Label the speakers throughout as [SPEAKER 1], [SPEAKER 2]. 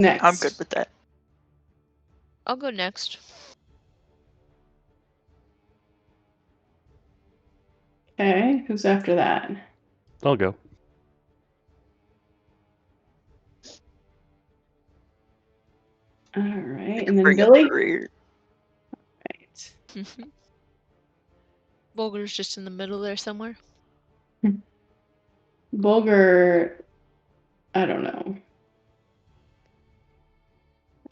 [SPEAKER 1] Next.
[SPEAKER 2] I'm good with that.
[SPEAKER 3] I'll go next.
[SPEAKER 1] Okay, who's after that?
[SPEAKER 4] I'll go.
[SPEAKER 1] All right, and then
[SPEAKER 2] Bring up
[SPEAKER 1] Billy.
[SPEAKER 2] the rear.
[SPEAKER 1] Right.
[SPEAKER 3] Bulger's just in the middle there somewhere.
[SPEAKER 1] Bulgur, I don't know.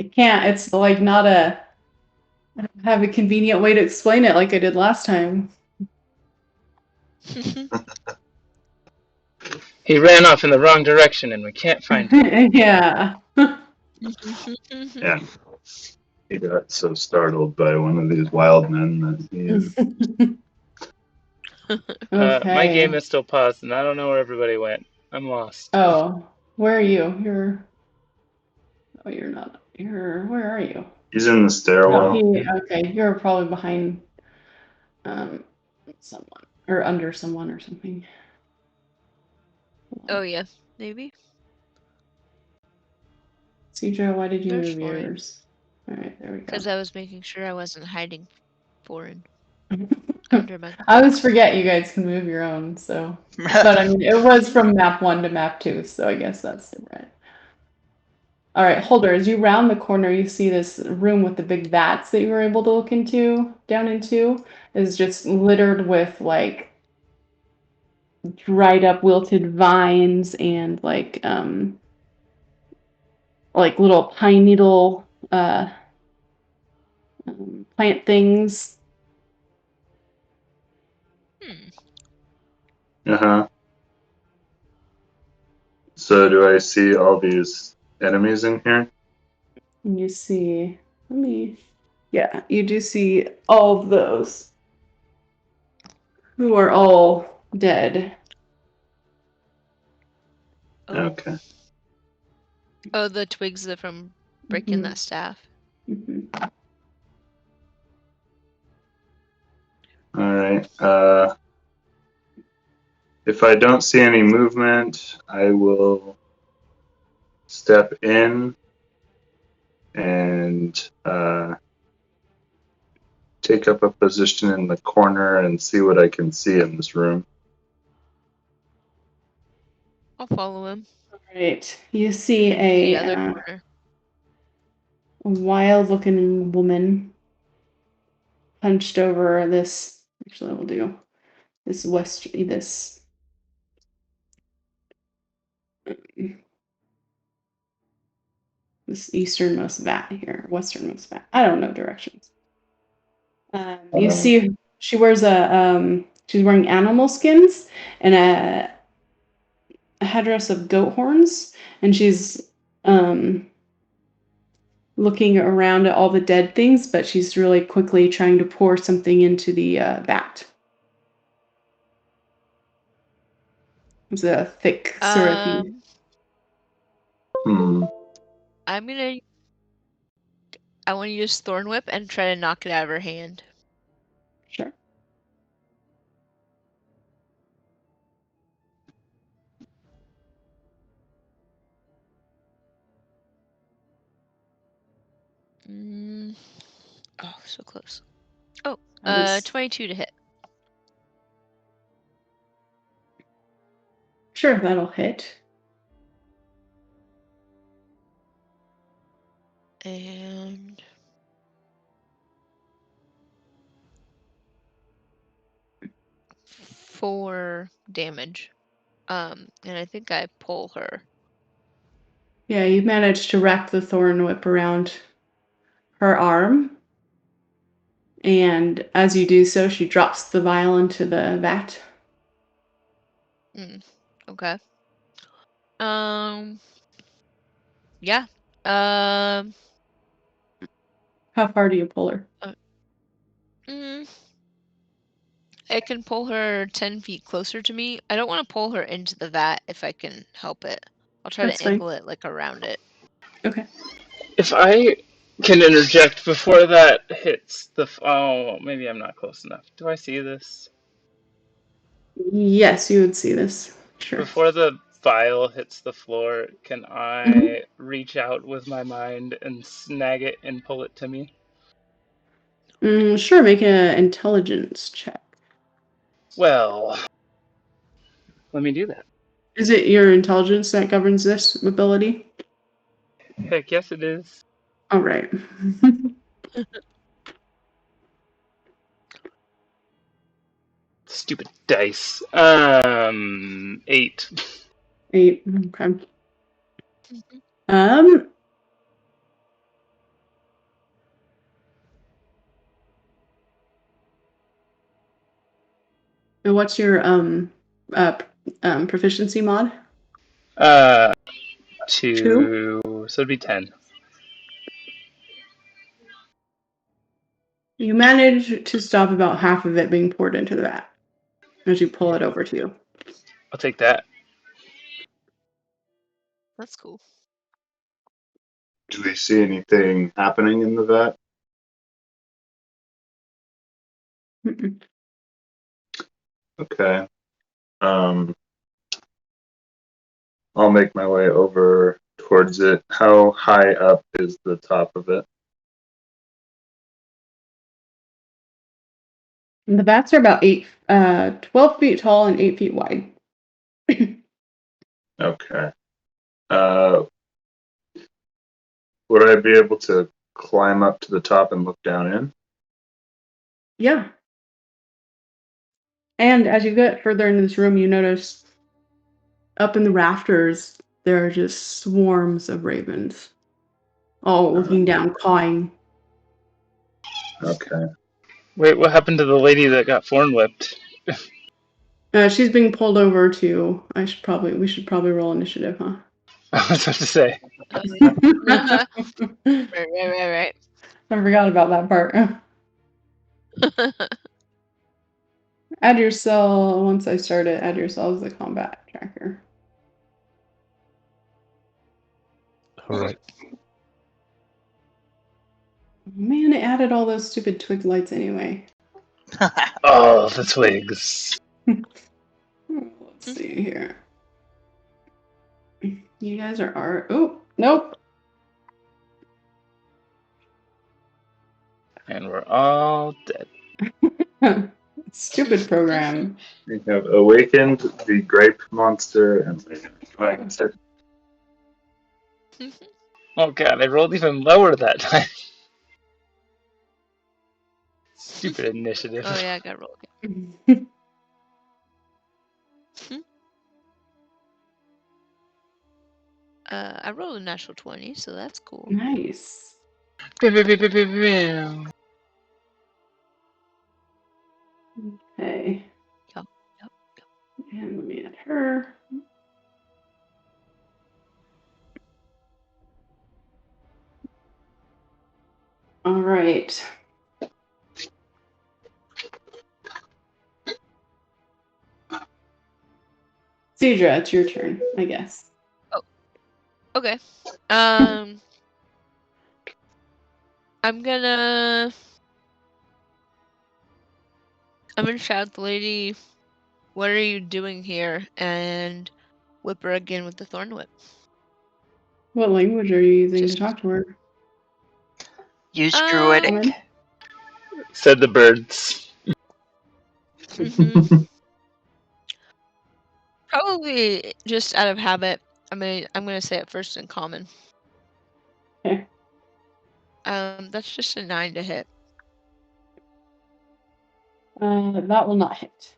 [SPEAKER 1] I can't. It's like not a. I don't have a convenient way to explain it like I did last time.
[SPEAKER 5] He ran off in the wrong direction and we can't find him.
[SPEAKER 1] Yeah.
[SPEAKER 6] Yeah. He got so startled by one of these wild men that he
[SPEAKER 1] Okay.
[SPEAKER 5] My game is still paused and I don't know where everybody went. I'm lost.
[SPEAKER 1] Oh, where are you? You're. Oh, you're not. You're. Where are you?
[SPEAKER 6] he's in the stairwell.
[SPEAKER 1] Okay, you're probably behind someone or under someone or something.
[SPEAKER 3] Oh yeah, maybe.
[SPEAKER 1] CJ, why did you
[SPEAKER 3] There's
[SPEAKER 1] move
[SPEAKER 3] fine.
[SPEAKER 1] yours? All right, there we go.
[SPEAKER 3] Because I was making sure I wasn't hiding foreign under my.
[SPEAKER 1] I always forget you guys can move your own, so. But I mean, it was from map 1 to map 2, so I guess that's different. All right, Holder, as you round the corner, you see this room with the big vats that you were able to look down into, is just littered with like dried up wilted vines and like little pine needle plant things.
[SPEAKER 6] Uh-huh. So do I see all these enemies in here?
[SPEAKER 1] And you see, yeah, you do see all of those who are all dead.
[SPEAKER 3] Oh.
[SPEAKER 6] Okay.
[SPEAKER 3] Oh, the twigs that from breaking
[SPEAKER 1] Mhm.
[SPEAKER 3] that staff.
[SPEAKER 1] Mhm.
[SPEAKER 6] All right. If I don't see any movement, I will step in and take up a position in the corner and see what I can see in this room.
[SPEAKER 3] I'll follow him.
[SPEAKER 1] All right, you see
[SPEAKER 3] The
[SPEAKER 1] a
[SPEAKER 3] other corner.
[SPEAKER 1] wild-looking woman hunched over this. Actually, we'll do this this easternmost vat here, westernmost vat. I don't know directions. You see, she wears she's wearing animal skins and a headdress of goat horns, and she's looking around at all the dead things, but she's really quickly trying to pour something into the vat. It's a thick syrupy.
[SPEAKER 3] I want to use Thorn Whip and try to knock it out of her hand.
[SPEAKER 1] Sure.
[SPEAKER 3] Oh, so close. Oh, 22 to hit.
[SPEAKER 1] Sure, that'll hit.
[SPEAKER 3] And 4 damage. And I think I pull her.
[SPEAKER 1] Yeah, you managed to wrap the thorn whip around her arm. And as you do so, she drops the vial into the vat.
[SPEAKER 3] Okay. Yeah.
[SPEAKER 1] How far do you pull her?
[SPEAKER 3] I can pull her 10 feet closer to me. I don't want to pull her into the vat if I can help it. I'll try to angle it like around it.
[SPEAKER 1] Okay.
[SPEAKER 5] If I can interject before that hits the... Oh, maybe I'm not close enough. Do I see this?
[SPEAKER 1] Yes, you would see this. Sure.
[SPEAKER 5] Before the vial hits the floor, can I reach out with my mind and snag it and pull it to me?
[SPEAKER 1] Sure, make an intelligence check.
[SPEAKER 5] Well, let me do that.
[SPEAKER 1] Is it your intelligence that governs this ability?
[SPEAKER 5] Heck yes, it is.
[SPEAKER 1] All right.
[SPEAKER 5] Stupid dice. 8.
[SPEAKER 1] 8. Okay. Um. And what's your proficiency mod?
[SPEAKER 5] 2. So it'd be 10.
[SPEAKER 1] You manage to stop about half of it being poured into the vat as you pull it over to you.
[SPEAKER 5] I'll take that.
[SPEAKER 3] That's cool.
[SPEAKER 6] Do we see anything happening in the vat?
[SPEAKER 1] Mm-mm.
[SPEAKER 6] Okay. I'll make my way over towards it. How high up is the top of it?
[SPEAKER 1] And the vats are about 12 feet tall and 8 feet wide.
[SPEAKER 6] Okay. Would I be able to climb up to the top and look down in?
[SPEAKER 1] Yeah. And as you get further into this room, you notice up in the rafters, there are just swarms of ravens, all looking down, cawing.
[SPEAKER 6] Okay.
[SPEAKER 5] Wait, what happened to the lady that got thorn whipped?
[SPEAKER 1] She's being pulled over to. We should probably roll initiative, huh?
[SPEAKER 5] I was about to say.
[SPEAKER 3] Right.
[SPEAKER 1] I forgot about that part. Add your cell once I start it. Add your cell as the combat tracker.
[SPEAKER 2] All right.
[SPEAKER 1] Man, it added all those stupid twig lights anyway.
[SPEAKER 5] Oh, the twigs.
[SPEAKER 1] Let's see here. You guys are. Oh, nope.
[SPEAKER 5] And we're all dead.
[SPEAKER 1] Stupid program.
[SPEAKER 6] We have awakened the grape monster and the
[SPEAKER 5] Oh god, I rolled even lower that time. Stupid initiative.
[SPEAKER 3] Oh yeah, I got rolled. I rolled a natural 20, so that's cool.
[SPEAKER 1] Nice. Okay.
[SPEAKER 3] Yep.
[SPEAKER 1] And let me add her. All right. Cedra, it's your turn, I guess.
[SPEAKER 3] Oh, okay. I'm gonna shout the lady, "What are you doing here?" and whip her again with the thorn whip.
[SPEAKER 1] What language are you using to talk to her?
[SPEAKER 4] Use Druidic.
[SPEAKER 5] Said the birds.
[SPEAKER 3] Probably just out of habit. I'm gonna say it first in common.
[SPEAKER 1] Okay.
[SPEAKER 3] That's just a 9 to hit.
[SPEAKER 1] That will not hit.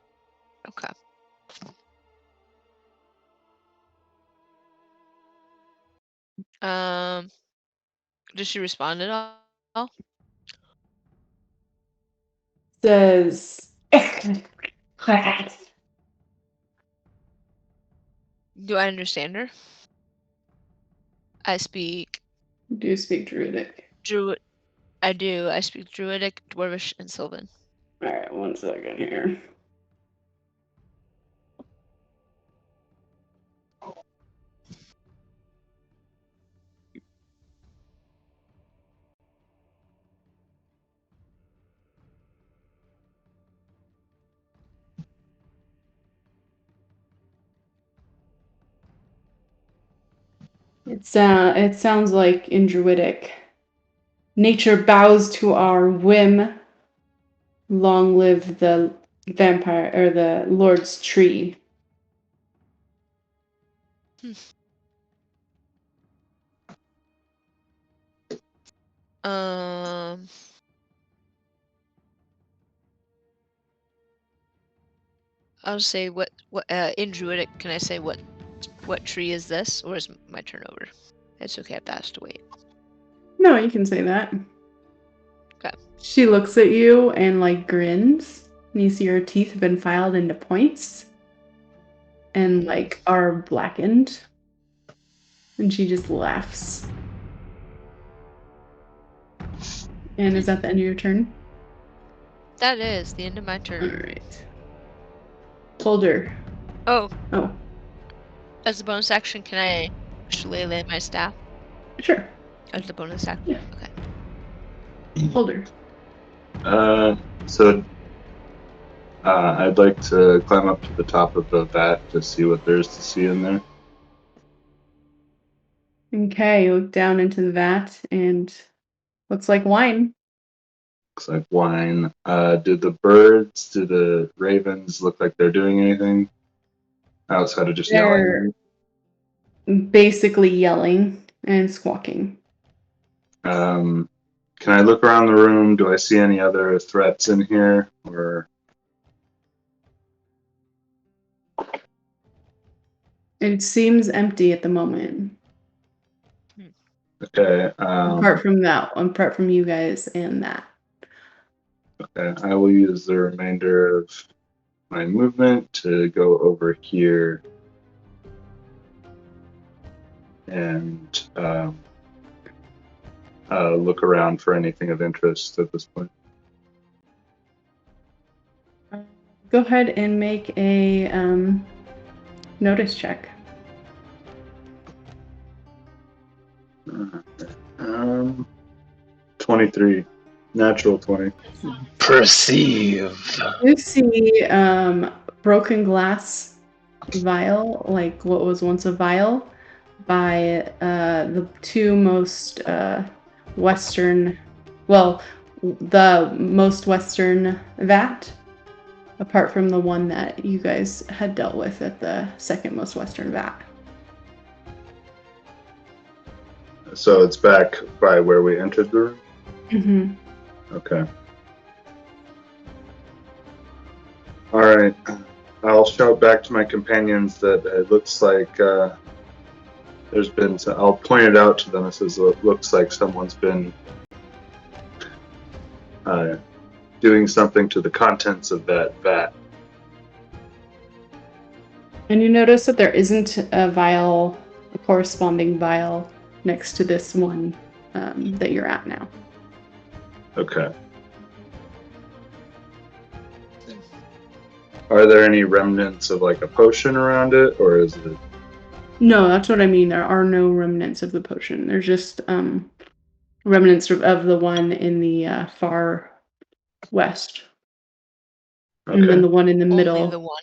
[SPEAKER 3] Okay. Does she respond at all?
[SPEAKER 1] Says.
[SPEAKER 3] Do I understand her? I speak.
[SPEAKER 1] Do you speak Druidic?
[SPEAKER 3] I do. I speak Druidic, Dwarvish, and Sylvan.
[SPEAKER 1] All right, 1 second here. It sounds like in Druidic. Nature bows to our whim. Long live the vampire or the Lord's tree.
[SPEAKER 3] I'll say what in Druidic can I say what tree is this, or is my turn over? It's okay, I have to ask to wait.
[SPEAKER 1] No, you can say that.
[SPEAKER 3] Okay.
[SPEAKER 1] She looks at you and like grins, and you see her teeth have been filed into points and like are blackened. And she just laughs. And is that the end of your turn?
[SPEAKER 3] That is the end of my turn.
[SPEAKER 1] Alright. Holder.
[SPEAKER 3] Oh.
[SPEAKER 1] Oh.
[SPEAKER 3] As a bonus action, can I shillelagh my staff?
[SPEAKER 1] Sure.
[SPEAKER 3] As a bonus action?
[SPEAKER 1] Yeah.
[SPEAKER 3] Okay.
[SPEAKER 1] Holder.
[SPEAKER 6] I'd like to climb up to the top of the vat to see what there is to see in there.
[SPEAKER 1] Okay, you look down into the vat and looks like wine.
[SPEAKER 6] Looks like wine. Do the ravens look like they're doing anything outside of just yelling?
[SPEAKER 1] Basically yelling and squawking.
[SPEAKER 6] Can I look around the room? Do I see any other threats in here? Or
[SPEAKER 1] It seems empty at the moment.
[SPEAKER 6] okay.
[SPEAKER 1] Apart from you guys and that.
[SPEAKER 6] Okay, I will use the remainder of my movement to go over here and look around for anything of interest at this point.
[SPEAKER 1] Go ahead and make a notice check.
[SPEAKER 6] 23. Natural 20.
[SPEAKER 5] Perceive.
[SPEAKER 1] You see broken glass vial, like what was once a vial, by the two most western, well, the most western vat, apart from the one that you guys had dealt with at the second most western vat.
[SPEAKER 6] So it's back by where we entered the room?
[SPEAKER 1] Mm-hmm.
[SPEAKER 6] Okay. Alright. I'll shout back to my companions that it looks like there's been some, I'll point it out to them. It says it looks like someone's been doing something to the contents of that vat.
[SPEAKER 1] And you notice that there isn't a corresponding vial next to this one that you're at now.
[SPEAKER 6] Okay. Are there any remnants of like a potion around it, or is it?
[SPEAKER 1] No, that's what I mean. There are no remnants of the potion. There's just remnants of the one in the far west.
[SPEAKER 6] Okay.
[SPEAKER 1] And then the one in the middle.
[SPEAKER 3] Only the one.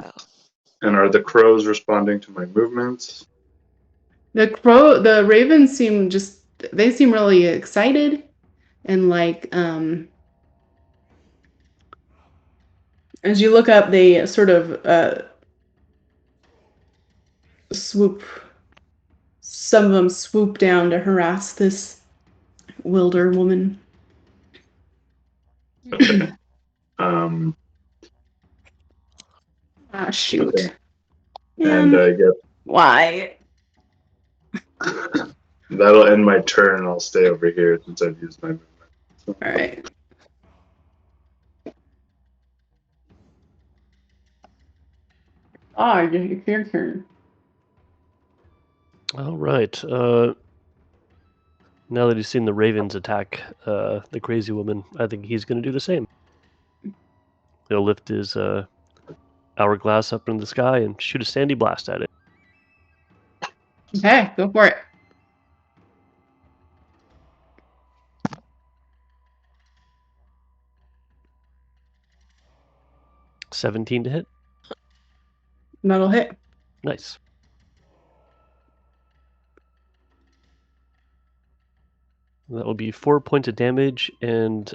[SPEAKER 3] Oh.
[SPEAKER 6] And are the crows responding to my movements?
[SPEAKER 1] The ravens seem really excited and like as you look up, they sort of swoop. Some of them swoop down to harass this wilder woman.
[SPEAKER 6] Okay.
[SPEAKER 1] Shoot.
[SPEAKER 6] Okay. And I guess
[SPEAKER 1] Why?
[SPEAKER 6] that'll end my turn, and I'll stay over here since I've used my movement. So.
[SPEAKER 1] All right. It's your turn.
[SPEAKER 2] All right. Now that he's seen the ravens attack the crazy woman, I think he's going to do the same. He'll lift his hourglass up in the sky and shoot a sandy blast at it.
[SPEAKER 1] Okay, go for it.
[SPEAKER 2] $17 to hit.
[SPEAKER 1] That'll hit.
[SPEAKER 2] Nice. That will be 4 points of damage, and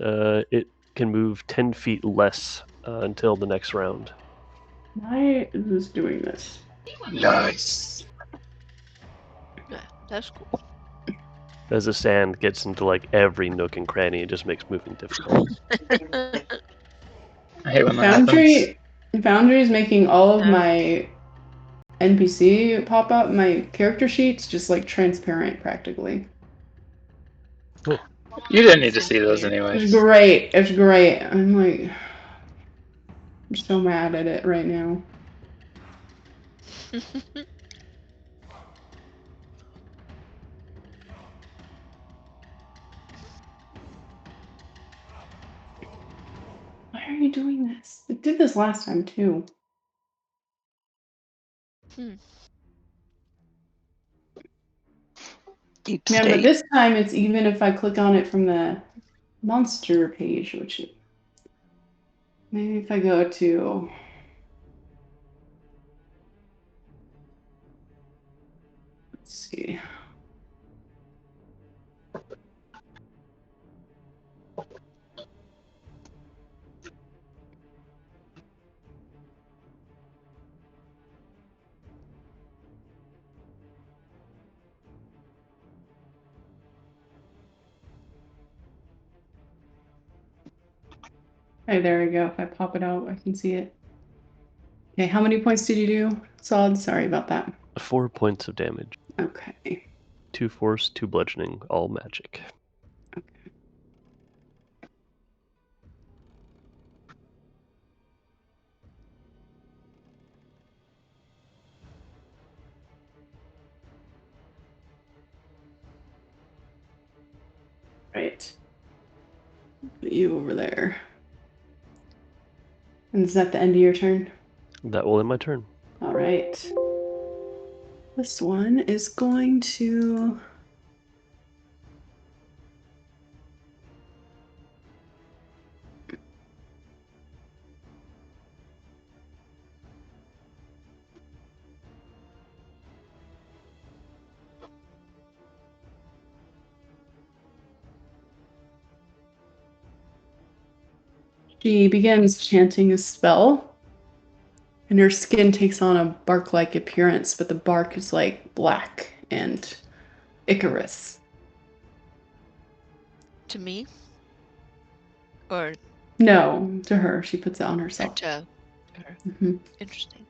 [SPEAKER 2] it can move 10 feet less until the next round.
[SPEAKER 1] Why is this doing this?
[SPEAKER 5] Nice.
[SPEAKER 3] Yeah, that's cool.
[SPEAKER 2] As the sand gets into like every nook and cranny, it just makes moving difficult.
[SPEAKER 5] I hate when that happens.
[SPEAKER 1] Foundry is making all of my NPC pop up, my character sheets, just like transparent practically.
[SPEAKER 2] Oh.
[SPEAKER 5] You didn't need to see those anyway.
[SPEAKER 1] It's great. It's great. I'm like, I'm so mad at it right now. Why are you doing this? It did this last time too.
[SPEAKER 4] Deep
[SPEAKER 1] Yeah,
[SPEAKER 4] state.
[SPEAKER 1] but this time it's even if I click on it from the monster page, which maybe if I go to let's see. Hey, there we go. If I pop it out, I can see it. Okay, how many points did you do, Sod? Sorry about that.
[SPEAKER 2] 4 points of damage.
[SPEAKER 1] Okay.
[SPEAKER 2] 2 force, 2 bludgeoning, all magic.
[SPEAKER 1] Okay. Right. Put you over there. And is that the end of your turn?
[SPEAKER 2] That will end my turn.
[SPEAKER 1] All right. This one is going to... She begins chanting a spell, and her skin takes on a bark-like appearance, but the bark is like black and Icarus.
[SPEAKER 3] To me? Or
[SPEAKER 1] No, to her. She puts it on herself.
[SPEAKER 3] to her?
[SPEAKER 1] Mm-hmm.
[SPEAKER 3] Interesting.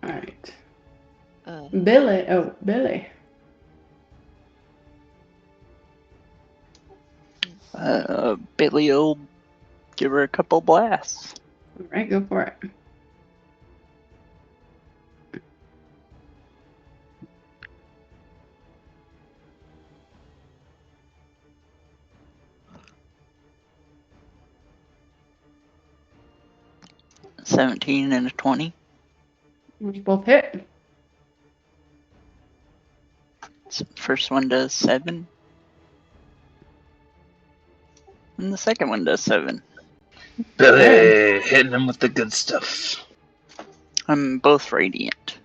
[SPEAKER 1] All right.
[SPEAKER 3] Uh,
[SPEAKER 1] Billy. Oh, Billy.
[SPEAKER 4] Billy will give her a couple blasts.
[SPEAKER 1] All right, go for it.
[SPEAKER 4] $17 and a 20.
[SPEAKER 1] Which both hit.
[SPEAKER 4] So first one does 7. And the second one does 7.
[SPEAKER 5] Billy, hitting him with the good stuff.
[SPEAKER 4] I'm both radiant.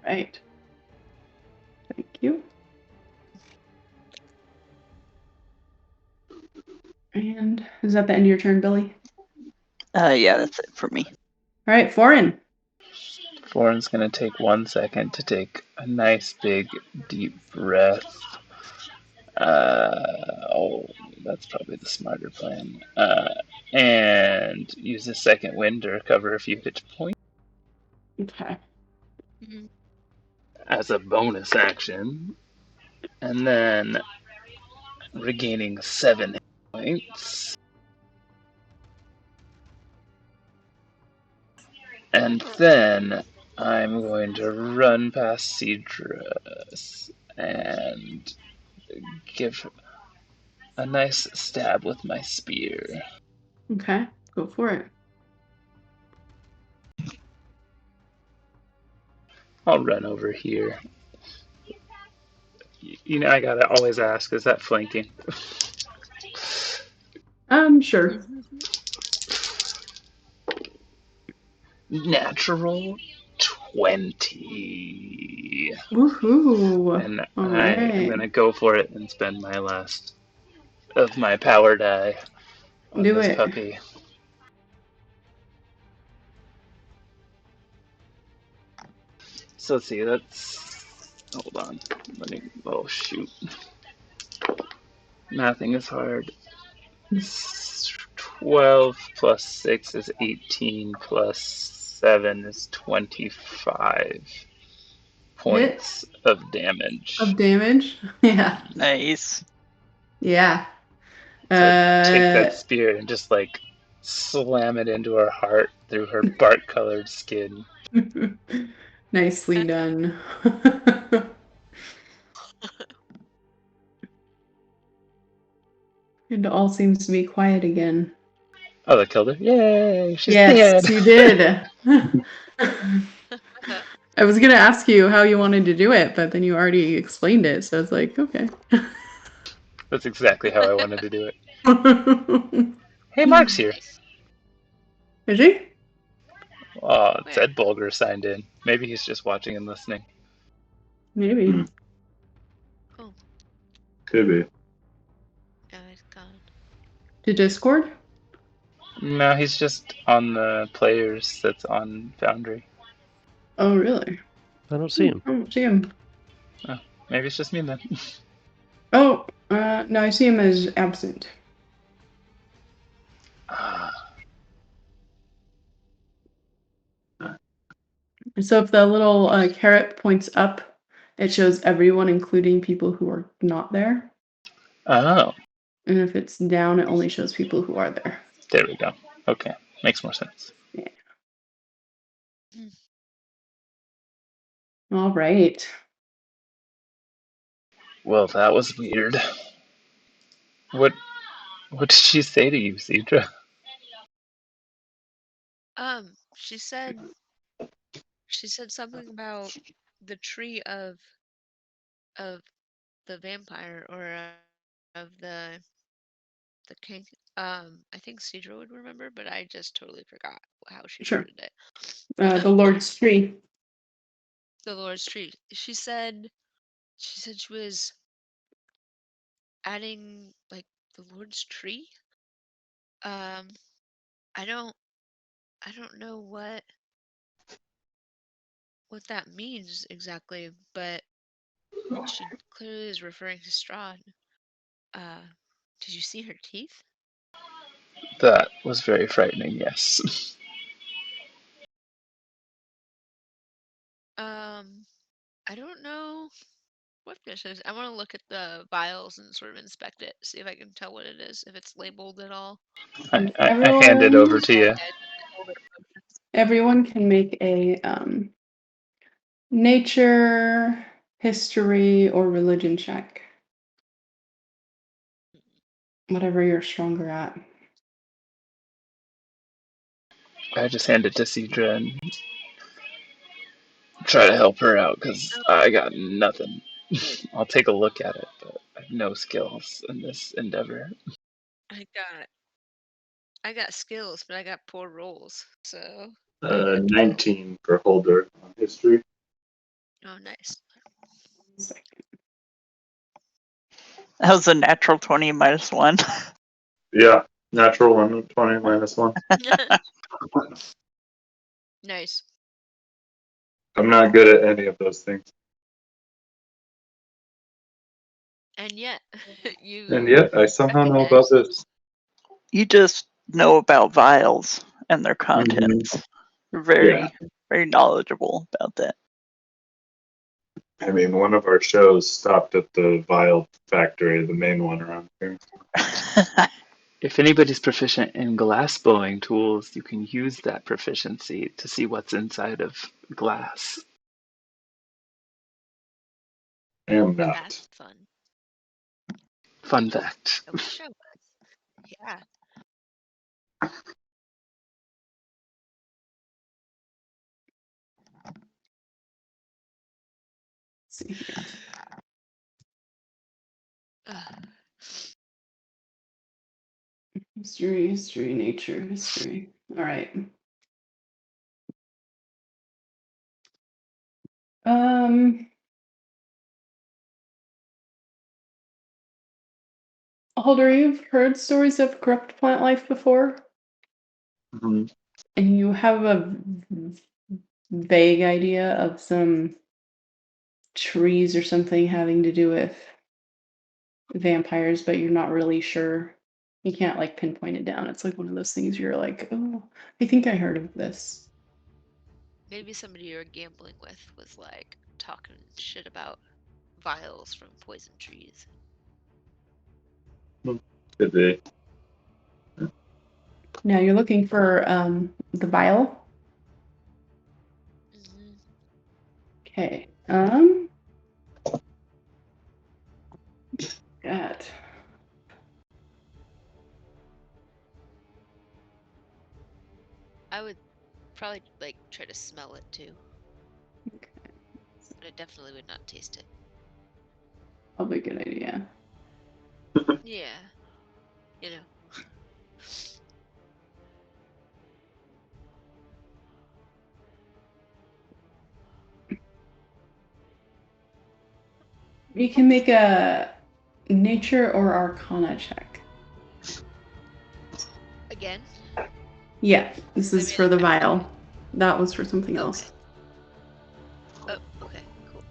[SPEAKER 1] All right. Thank you. And is that the end of your turn, Billy?
[SPEAKER 4] Yeah, that's it for me.
[SPEAKER 1] All right, Foreign.
[SPEAKER 5] Foreign's gonna take 1 second to take a nice big deep breath. That's probably the smarter plan. And use a second wind to recover a few hit points.
[SPEAKER 1] Okay.
[SPEAKER 5] As a bonus action. And then regaining 7 hit points. And then I'm going to run past Cedrus and give a nice stab with my spear.
[SPEAKER 1] Okay, go for it.
[SPEAKER 5] I'll run over here. You know, I gotta always ask, is that flanking?
[SPEAKER 1] Sure.
[SPEAKER 5] Natural 20.
[SPEAKER 1] Woohoo!
[SPEAKER 5] And
[SPEAKER 1] All
[SPEAKER 5] I am
[SPEAKER 1] right.
[SPEAKER 5] going to go for it and spend my last of my power die on
[SPEAKER 1] Do
[SPEAKER 5] this
[SPEAKER 1] it.
[SPEAKER 5] puppy. So let's see, that's. Hold on. Let me. Oh, shoot. Mathing is hard. 12 plus 6 is 18, plus 7 is 25
[SPEAKER 1] Hit
[SPEAKER 5] points of damage.
[SPEAKER 1] of damage. Yeah.
[SPEAKER 4] Nice.
[SPEAKER 1] Yeah.
[SPEAKER 5] So I take
[SPEAKER 1] Uh,
[SPEAKER 5] that spear and just like slam it into her heart through her bark colored skin.
[SPEAKER 1] nicely done. It all seems to be quiet again.
[SPEAKER 5] Oh, that killed her? Yay! She's
[SPEAKER 1] Yes,
[SPEAKER 5] dead!
[SPEAKER 1] you did. I was gonna ask you how you wanted to do it, but then you already explained it, so it's like, okay.
[SPEAKER 5] That's exactly how I wanted to do it. Hey, Mark's here.
[SPEAKER 1] Is he?
[SPEAKER 5] Oh, it's
[SPEAKER 3] Where?
[SPEAKER 5] Ed Bulger signed in. Maybe he's just watching and listening.
[SPEAKER 1] Maybe.
[SPEAKER 6] Hmm.
[SPEAKER 3] Oh,
[SPEAKER 6] Could be.
[SPEAKER 3] yeah, he's gone.
[SPEAKER 1] To Discord?
[SPEAKER 5] No, he's just on the players that's on Foundry.
[SPEAKER 1] Oh, really?
[SPEAKER 2] I don't see him.
[SPEAKER 1] I don't see him.
[SPEAKER 5] Oh, maybe it's just me then.
[SPEAKER 1] Oh, no, I see him as absent. So if the little carrot points up, it shows everyone, including people who are not there.
[SPEAKER 5] Oh,
[SPEAKER 1] And if it's down, it only shows people who are there.
[SPEAKER 5] there we go. Okay, makes more sense.
[SPEAKER 1] Yeah. All right.
[SPEAKER 5] Well, that was weird. What what did she say to you, Cedra?
[SPEAKER 3] She said something about the tree of the vampire or of the king. I think Cedra would remember, but I just totally forgot how she
[SPEAKER 1] Sure.
[SPEAKER 3] worded it.
[SPEAKER 1] The Lord's tree.
[SPEAKER 3] The Lord's tree. She said she was adding like the Lord's tree. Um, I don't know what that means exactly, but she clearly is referring to Strahd. Uh, did you see her teeth?
[SPEAKER 5] That was very frightening, yes.
[SPEAKER 3] I don't know what this is. I want to look at the vials and sort of inspect it, see if I can tell what it is, if it's labeled at all.
[SPEAKER 5] I hand it over to you.
[SPEAKER 1] Everyone can make a nature, history, or religion check. Whatever you're stronger at.
[SPEAKER 5] I just hand it to Cedra and try to help her out because I got nothing. I'll take a look at it, but I have no skills in this endeavor.
[SPEAKER 3] I got skills, but I got poor rolls. So
[SPEAKER 6] 19 for Holder on history.
[SPEAKER 3] oh nice.
[SPEAKER 4] That was a natural 20 minus 1.
[SPEAKER 6] Yeah, natural 1, 20 minus 1.
[SPEAKER 3] Nice.
[SPEAKER 6] I'm not good at any of those things.
[SPEAKER 3] And yet you
[SPEAKER 6] And yet, I somehow know about
[SPEAKER 3] recognize
[SPEAKER 6] this.
[SPEAKER 4] You just know about vials and their
[SPEAKER 6] Mhm.
[SPEAKER 4] contents. You're
[SPEAKER 6] Yeah.
[SPEAKER 4] very knowledgeable about that.
[SPEAKER 6] I mean, one of our shows stopped at the vial factory, the main one around here.
[SPEAKER 5] If anybody's proficient in glass blowing tools, you can use that proficiency to see what's inside of glass.
[SPEAKER 6] I am
[SPEAKER 3] that's
[SPEAKER 6] not.
[SPEAKER 3] fun.
[SPEAKER 5] Fun fact.
[SPEAKER 3] I wish I was. Yeah.
[SPEAKER 1] Let's see here. History, nature, history. All right. Holder, you've heard stories of corrupt plant life before,
[SPEAKER 6] Mhm.
[SPEAKER 1] and you have a vague idea of some trees or something having to do with vampires, but you're not really sure. You can't like pinpoint it down. It's like one of those things you're like, oh, I think I heard of this.
[SPEAKER 3] Maybe somebody you're gambling with was like talking shit about vials from poison trees.
[SPEAKER 6] Could be.
[SPEAKER 1] Now you're looking for the vial.
[SPEAKER 3] Mm-hmm.
[SPEAKER 1] Okay. God.
[SPEAKER 3] I would probably like try to smell it too,
[SPEAKER 1] Okay.
[SPEAKER 3] but I definitely would not taste it.
[SPEAKER 1] Probably a good idea.
[SPEAKER 3] Yeah, you know.
[SPEAKER 1] You can make a nature or arcana check.
[SPEAKER 3] Again?
[SPEAKER 1] Yeah, this
[SPEAKER 3] I
[SPEAKER 1] is
[SPEAKER 3] made
[SPEAKER 1] for
[SPEAKER 3] it
[SPEAKER 1] the
[SPEAKER 3] back.
[SPEAKER 1] vial. That was for something
[SPEAKER 3] Okay.
[SPEAKER 1] else.
[SPEAKER 3] Oh, okay, cool.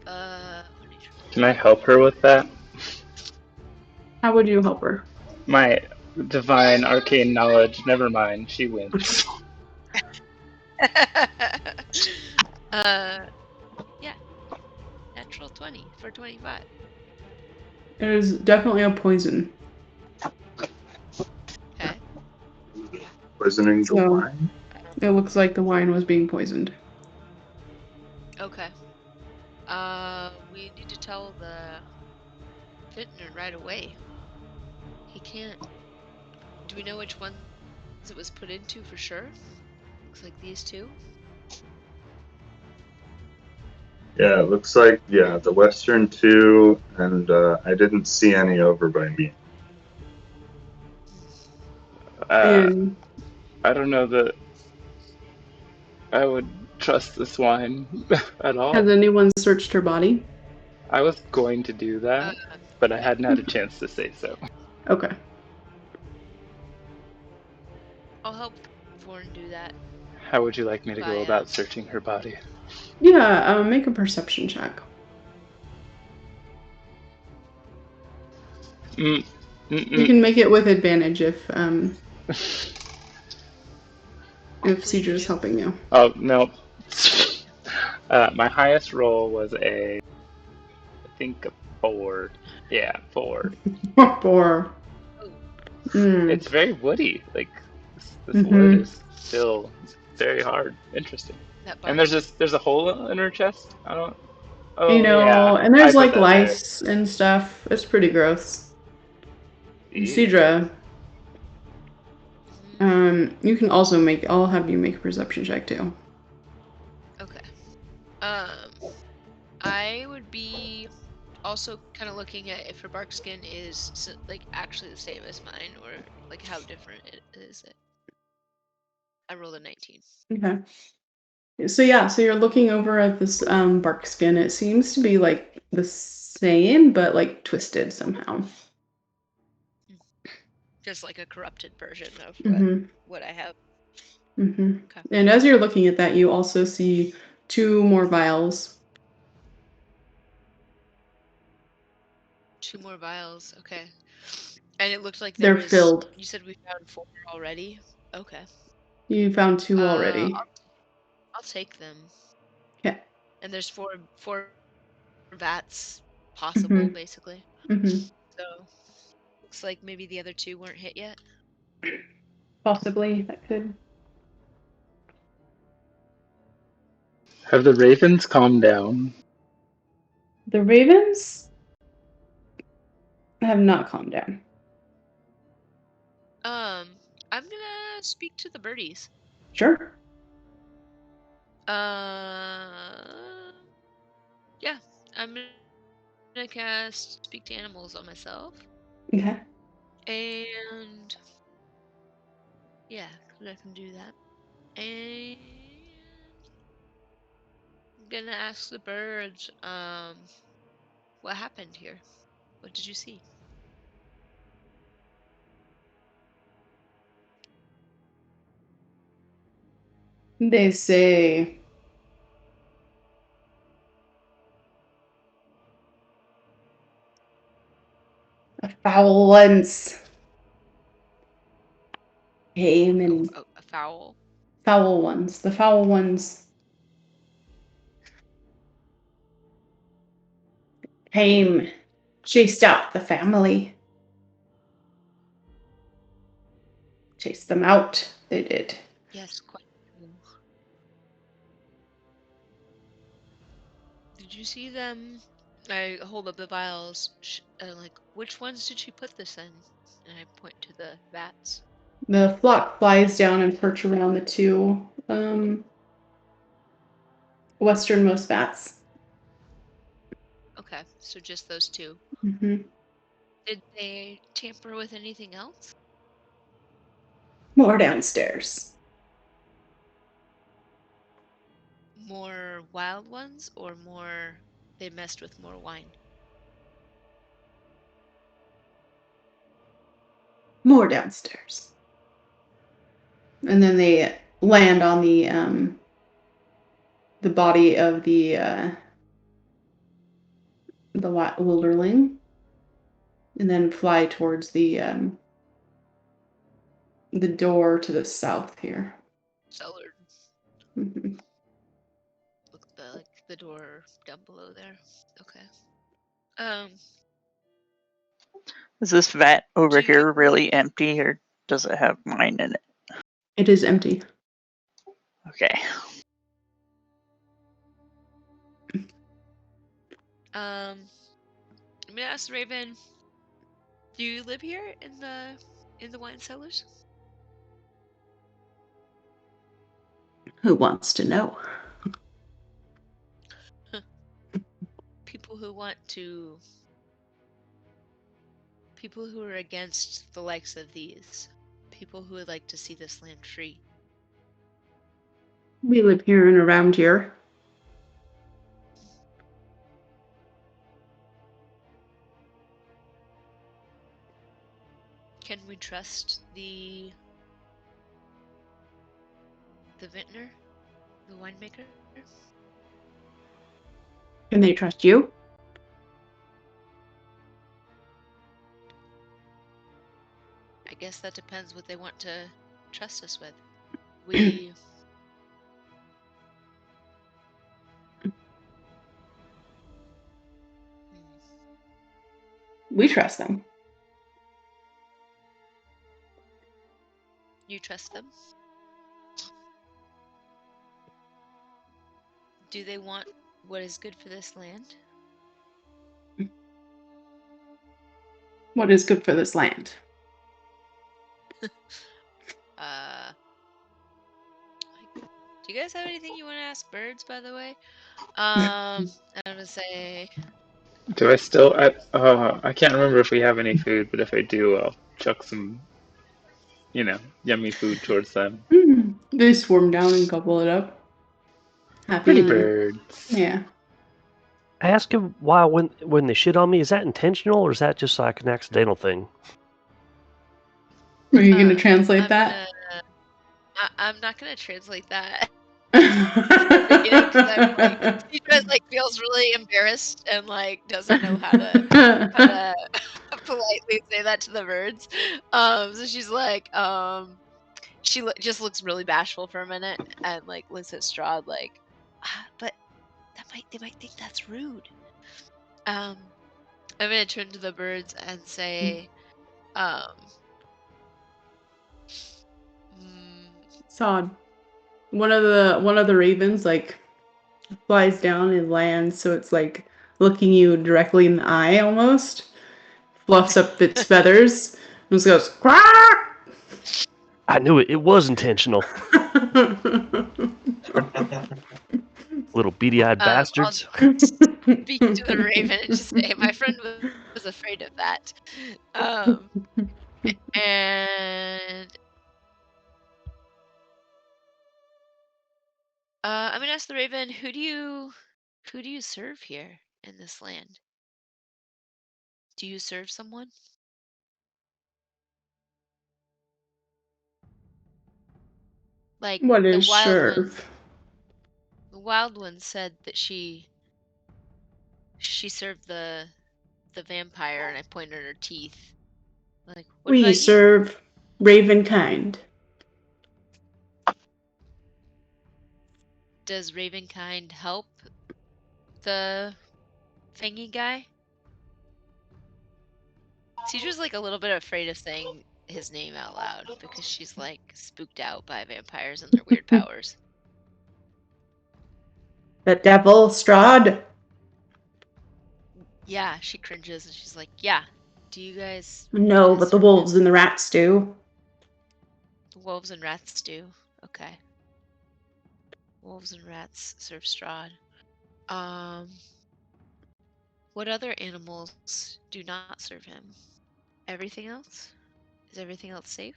[SPEAKER 3] Nature.
[SPEAKER 5] Can I help her with that?
[SPEAKER 1] How would you help her?
[SPEAKER 5] My divine arcane knowledge. Never mind. She wins.
[SPEAKER 3] Yeah, natural 20 for 25.
[SPEAKER 1] It is definitely a poison.
[SPEAKER 3] Okay.
[SPEAKER 6] Poisoning the
[SPEAKER 1] So
[SPEAKER 6] wine?
[SPEAKER 1] it looks like the wine was being poisoned.
[SPEAKER 3] Okay. We need to tell the vintner right away. He can't. Do we know which ones it was put into for sure? Looks like these two.
[SPEAKER 6] Yeah, it looks like, yeah, the Western two, and I didn't see any over by me.
[SPEAKER 1] And
[SPEAKER 5] I don't know that I would trust this wine at all.
[SPEAKER 1] has anyone searched her body?
[SPEAKER 5] I was going to do that, but I hadn't had a chance to say so.
[SPEAKER 1] Okay.
[SPEAKER 3] I'll help Vorn do that.
[SPEAKER 5] How would you like me to go
[SPEAKER 3] By,
[SPEAKER 5] about searching her body?
[SPEAKER 1] Yeah, make a perception check.
[SPEAKER 5] Mm,
[SPEAKER 1] You can make it with advantage if
[SPEAKER 3] hopefully you
[SPEAKER 1] Cedra's
[SPEAKER 3] do.
[SPEAKER 1] helping you.
[SPEAKER 5] Oh, no. My highest roll was I think a 4. Yeah, 4.
[SPEAKER 1] Or
[SPEAKER 3] Oh,
[SPEAKER 5] It's very woody. Like, this wood
[SPEAKER 1] mm-hmm.
[SPEAKER 5] is still very hard. Interesting.
[SPEAKER 3] that
[SPEAKER 5] And
[SPEAKER 3] bark.
[SPEAKER 5] there's a hole in her chest? I don't...
[SPEAKER 1] You
[SPEAKER 5] Oh,
[SPEAKER 1] know,
[SPEAKER 5] yeah.
[SPEAKER 1] and
[SPEAKER 5] I
[SPEAKER 1] there's
[SPEAKER 5] put
[SPEAKER 1] like
[SPEAKER 5] that there.
[SPEAKER 1] lice and stuff. It's pretty gross.
[SPEAKER 5] Ew.
[SPEAKER 1] Cedra,
[SPEAKER 3] Mhm.
[SPEAKER 1] you can also make. I'll have you make a perception check too.
[SPEAKER 3] Okay. I would be also kind of looking at if her bark skin is like actually the same as mine, or like how different it is. I rolled a 19.
[SPEAKER 1] Okay. So yeah, so you're looking over at this bark skin. It seems to be like the same, but like twisted somehow.
[SPEAKER 3] Just like a corrupted version of
[SPEAKER 1] Mm-hmm.
[SPEAKER 3] what I have.
[SPEAKER 1] Mm-hmm.
[SPEAKER 3] Okay.
[SPEAKER 1] And as you're looking at that, you also see 2 more vials.
[SPEAKER 3] 2 more vials. Okay. And it looked like there
[SPEAKER 1] They're
[SPEAKER 3] was.
[SPEAKER 1] filled.
[SPEAKER 3] You said we found 4 already. Okay.
[SPEAKER 1] You found 2
[SPEAKER 3] Uh,
[SPEAKER 1] already.
[SPEAKER 3] I'll, I'll take them.
[SPEAKER 1] Yeah.
[SPEAKER 3] And there's four vats possible,
[SPEAKER 1] Mm-hmm.
[SPEAKER 3] basically.
[SPEAKER 1] Mm-hmm.
[SPEAKER 3] So looks like maybe the other 2 weren't hit yet.
[SPEAKER 1] Possibly that could.
[SPEAKER 5] Have the ravens calmed down?
[SPEAKER 1] The ravens have not calmed down.
[SPEAKER 3] I'm gonna speak to the birdies.
[SPEAKER 1] Sure.
[SPEAKER 3] Yeah, I'm gonna cast Speak to Animals on myself.
[SPEAKER 1] Okay.
[SPEAKER 3] And yeah, 'cause I can do that. And gonna ask the birds, what happened here? What did you see?
[SPEAKER 1] They say a foul once came and
[SPEAKER 3] A fowl?
[SPEAKER 1] foul ones. The foul ones came, chased out the family. Chased them out. They did.
[SPEAKER 3] Yes, quite true. Did you see them? I hold up the vials. Like, which ones did she put this in? And I point to the vats.
[SPEAKER 1] The flock flies down and perch around the two westernmost vats.
[SPEAKER 3] Okay, so just those two.
[SPEAKER 1] Mm-hmm.
[SPEAKER 3] Did they tamper with anything else?
[SPEAKER 1] More downstairs.
[SPEAKER 3] More wild ones, or more? They messed with more wine.
[SPEAKER 1] More downstairs. And then they land on the body of the wilderling, and then fly towards the door to the south here.
[SPEAKER 3] Cellar.
[SPEAKER 1] Mm-hmm.
[SPEAKER 3] Look the door down below there. Okay.
[SPEAKER 4] Is this vat over
[SPEAKER 3] Do you-
[SPEAKER 4] here really empty, or does it have wine in it?
[SPEAKER 1] It is empty.
[SPEAKER 4] Okay.
[SPEAKER 3] I'm gonna ask the Raven. Do you live here in the wine cellars?
[SPEAKER 1] Who wants to know?
[SPEAKER 3] People who want to. People who are against the likes of these. People who would like to see this land free.
[SPEAKER 1] We live here and around here.
[SPEAKER 3] Can we trust the vintner, the winemaker?
[SPEAKER 1] Can they trust you?
[SPEAKER 3] I guess that depends what they want to trust us with. We
[SPEAKER 1] We trust them.
[SPEAKER 3] You trust them? Do they want what is good for this land?
[SPEAKER 1] What is good for this land?
[SPEAKER 3] Do you guys have anything you want to ask birds, by the way? I'm gonna say.
[SPEAKER 5] Do I still? I can't remember if we have any food, but if I do, I'll chuck some, yummy food towards them.
[SPEAKER 1] They swarm down and gobble it up. Happy.
[SPEAKER 5] Pretty birds.
[SPEAKER 1] Yeah.
[SPEAKER 2] I ask him why when they shit on me, is that intentional or is that just like an accidental thing?
[SPEAKER 1] Are you gonna translate that?
[SPEAKER 3] I'm not gonna translate that.
[SPEAKER 1] Because
[SPEAKER 3] He just feels really embarrassed and doesn't know how to politely say that to the birds. So she's just looks really bashful for a minute and looks at Strahd but they might think that's rude. I'm gonna turn to the birds and say,
[SPEAKER 1] Sod. One of the ravens flies down and lands, so it's looking you directly in the eye almost. Fluffs up its feathers and just goes quack.
[SPEAKER 2] I knew it. It was intentional. Little beady-eyed bastards.
[SPEAKER 3] I'll speak to the raven and just say, my friend was afraid of that. And I'm gonna ask the Raven, who do you serve here in this land? Do you serve someone? Like
[SPEAKER 1] What
[SPEAKER 3] the
[SPEAKER 1] is
[SPEAKER 3] wild one.
[SPEAKER 1] serve?
[SPEAKER 3] The wild one said that she served the vampire, and I pointed at her teeth. Like, what
[SPEAKER 1] We
[SPEAKER 3] about you?
[SPEAKER 1] serve Ravenkind.
[SPEAKER 3] Does Ravenkind help the fangy guy? Cedra's like a little bit afraid of saying his name out loud because she's like spooked out by vampires and their weird powers.
[SPEAKER 1] The devil, Strahd.
[SPEAKER 3] Yeah, she cringes and she's like, yeah, do you guys
[SPEAKER 1] No, but the
[SPEAKER 3] serve him?
[SPEAKER 1] wolves and the rats do.
[SPEAKER 3] The wolves and rats do. Okay. Wolves and rats serve Strahd. What other animals do not serve him? Everything else? Is everything else safe?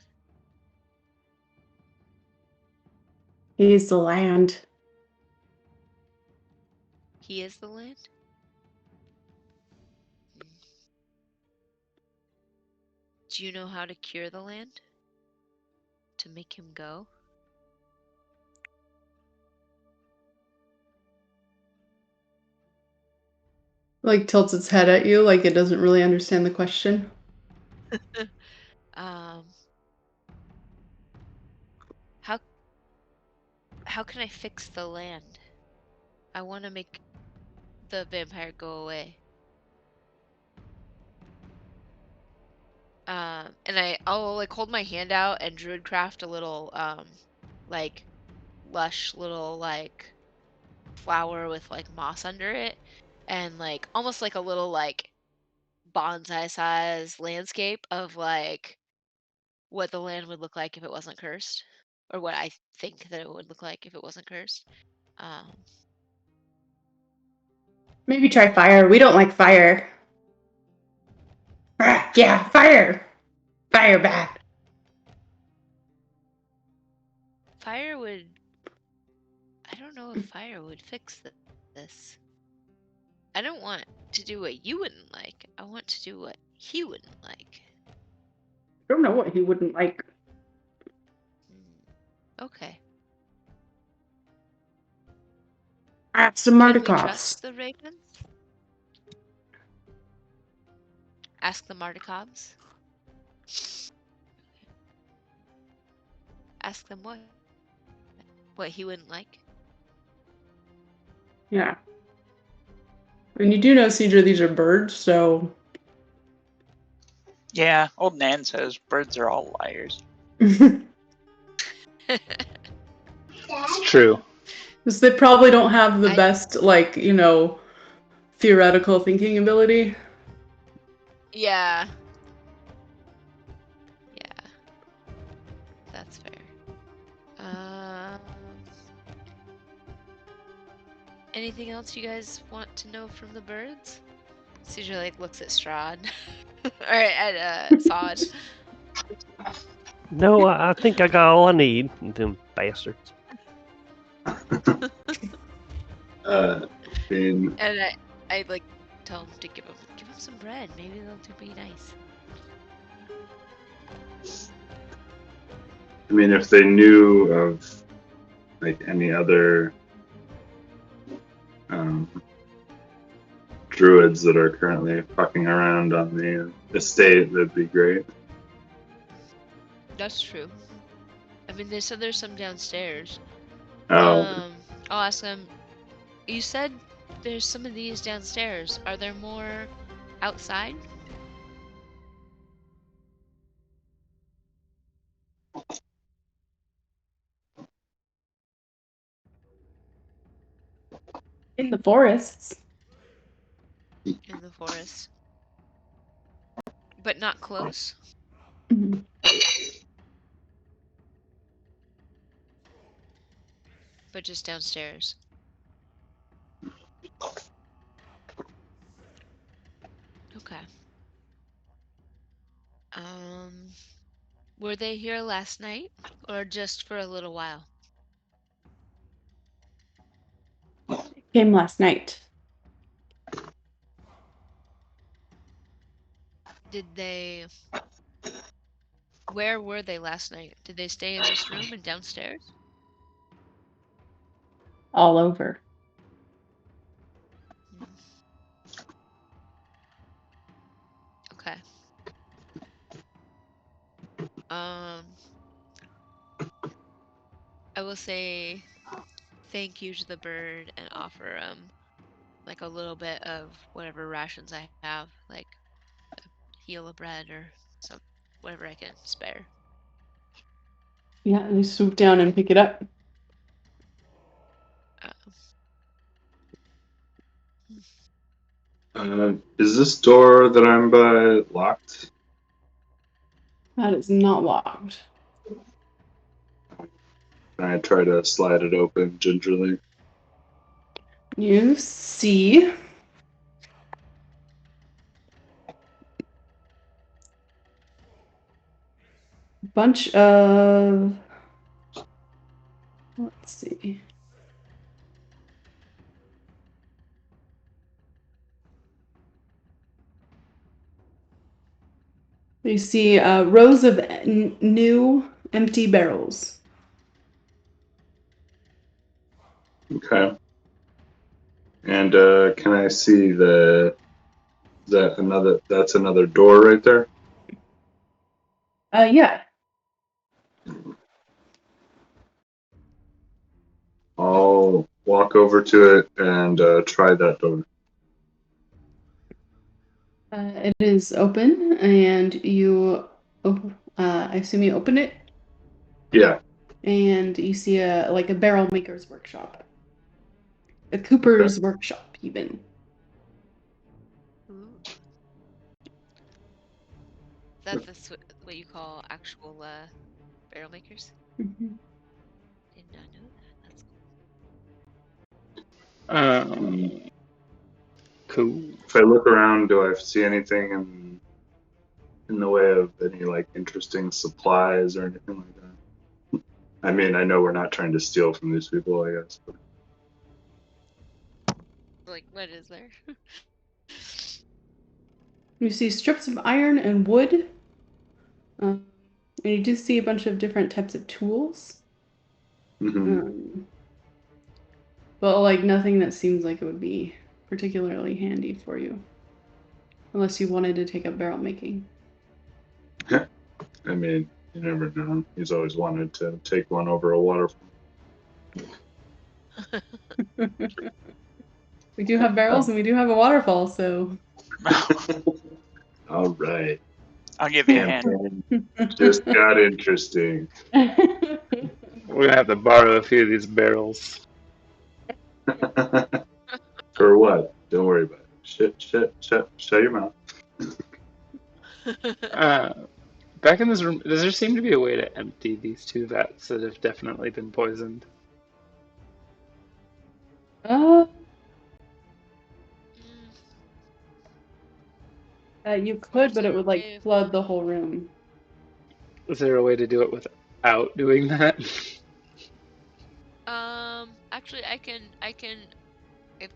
[SPEAKER 1] He's the land.
[SPEAKER 3] He is the land? Do you know how to cure the land? To make him go?
[SPEAKER 1] Like tilts its head at you, like it doesn't really understand the question.
[SPEAKER 3] How can I fix the land? I want to make the vampire go away. And I'll like hold my hand out and druidcraft a little like lush little like flower with like moss under it, and like almost like a little like bonsai size landscape of like what the land would look like if it wasn't cursed, or what I think that it would look like if it wasn't cursed.
[SPEAKER 1] Maybe try fire. We don't like fire. Ah, yeah, fire. Fire bad.
[SPEAKER 3] Fire would. I don't know if fire would fix this. I don't want to do what you wouldn't like. I want to do what he wouldn't like.
[SPEAKER 1] I don't know what he wouldn't like.
[SPEAKER 3] Okay.
[SPEAKER 1] Ask the
[SPEAKER 3] Can we
[SPEAKER 1] Mardikovs.
[SPEAKER 3] trust the ravens? Ask the Mardikovs. Ask them what? What he wouldn't like?
[SPEAKER 1] Yeah. And you do know, Cedra, these are birds, so.
[SPEAKER 4] Yeah, old Nan says birds are all liars.
[SPEAKER 5] It's true.
[SPEAKER 1] Because they probably don't have the
[SPEAKER 3] I-
[SPEAKER 1] best, like, you know, theoretical thinking ability.
[SPEAKER 3] Yeah. Yeah. That's fair. Anything else you guys want to know from the birds? Cedra like looks at Strahd. Or at Sod.
[SPEAKER 2] No, I think I got all I need. Them bastards.
[SPEAKER 6] Being
[SPEAKER 3] And I like tell him to give him some bread. Maybe they'll be nice.
[SPEAKER 6] I mean, if they knew of like any other druids that are currently fucking around on the estate, that'd be great.
[SPEAKER 3] That's true. I mean, they said there's some downstairs.
[SPEAKER 6] Oh,
[SPEAKER 3] I'll ask them. You said there's some of these downstairs. Are there more outside?
[SPEAKER 1] In the forests.
[SPEAKER 3] In the forest. But not close?
[SPEAKER 1] Mhm.
[SPEAKER 3] But just downstairs. Okay. Were they here last night or just for a little while?
[SPEAKER 1] Came last night.
[SPEAKER 3] Did they... Where were they last night? Did they stay in this room and downstairs?
[SPEAKER 1] All over.
[SPEAKER 3] Okay. I will say thank you to the bird and offer like a little bit of whatever rations I have, like a heel of bread or some whatever I can spare.
[SPEAKER 1] Yeah, and they swoop down and pick it up.
[SPEAKER 6] Is this door that I'm by locked?
[SPEAKER 1] That is not locked.
[SPEAKER 6] I try to slide it open gingerly.
[SPEAKER 1] You see a bunch of, let's see. You see rows of new empty barrels.
[SPEAKER 6] Okay. And can I see that's another door right there?
[SPEAKER 1] Yeah.
[SPEAKER 6] I'll walk over to it and try that door.
[SPEAKER 1] It is open, and I assume you open it,
[SPEAKER 6] Yeah.
[SPEAKER 1] and you see a barrel maker's workshop, a cooper's workshop, even.
[SPEAKER 3] Ooh. That's what you call actual barrel makers?
[SPEAKER 1] Mm-hmm.
[SPEAKER 3] Did not know that. That's cool.
[SPEAKER 4] Cool.
[SPEAKER 6] If I look around, do I see anything in the way of any like interesting supplies or anything like that? I mean, I know we're not trying to steal from these people, I guess. But...
[SPEAKER 3] Like, what is there?
[SPEAKER 1] You see strips of iron and wood, and you do see a bunch of different types of tools. But like nothing that seems like it would be particularly handy for you, unless you wanted to take up barrel making.
[SPEAKER 6] I mean, you never know. He's always wanted to take one over a waterfall.
[SPEAKER 1] We do have barrels and we do have a waterfall, so.
[SPEAKER 6] All right.
[SPEAKER 4] I'll give you a hand.
[SPEAKER 6] Campaign just got interesting.
[SPEAKER 5] We're gonna have to borrow a few of these barrels.
[SPEAKER 6] For what? Don't worry about it. Shut your mouth.
[SPEAKER 5] Back in this room, does there seem to be a way to empty these two vats that have definitely been poisoned?
[SPEAKER 1] You could, but it would like
[SPEAKER 3] Way
[SPEAKER 1] flood the whole room.
[SPEAKER 5] Is there a way to do it without doing that?
[SPEAKER 3] Actually, I can, if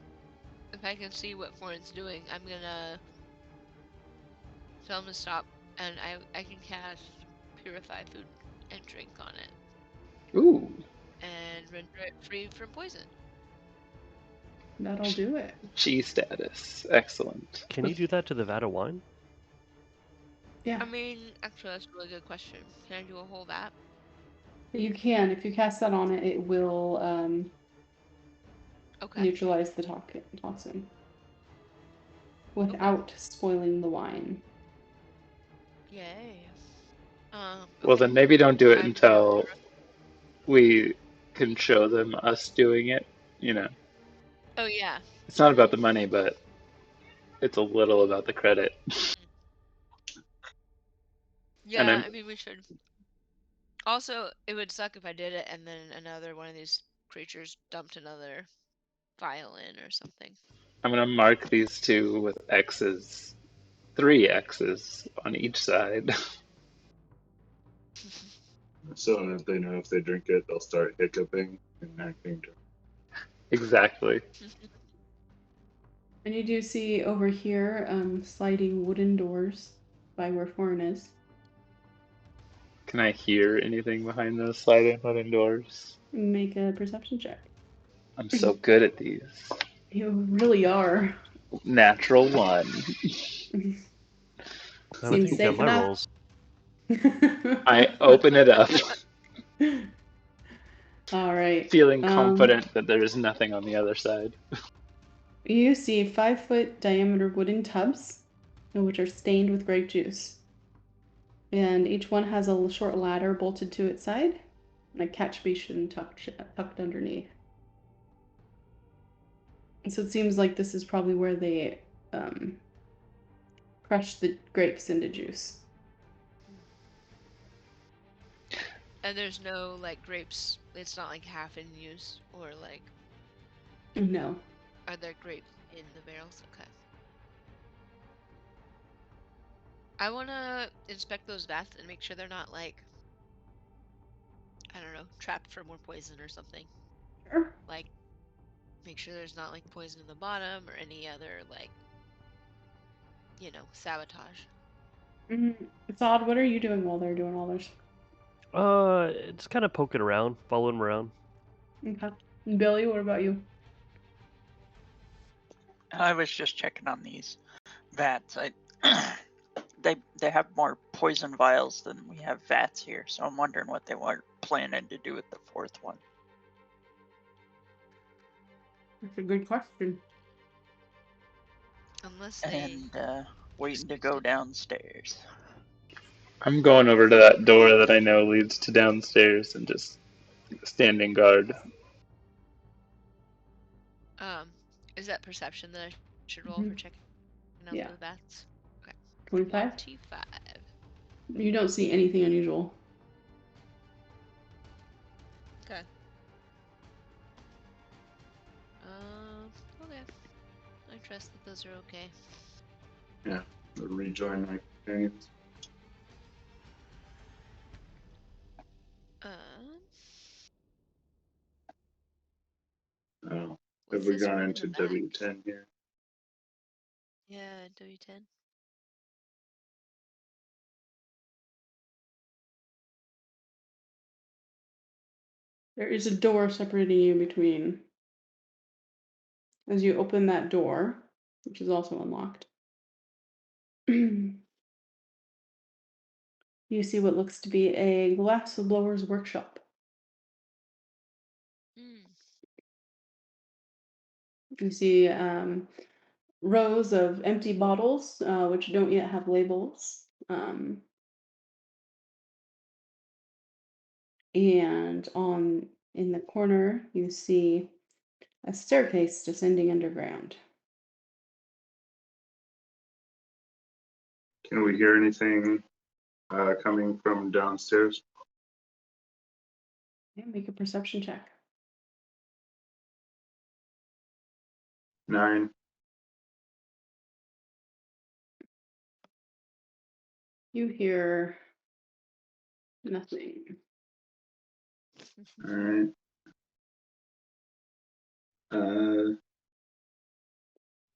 [SPEAKER 3] I can see what Florent's doing, I'm gonna tell him to stop, and I can cast Purify Food and Drink on it.
[SPEAKER 5] Ooh.
[SPEAKER 3] And render it free from poison.
[SPEAKER 1] That'll do it.
[SPEAKER 5] G status. Excellent.
[SPEAKER 2] Can you do that to the vat of wine?
[SPEAKER 1] Yeah.
[SPEAKER 3] I mean, actually, that's a really good question. Can I do a whole vat?
[SPEAKER 1] You can. If you cast that on it, it will
[SPEAKER 3] Okay.
[SPEAKER 1] neutralize the toxin without spoiling the wine.
[SPEAKER 3] Yay.
[SPEAKER 5] Well,
[SPEAKER 3] Okay.
[SPEAKER 5] then maybe don't do it
[SPEAKER 3] I'm
[SPEAKER 5] until we can show them us doing it. You know,
[SPEAKER 3] Oh yeah.
[SPEAKER 5] it's not about the money, but it's a little about the credit.
[SPEAKER 3] Yeah,
[SPEAKER 5] then-
[SPEAKER 3] I mean we should. Also, it would suck if I did it and then another one of these creatures dumped another vial in or something.
[SPEAKER 5] I'm gonna mark these two with X's, 3 X's on each side.
[SPEAKER 6] So if they know if they drink it, they'll start hiccuping and acting drunk.
[SPEAKER 5] Exactly.
[SPEAKER 1] And you do see over here sliding wooden doors by where Foreign is.
[SPEAKER 5] Can I hear anything behind those sliding wooden doors?
[SPEAKER 1] Make a perception check.
[SPEAKER 5] I'm so good at these.
[SPEAKER 1] You really are.
[SPEAKER 5] Natural one.
[SPEAKER 2] I don't
[SPEAKER 1] Seems
[SPEAKER 2] think you got
[SPEAKER 1] safe
[SPEAKER 2] my
[SPEAKER 1] enough.
[SPEAKER 2] rolls.
[SPEAKER 5] I open it up,
[SPEAKER 1] All right.
[SPEAKER 5] feeling confident that there is nothing on the other side.
[SPEAKER 1] You see 5-foot diameter wooden tubs, which are stained with grape juice. And each one has a short ladder bolted to its side, and a catch basin tucked underneath. And so it seems like this is probably where they crush the grapes into juice.
[SPEAKER 3] And there's no like grapes. It's not like half in use or like.
[SPEAKER 1] No.
[SPEAKER 3] Are there grapes in the barrels? Okay. I want to inspect those vats and make sure they're not like, I don't know, trapped for more poison or something.
[SPEAKER 1] Sure.
[SPEAKER 3] Like, make sure there's not like poison in the bottom or any other like, sabotage.
[SPEAKER 1] It's odd. What are you doing while they're doing all this?
[SPEAKER 2] It's kind of poking around, following him around.
[SPEAKER 1] Okay. And Billy, what about you?
[SPEAKER 4] I was just checking on these vats. They have more poison vials than we have vats here, so I'm wondering what they were planning to do with the fourth one.
[SPEAKER 1] That's a good question.
[SPEAKER 3] Unless they.
[SPEAKER 4] And waiting to go downstairs.
[SPEAKER 5] I'm going over to that door that I know leads to downstairs and just standing guard.
[SPEAKER 3] Is that perception that I should roll for checking out
[SPEAKER 1] Yeah.
[SPEAKER 3] the vats? Okay.
[SPEAKER 1] 25?
[SPEAKER 3] 25.
[SPEAKER 1] You don't see anything unusual.
[SPEAKER 3] Okay. Okay. I trust that those are okay.
[SPEAKER 6] Yeah, rejoin my companions. Oh, have
[SPEAKER 3] What's
[SPEAKER 6] we
[SPEAKER 3] this
[SPEAKER 6] gone
[SPEAKER 3] one in
[SPEAKER 6] into
[SPEAKER 3] the back?
[SPEAKER 6] W10 here?
[SPEAKER 3] Yeah, W10.
[SPEAKER 1] There is a door separating you between. As you open that door, which is also unlocked, you see what looks to be a glassblower's workshop. You see rows of empty bottles, which don't yet have labels. And in the corner, you see a staircase descending underground.
[SPEAKER 6] Can we hear anything coming from downstairs?
[SPEAKER 1] Yeah, make a perception check.
[SPEAKER 6] 9.
[SPEAKER 1] You hear nothing.
[SPEAKER 6] All right.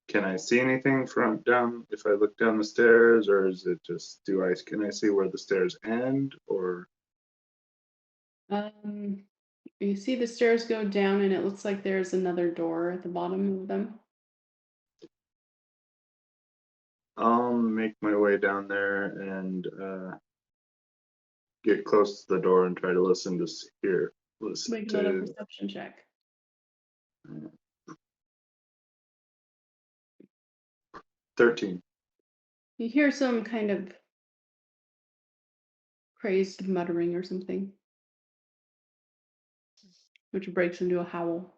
[SPEAKER 6] Can I see anything from down if I look down the stairs, or is it just can I see where the stairs end, or
[SPEAKER 1] You see the stairs go down, and it looks like there's another door at the bottom of them.
[SPEAKER 6] I'll make my way down there and get close to the door and try to listen to listen
[SPEAKER 1] Make another
[SPEAKER 6] to
[SPEAKER 1] perception check.
[SPEAKER 6] 13.
[SPEAKER 1] You hear some kind of crazed muttering or something, which breaks into a howl.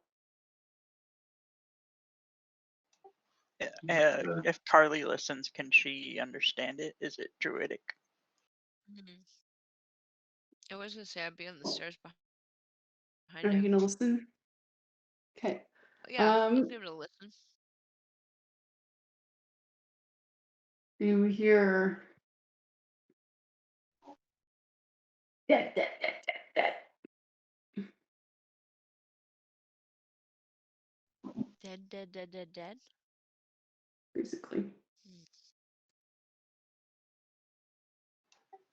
[SPEAKER 4] If Carly listens, can she understand it? Is it druidic?
[SPEAKER 3] I was gonna say I'd be on the stairs
[SPEAKER 1] Are
[SPEAKER 3] behind
[SPEAKER 1] you
[SPEAKER 3] him.
[SPEAKER 1] gonna listen? Okay.
[SPEAKER 3] Yeah, I'll give it a listen.
[SPEAKER 1] You hear dead, dead, dead, dead, dead.
[SPEAKER 3] Dead.
[SPEAKER 1] basically.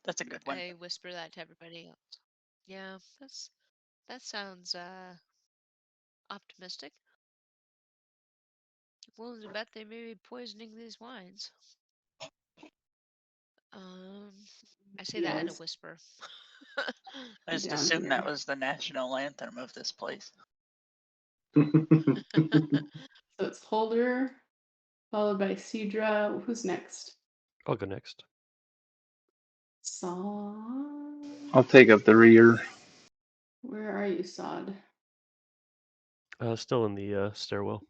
[SPEAKER 4] That's a good one.
[SPEAKER 3] I whisper that to everybody else. Yeah, that sounds optimistic. Willing to bet they may be poisoning these wines. I say that in a
[SPEAKER 1] Yes.
[SPEAKER 3] whisper.
[SPEAKER 4] I just
[SPEAKER 1] Down
[SPEAKER 4] assumed that
[SPEAKER 1] here.
[SPEAKER 4] was the national anthem of this place.
[SPEAKER 1] So it's Holder, followed by Cedra. Who's next?
[SPEAKER 2] I'll go next.
[SPEAKER 1] Sod.
[SPEAKER 5] I'll take up the rear.
[SPEAKER 1] Where are you, Sod?
[SPEAKER 2] Still in the stairwell,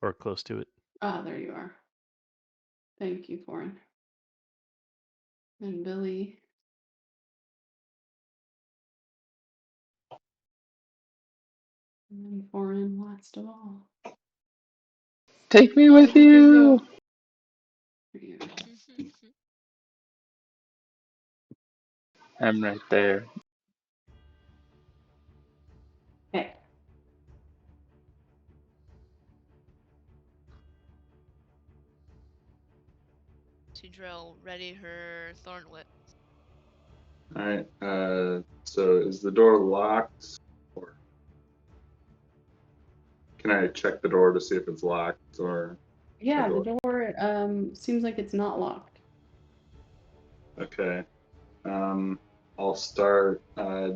[SPEAKER 2] or close to it.
[SPEAKER 1] Ah, there you are. Thank you, Foreign. And Billy. And then Foreign last of all.
[SPEAKER 5] Take me with
[SPEAKER 1] Where'd you
[SPEAKER 5] you.
[SPEAKER 1] go? There you are.
[SPEAKER 5] I'm right there.
[SPEAKER 1] Okay.
[SPEAKER 3] Tidrell ready her thorn whip.
[SPEAKER 6] All right. So is the door locked, or can I check the door to see if it's locked, or?
[SPEAKER 1] Yeah, the
[SPEAKER 6] door?
[SPEAKER 1] door seems like it's not locked.
[SPEAKER 6] Okay. I'll start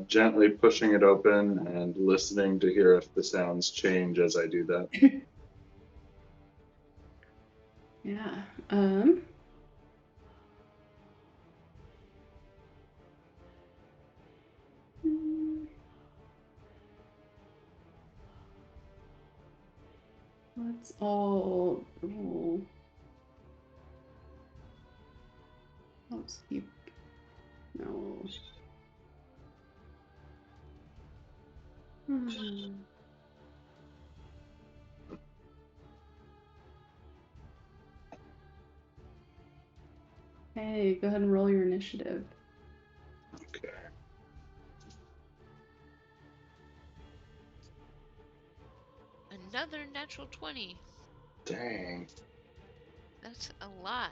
[SPEAKER 6] gently pushing it open and listening to hear if the sounds change as I do that.
[SPEAKER 1] Yeah. Let's all roll. Let's keep. No. Hey, go ahead and roll your initiative.
[SPEAKER 6] Okay.
[SPEAKER 3] Another natural 20.
[SPEAKER 6] Dang.
[SPEAKER 3] That's a lot.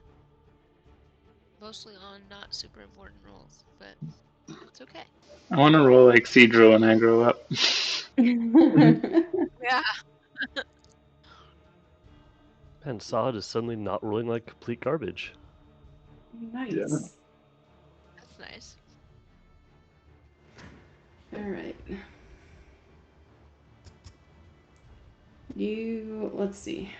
[SPEAKER 3] Mostly on not super important rolls, but it's okay.
[SPEAKER 5] I want to roll like Cedro when I grow up.
[SPEAKER 3] Yeah.
[SPEAKER 2] And Sod is suddenly not rolling like complete garbage.
[SPEAKER 1] Nice.
[SPEAKER 6] Yeah.
[SPEAKER 3] That's nice.
[SPEAKER 1] All right. Let's see.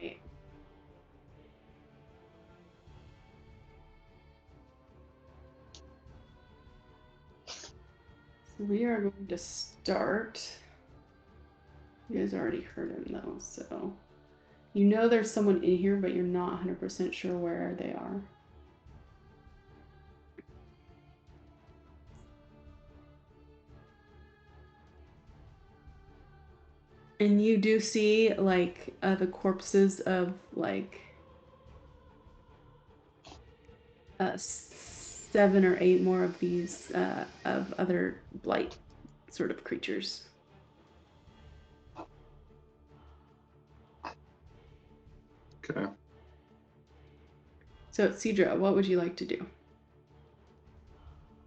[SPEAKER 1] Right. So we are going to start. You guys already heard him though, so you know there's someone in here, but you're not 100% sure where they are. And you do see like the corpses of like 7 or 8 more of these of other blight sort of creatures.
[SPEAKER 6] Okay.
[SPEAKER 1] So, Cedra, what would you like to do?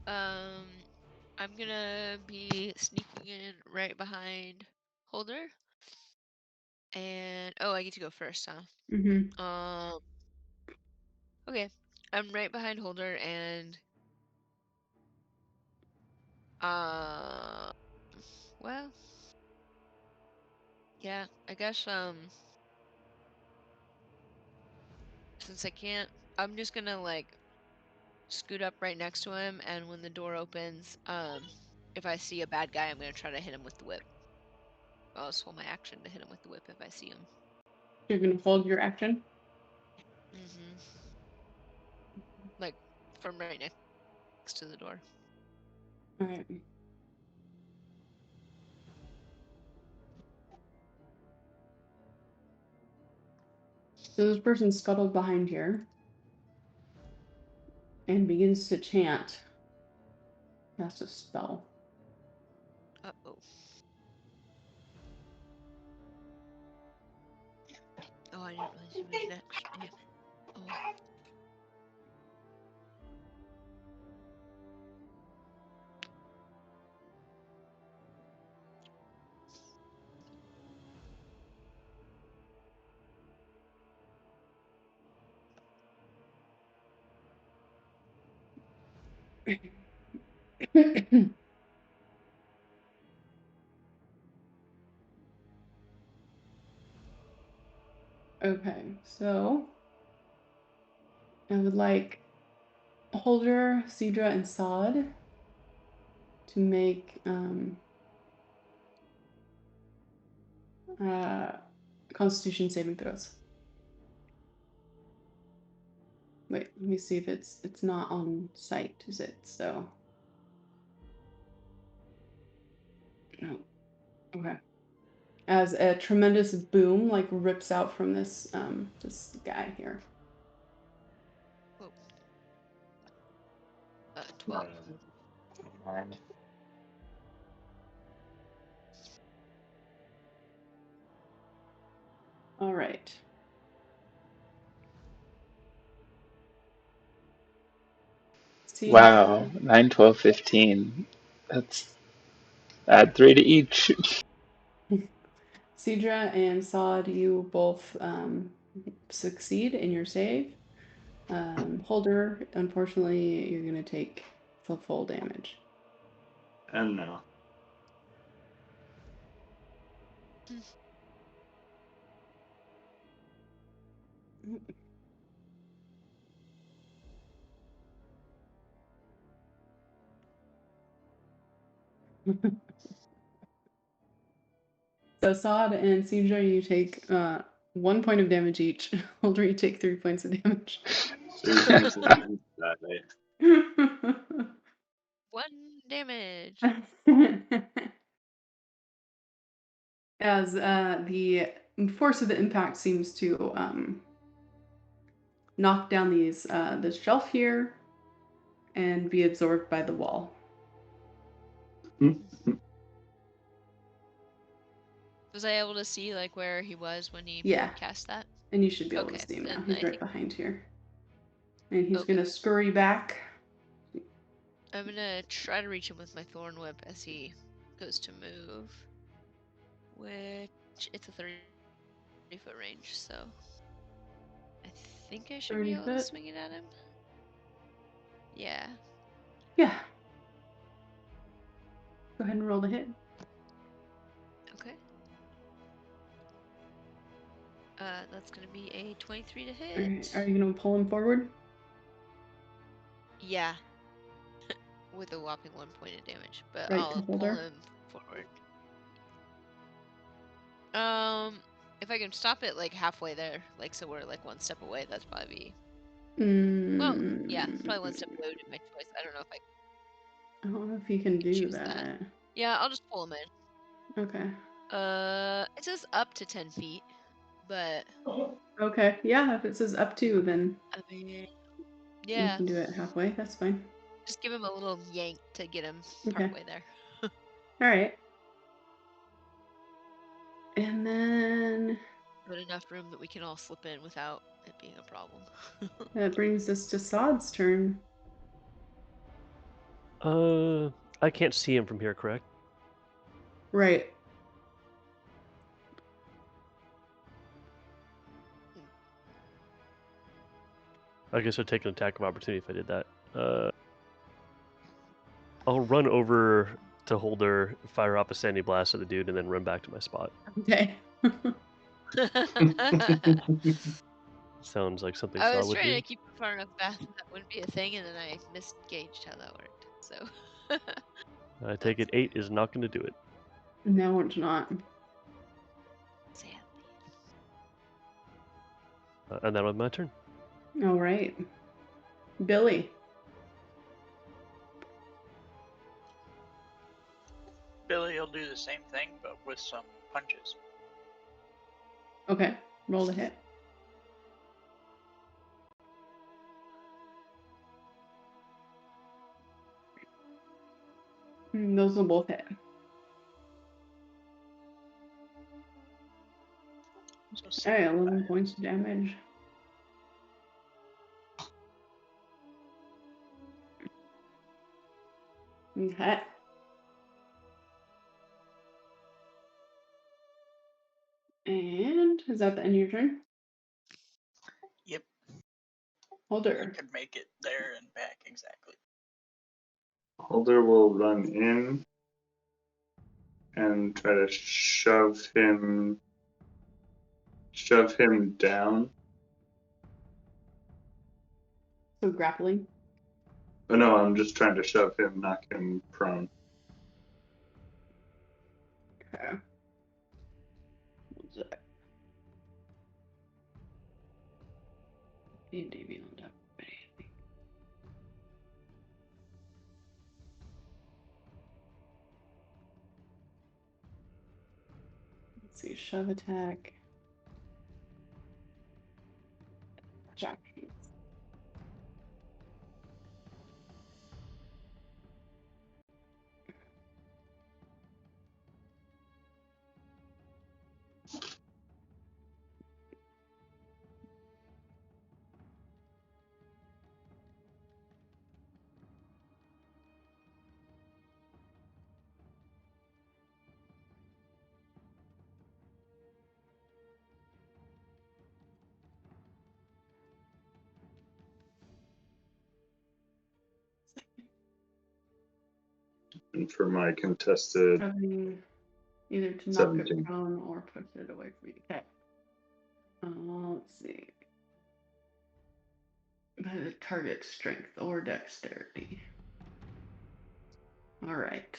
[SPEAKER 3] I'm gonna be sneaking in right behind Holder. And I get to go first, huh?
[SPEAKER 1] Mm-hmm.
[SPEAKER 3] Okay. I'm right behind Holder and well, yeah, I guess since I can't, I'm just gonna like scoot up right next to him, and when the door opens, if I see a bad guy, I'm gonna try to hit him with the whip. I'll just hold my action to hit him with the whip if I see him.
[SPEAKER 1] You're going to hold your action?
[SPEAKER 3] Mm-hmm. Like from right next to the door.
[SPEAKER 1] All right. So this person scuttled behind here and begins to chant. Cast a spell.
[SPEAKER 3] Uh-oh. Oh, I didn't realize he was next. Damn it. Oh.
[SPEAKER 1] Okay, so I would like Holder, Cedra, and Sod to make Constitution saving throws. Wait, let me see if it's not on site, is it? So no. Okay. As a tremendous boom like rips out from this guy here.
[SPEAKER 3] Whoa. 12.
[SPEAKER 1] All right.
[SPEAKER 5] Wow, 9, 12, 15. That's add 3 to each.
[SPEAKER 1] Cedra and Sod, you both succeed in your save. Holder, unfortunately, you're going to take the full damage.
[SPEAKER 6] And now.
[SPEAKER 1] So Sod and Cedra, you take 1 point of damage each. Holder, you take 3 points of damage.
[SPEAKER 6] 3 points of damage that day.
[SPEAKER 3] 1 damage.
[SPEAKER 1] As the force of the impact seems to knock down this shelf here and be absorbed by the wall.
[SPEAKER 3] Was I able to see like where he was when he
[SPEAKER 1] Yeah.
[SPEAKER 3] cast that?
[SPEAKER 1] And you should be able
[SPEAKER 3] Okay,
[SPEAKER 1] to see him
[SPEAKER 3] then
[SPEAKER 1] now. He's
[SPEAKER 3] I
[SPEAKER 1] right
[SPEAKER 3] think
[SPEAKER 1] behind here. And he's
[SPEAKER 3] Okay.
[SPEAKER 1] going to scurry back.
[SPEAKER 3] I'm gonna try to reach him with my thorn whip as he goes to move. Which it's a 30-foot range, so I think I should be
[SPEAKER 1] 30
[SPEAKER 3] able to
[SPEAKER 1] foot?
[SPEAKER 3] swing it at him. Yeah.
[SPEAKER 1] Yeah. Go ahead and roll the hit.
[SPEAKER 3] Okay. That's gonna be a 23 to hit.
[SPEAKER 1] All right. Are you going to pull him forward?
[SPEAKER 3] Yeah. With a whopping 1 point of damage, but
[SPEAKER 1] Right to
[SPEAKER 3] I'll pull
[SPEAKER 1] Holder?
[SPEAKER 3] him forward. If I can stop it like halfway there, like so we're like 1 step away, that's probably well, yeah, probably 1 step away would be my choice. I don't know if I
[SPEAKER 1] I don't know if you can
[SPEAKER 3] can
[SPEAKER 1] do
[SPEAKER 3] choose
[SPEAKER 1] that.
[SPEAKER 3] that. Yeah, I'll just pull him in.
[SPEAKER 1] Okay.
[SPEAKER 3] It says up to 10 feet, but
[SPEAKER 1] Okay. Yeah, if it says up to, then
[SPEAKER 3] I mean,
[SPEAKER 1] you
[SPEAKER 3] yeah,
[SPEAKER 1] can do it halfway. That's fine.
[SPEAKER 3] just give him a little yank to get him
[SPEAKER 1] Okay.
[SPEAKER 3] partway there.
[SPEAKER 1] All right. And then
[SPEAKER 3] But enough room that we can all slip in without it being a problem.
[SPEAKER 1] that brings us to Sod's turn.
[SPEAKER 2] I can't see him from here, correct?
[SPEAKER 1] Right.
[SPEAKER 2] I guess I'd take an attack of opportunity if I did that. I'll run over to Holder, fire off a sandy blast at the dude, and then run back to my spot.
[SPEAKER 1] Okay.
[SPEAKER 2] Sounds like something
[SPEAKER 3] I
[SPEAKER 2] Saw
[SPEAKER 3] was
[SPEAKER 2] would
[SPEAKER 3] trying
[SPEAKER 2] do.
[SPEAKER 3] to keep it far enough back that wouldn't be a thing, and then I misgauged how that worked. So
[SPEAKER 2] I take it 8 is not going to do it.
[SPEAKER 1] No, it's not.
[SPEAKER 3] sadly.
[SPEAKER 2] And that was my turn.
[SPEAKER 1] All right. Billy.
[SPEAKER 4] Billy will do the same thing, but with some punches.
[SPEAKER 1] Okay. Roll the hit. Those will both hit.
[SPEAKER 4] So
[SPEAKER 1] All right, 11 points of damage. Okay. And is that the end of your turn?
[SPEAKER 4] Yep. I
[SPEAKER 1] Holder.
[SPEAKER 4] could make it there and back exactly.
[SPEAKER 6] Holder will run in and try to shove him down.
[SPEAKER 1] So grappling.
[SPEAKER 6] Oh no, I'm just trying to shove him, knock him prone.
[SPEAKER 1] Okay. What's that? D&D on top. Let's see, shove attack. Jack.
[SPEAKER 6] And for my contested
[SPEAKER 1] Shoving either to knock it
[SPEAKER 6] 17.
[SPEAKER 1] prone or push it away from you. Okay. Let's see. By the target strength or dexterity. All right.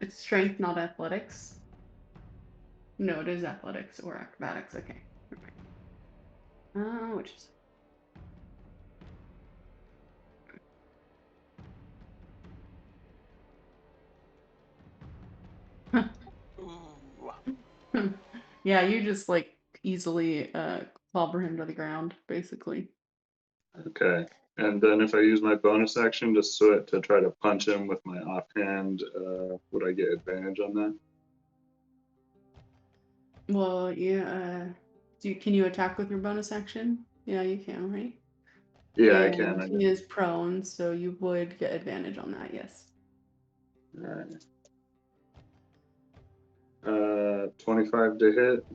[SPEAKER 1] It's strength, not athletics. No, it is athletics or acrobatics. Okay. Which is
[SPEAKER 4] Ooh.
[SPEAKER 1] yeah, you just like easily clobber him to the ground, basically.
[SPEAKER 6] Okay. And then if I use my bonus action to try to punch him with my offhand, would I get advantage on that?
[SPEAKER 1] Well, yeah. Can you attack with your bonus action? Yeah, you can, right?
[SPEAKER 6] Yeah, I
[SPEAKER 1] And
[SPEAKER 6] can.
[SPEAKER 1] he is prone, so you would get advantage on that. Yes.
[SPEAKER 6] All right. 25 to hit.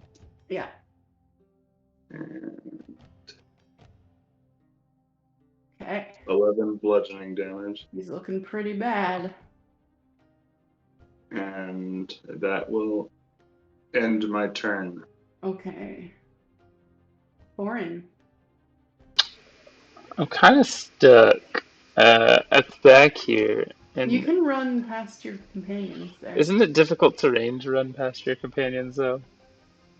[SPEAKER 1] Yeah.
[SPEAKER 6] And
[SPEAKER 1] Okay.
[SPEAKER 6] 11 bludgeoning damage.
[SPEAKER 1] He's looking pretty bad.
[SPEAKER 6] And that will end my turn.
[SPEAKER 1] Okay. Thorin.
[SPEAKER 5] I'm kind of stuck at the back here.
[SPEAKER 1] You
[SPEAKER 5] And
[SPEAKER 1] can run past your companions there.
[SPEAKER 5] isn't it difficult terrain to run past your companions, though?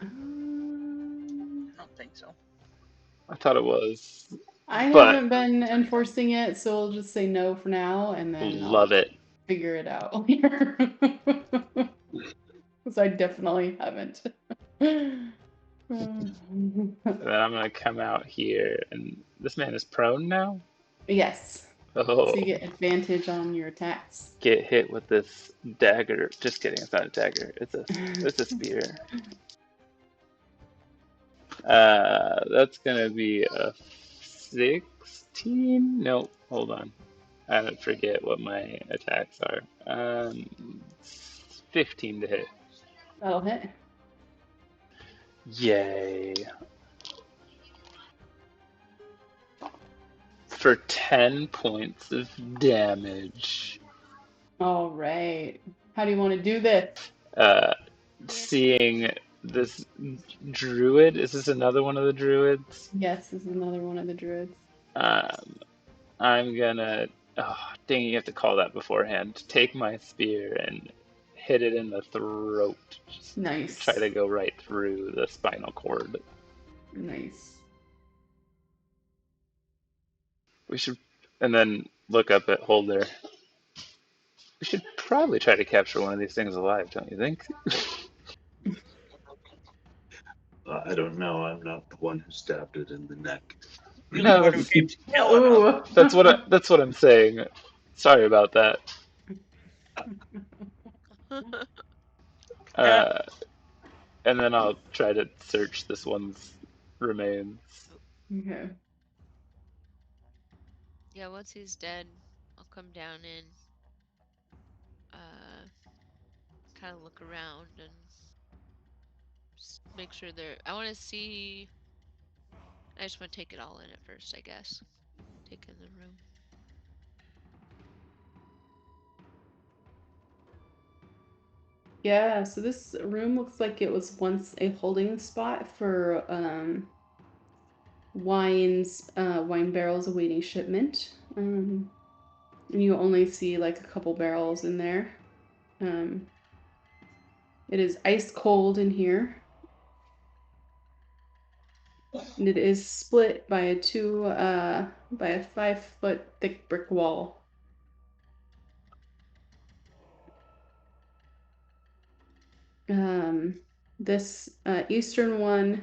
[SPEAKER 4] I don't think so.
[SPEAKER 5] I thought it was.
[SPEAKER 1] I
[SPEAKER 5] But
[SPEAKER 1] haven't been enforcing it, so we'll just say no for now, and then
[SPEAKER 5] love
[SPEAKER 1] I'll
[SPEAKER 5] it.
[SPEAKER 1] figure it out later. Because I definitely haven't.
[SPEAKER 5] And then I'm going to come out here. And this man is prone now?
[SPEAKER 1] Yes.
[SPEAKER 5] Oh.
[SPEAKER 1] So you get advantage on your attacks.
[SPEAKER 5] Get hit with this dagger. Just kidding, it's not a dagger. It's a spear. That's gonna be a 16. Nope, hold on. I don't forget what my attacks are. 15 to hit.
[SPEAKER 1] That'll hit.
[SPEAKER 5] Yay. For 10 points of damage.
[SPEAKER 1] All right. How do you want to do this?
[SPEAKER 5] Seeing this druid, is this another one of the druids?
[SPEAKER 1] Yes, this is another one of the druids.
[SPEAKER 5] I'm gonna. Oh, dang, you have to call that beforehand. Take my spear and hit it in the throat. Just
[SPEAKER 1] Nice.
[SPEAKER 5] try to go right through the spinal cord.
[SPEAKER 1] Nice.
[SPEAKER 5] We should, and then look up at Holder. We should probably try to capture one of these things alive, don't you think?
[SPEAKER 6] I don't know. I'm not the one who stabbed it in the neck.
[SPEAKER 4] You're the
[SPEAKER 5] No,
[SPEAKER 4] one who
[SPEAKER 5] that's
[SPEAKER 4] keeps killing them.
[SPEAKER 1] Ooh.
[SPEAKER 5] that's what I'm saying. Sorry about that. Uh, and then I'll try to search this one's remains.
[SPEAKER 1] Okay.
[SPEAKER 3] Yeah, once he's dead, I'll come down and kind of look around and make sure they're. I want to see. I just want to take it all in at first, I guess. Take in the room.
[SPEAKER 1] Yeah, so this room looks like it was once a holding spot for wine barrels awaiting shipment. And you only see like a couple barrels in there. It is ice cold in here. And it is split by a 5-foot thick brick wall. This eastern one,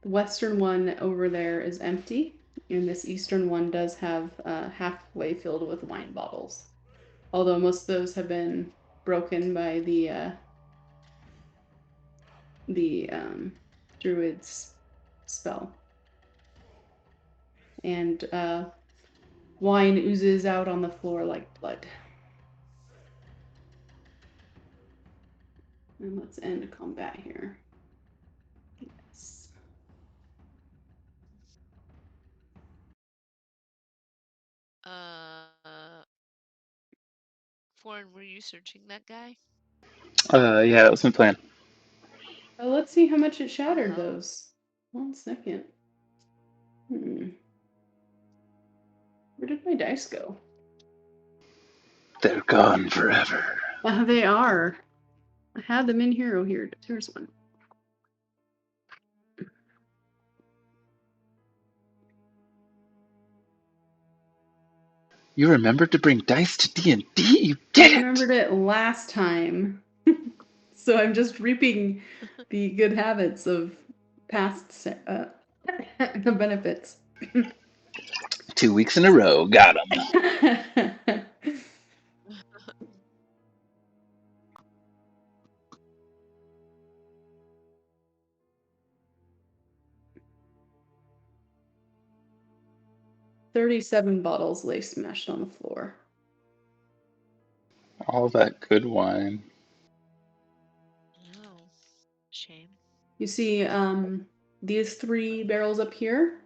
[SPEAKER 1] the western one over there is empty, and this eastern one does have halfway filled with wine bottles. Although most of those have been broken by the druid's spell. And wine oozes out on the floor like blood. And let's end combat here. Yes.
[SPEAKER 3] Foreign, were you searching that guy?
[SPEAKER 5] Yeah, that was my plan.
[SPEAKER 1] Let's see how much it shattered
[SPEAKER 3] Uh-oh.
[SPEAKER 1] those. 1 second. Where did my dice go?
[SPEAKER 5] They're gone forever.
[SPEAKER 1] They are. I had them in here. Oh, here. Here's one.
[SPEAKER 5] You remembered to bring dice to D&D? You did
[SPEAKER 1] I
[SPEAKER 5] it!
[SPEAKER 1] remembered it last time. So I'm just reaping the good habits of past benefits.
[SPEAKER 5] 2 weeks in a row, got him.
[SPEAKER 1] 37 bottles lay smashed on the floor.
[SPEAKER 5] All that good wine.
[SPEAKER 3] Oh, shame.
[SPEAKER 1] You see these 3 barrels up here.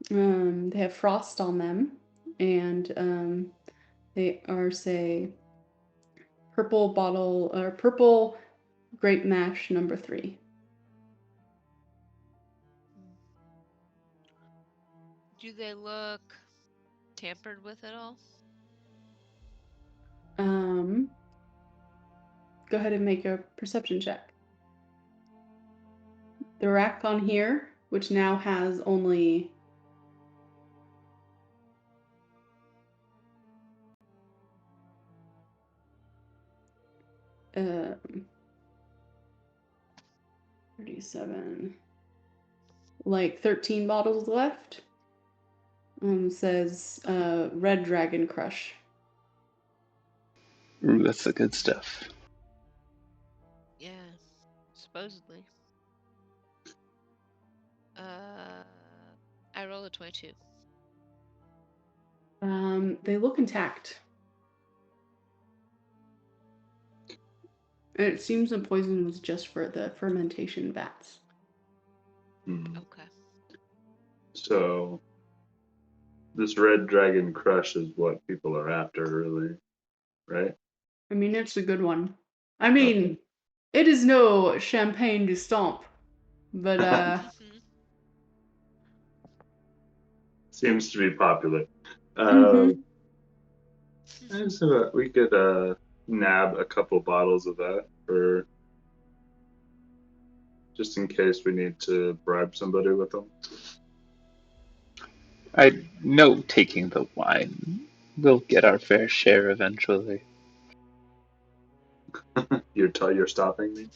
[SPEAKER 1] They have frost on them, and they are, say, purple bottle or purple grape mash number 3.
[SPEAKER 3] Do they look tampered with at all?
[SPEAKER 1] Go ahead and make a perception check. The rack on here, which now has only uh, 37, like 13 bottles left, says Red Dragon Crush.
[SPEAKER 5] Ooh, that's the good stuff.
[SPEAKER 3] Yeah, supposedly. I rolled a 22.
[SPEAKER 1] They look intact. And it seems the poison was just for the fermentation vats.
[SPEAKER 3] Okay.
[SPEAKER 6] So this red dragon crush is what people are after, really, right?
[SPEAKER 1] I mean, it's a good one. I mean, it is no champagne du stomp, but
[SPEAKER 6] Seems to be popular.
[SPEAKER 1] mhm.
[SPEAKER 6] So we could nab a couple bottles of that for just in case we need to bribe somebody with them.
[SPEAKER 5] I know taking the wine. We'll get our fair share eventually.
[SPEAKER 6] You're stopping me?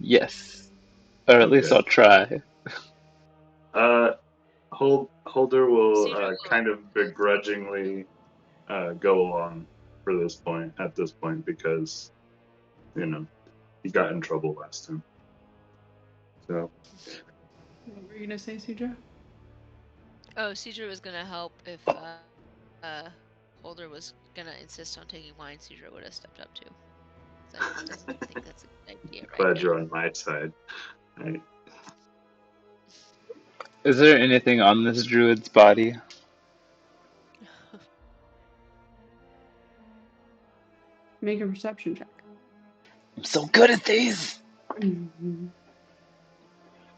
[SPEAKER 5] Yes. Or at least
[SPEAKER 6] Okay.
[SPEAKER 5] I'll try.
[SPEAKER 6] Holder will
[SPEAKER 3] Cedra will.
[SPEAKER 6] kind of begrudgingly go along for this point at this point because he got in trouble last time. So
[SPEAKER 1] What were you gonna say, Suja?
[SPEAKER 3] Oh, Cedra was gonna help if Holder was gonna insist on taking wine. Cedra would have stepped up too. So I doesn't think that's a good idea right
[SPEAKER 6] glad
[SPEAKER 3] now.
[SPEAKER 6] you're on my side. Right.
[SPEAKER 5] Is there anything on this druid's body?
[SPEAKER 1] Make a perception check.
[SPEAKER 5] I'm so good at these!
[SPEAKER 1] Mhm.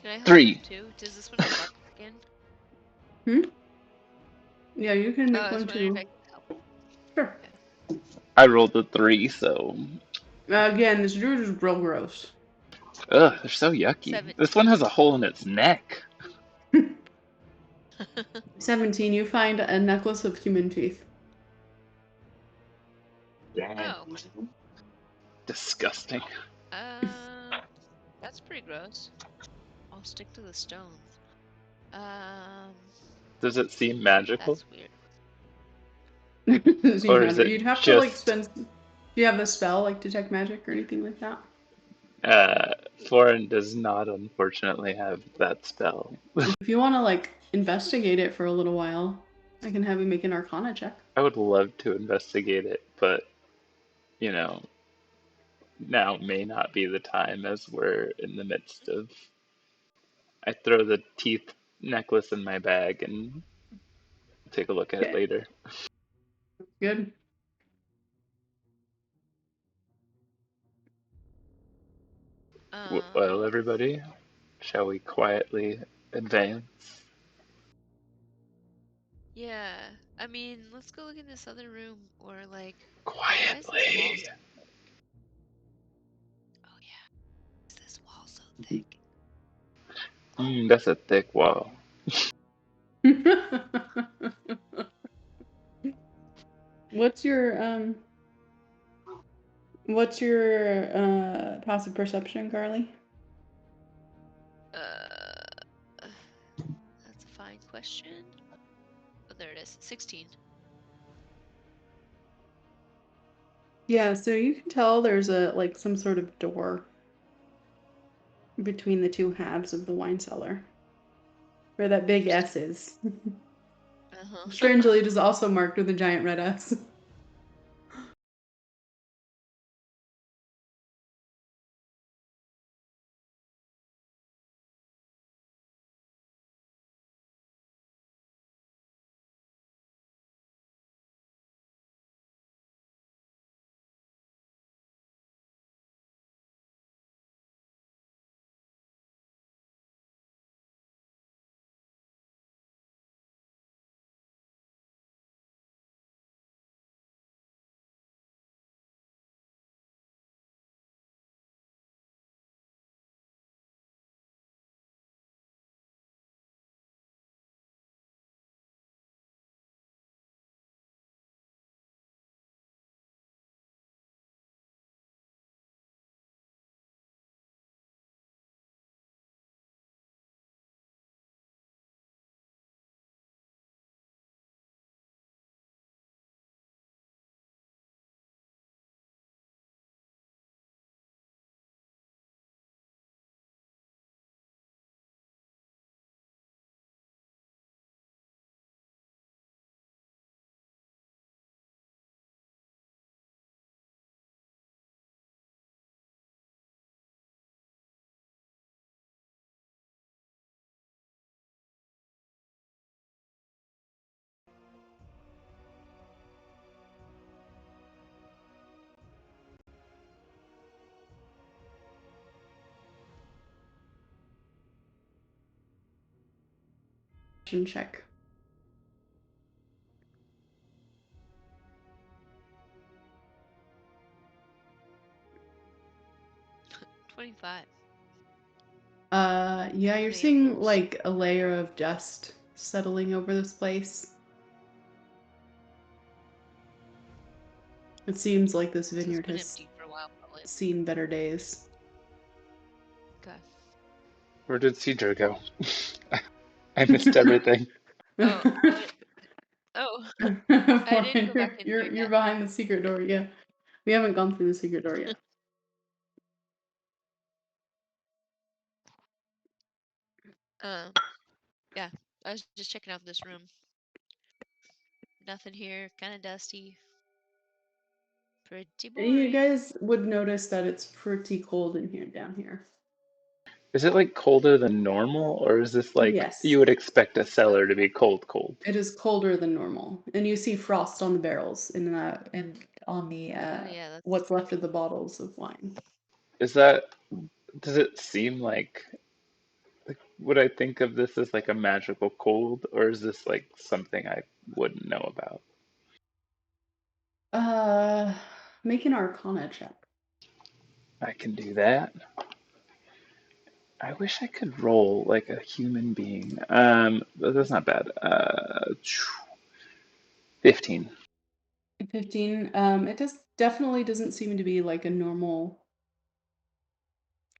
[SPEAKER 3] Can I help
[SPEAKER 5] 3.
[SPEAKER 3] him too? Does this one affect again?
[SPEAKER 1] Yeah, you can
[SPEAKER 3] Oh,
[SPEAKER 1] make
[SPEAKER 3] I was
[SPEAKER 1] one
[SPEAKER 3] wondering if
[SPEAKER 1] too.
[SPEAKER 3] I could help.
[SPEAKER 1] Sure.
[SPEAKER 5] I rolled a 3, so.
[SPEAKER 1] Again, this druid is real gross.
[SPEAKER 5] Ugh, they're so yucky.
[SPEAKER 3] 17.
[SPEAKER 5] This one has a hole in its neck.
[SPEAKER 1] 17, you find a necklace of human teeth.
[SPEAKER 3] Oh,
[SPEAKER 5] Disgusting.
[SPEAKER 3] that's pretty gross. I'll stick to the stones.
[SPEAKER 5] Does it seem magical?
[SPEAKER 3] That's weird.
[SPEAKER 5] Or is it
[SPEAKER 1] You'd have to like
[SPEAKER 5] just
[SPEAKER 1] spend. Do you have the spell like detect magic or anything like that?
[SPEAKER 5] Foreign does not unfortunately have that spell.
[SPEAKER 1] If you want to like investigate it for a little while, I can have you make an Arcana check.
[SPEAKER 5] I would love to investigate it, but you know, now may not be the time as we're in the midst of. I throw the teeth necklace in my bag and take a look at it
[SPEAKER 1] Okay,
[SPEAKER 5] later.
[SPEAKER 1] good.
[SPEAKER 5] Well, everybody, shall we quietly advance?
[SPEAKER 3] Yeah. I mean, let's go look in this other room or like, why is this wall
[SPEAKER 5] Quietly.
[SPEAKER 3] so thick? Oh yeah. Is this wall so thick?
[SPEAKER 5] That's a thick wall.
[SPEAKER 1] What's your passive perception, Carly?
[SPEAKER 3] That's a fine question. Oh, there it is. 16.
[SPEAKER 1] Yeah, so you can tell there's a like some sort of door between the two halves of the wine cellar. Where that big S is.
[SPEAKER 3] Uh-huh.
[SPEAKER 1] Strangely, it is also marked with a giant red S. Check.
[SPEAKER 3] 25.
[SPEAKER 1] Yeah, you're
[SPEAKER 3] Any
[SPEAKER 1] seeing
[SPEAKER 3] animals?
[SPEAKER 1] like a layer of dust settling over this place. It seems like this
[SPEAKER 3] So it's
[SPEAKER 1] vineyard
[SPEAKER 3] been
[SPEAKER 1] has
[SPEAKER 3] empty for a while, probably.
[SPEAKER 1] seen better days.
[SPEAKER 3] Okay.
[SPEAKER 5] Where did Cedra go? I missed everything.
[SPEAKER 3] Oh, I didn't go back in
[SPEAKER 1] you're
[SPEAKER 3] there
[SPEAKER 1] you're
[SPEAKER 3] yet.
[SPEAKER 1] behind the secret door. Yeah, we haven't gone through the secret door yet.
[SPEAKER 3] Yeah, I was just checking out this room. Nothing here, kind of dusty. Pretty
[SPEAKER 1] You
[SPEAKER 3] boring.
[SPEAKER 1] guys would notice that it's pretty cold in here, down here.
[SPEAKER 5] Is it like colder than normal, or is this like
[SPEAKER 1] Yes,
[SPEAKER 5] you would expect a cellar to be cold, cold?
[SPEAKER 1] it is colder than normal, and you see frost on the barrels and on the
[SPEAKER 3] Oh yeah, that's
[SPEAKER 1] what's left of the bottles of wine.
[SPEAKER 5] Is that, does it seem like would I think of this as like a magical cold, or is this like something I wouldn't know about?
[SPEAKER 1] Make an Arcana check.
[SPEAKER 5] I can do that. I wish I could roll like a human being. But that's not bad. 15.
[SPEAKER 1] 15. It definitely doesn't seem to be like a normal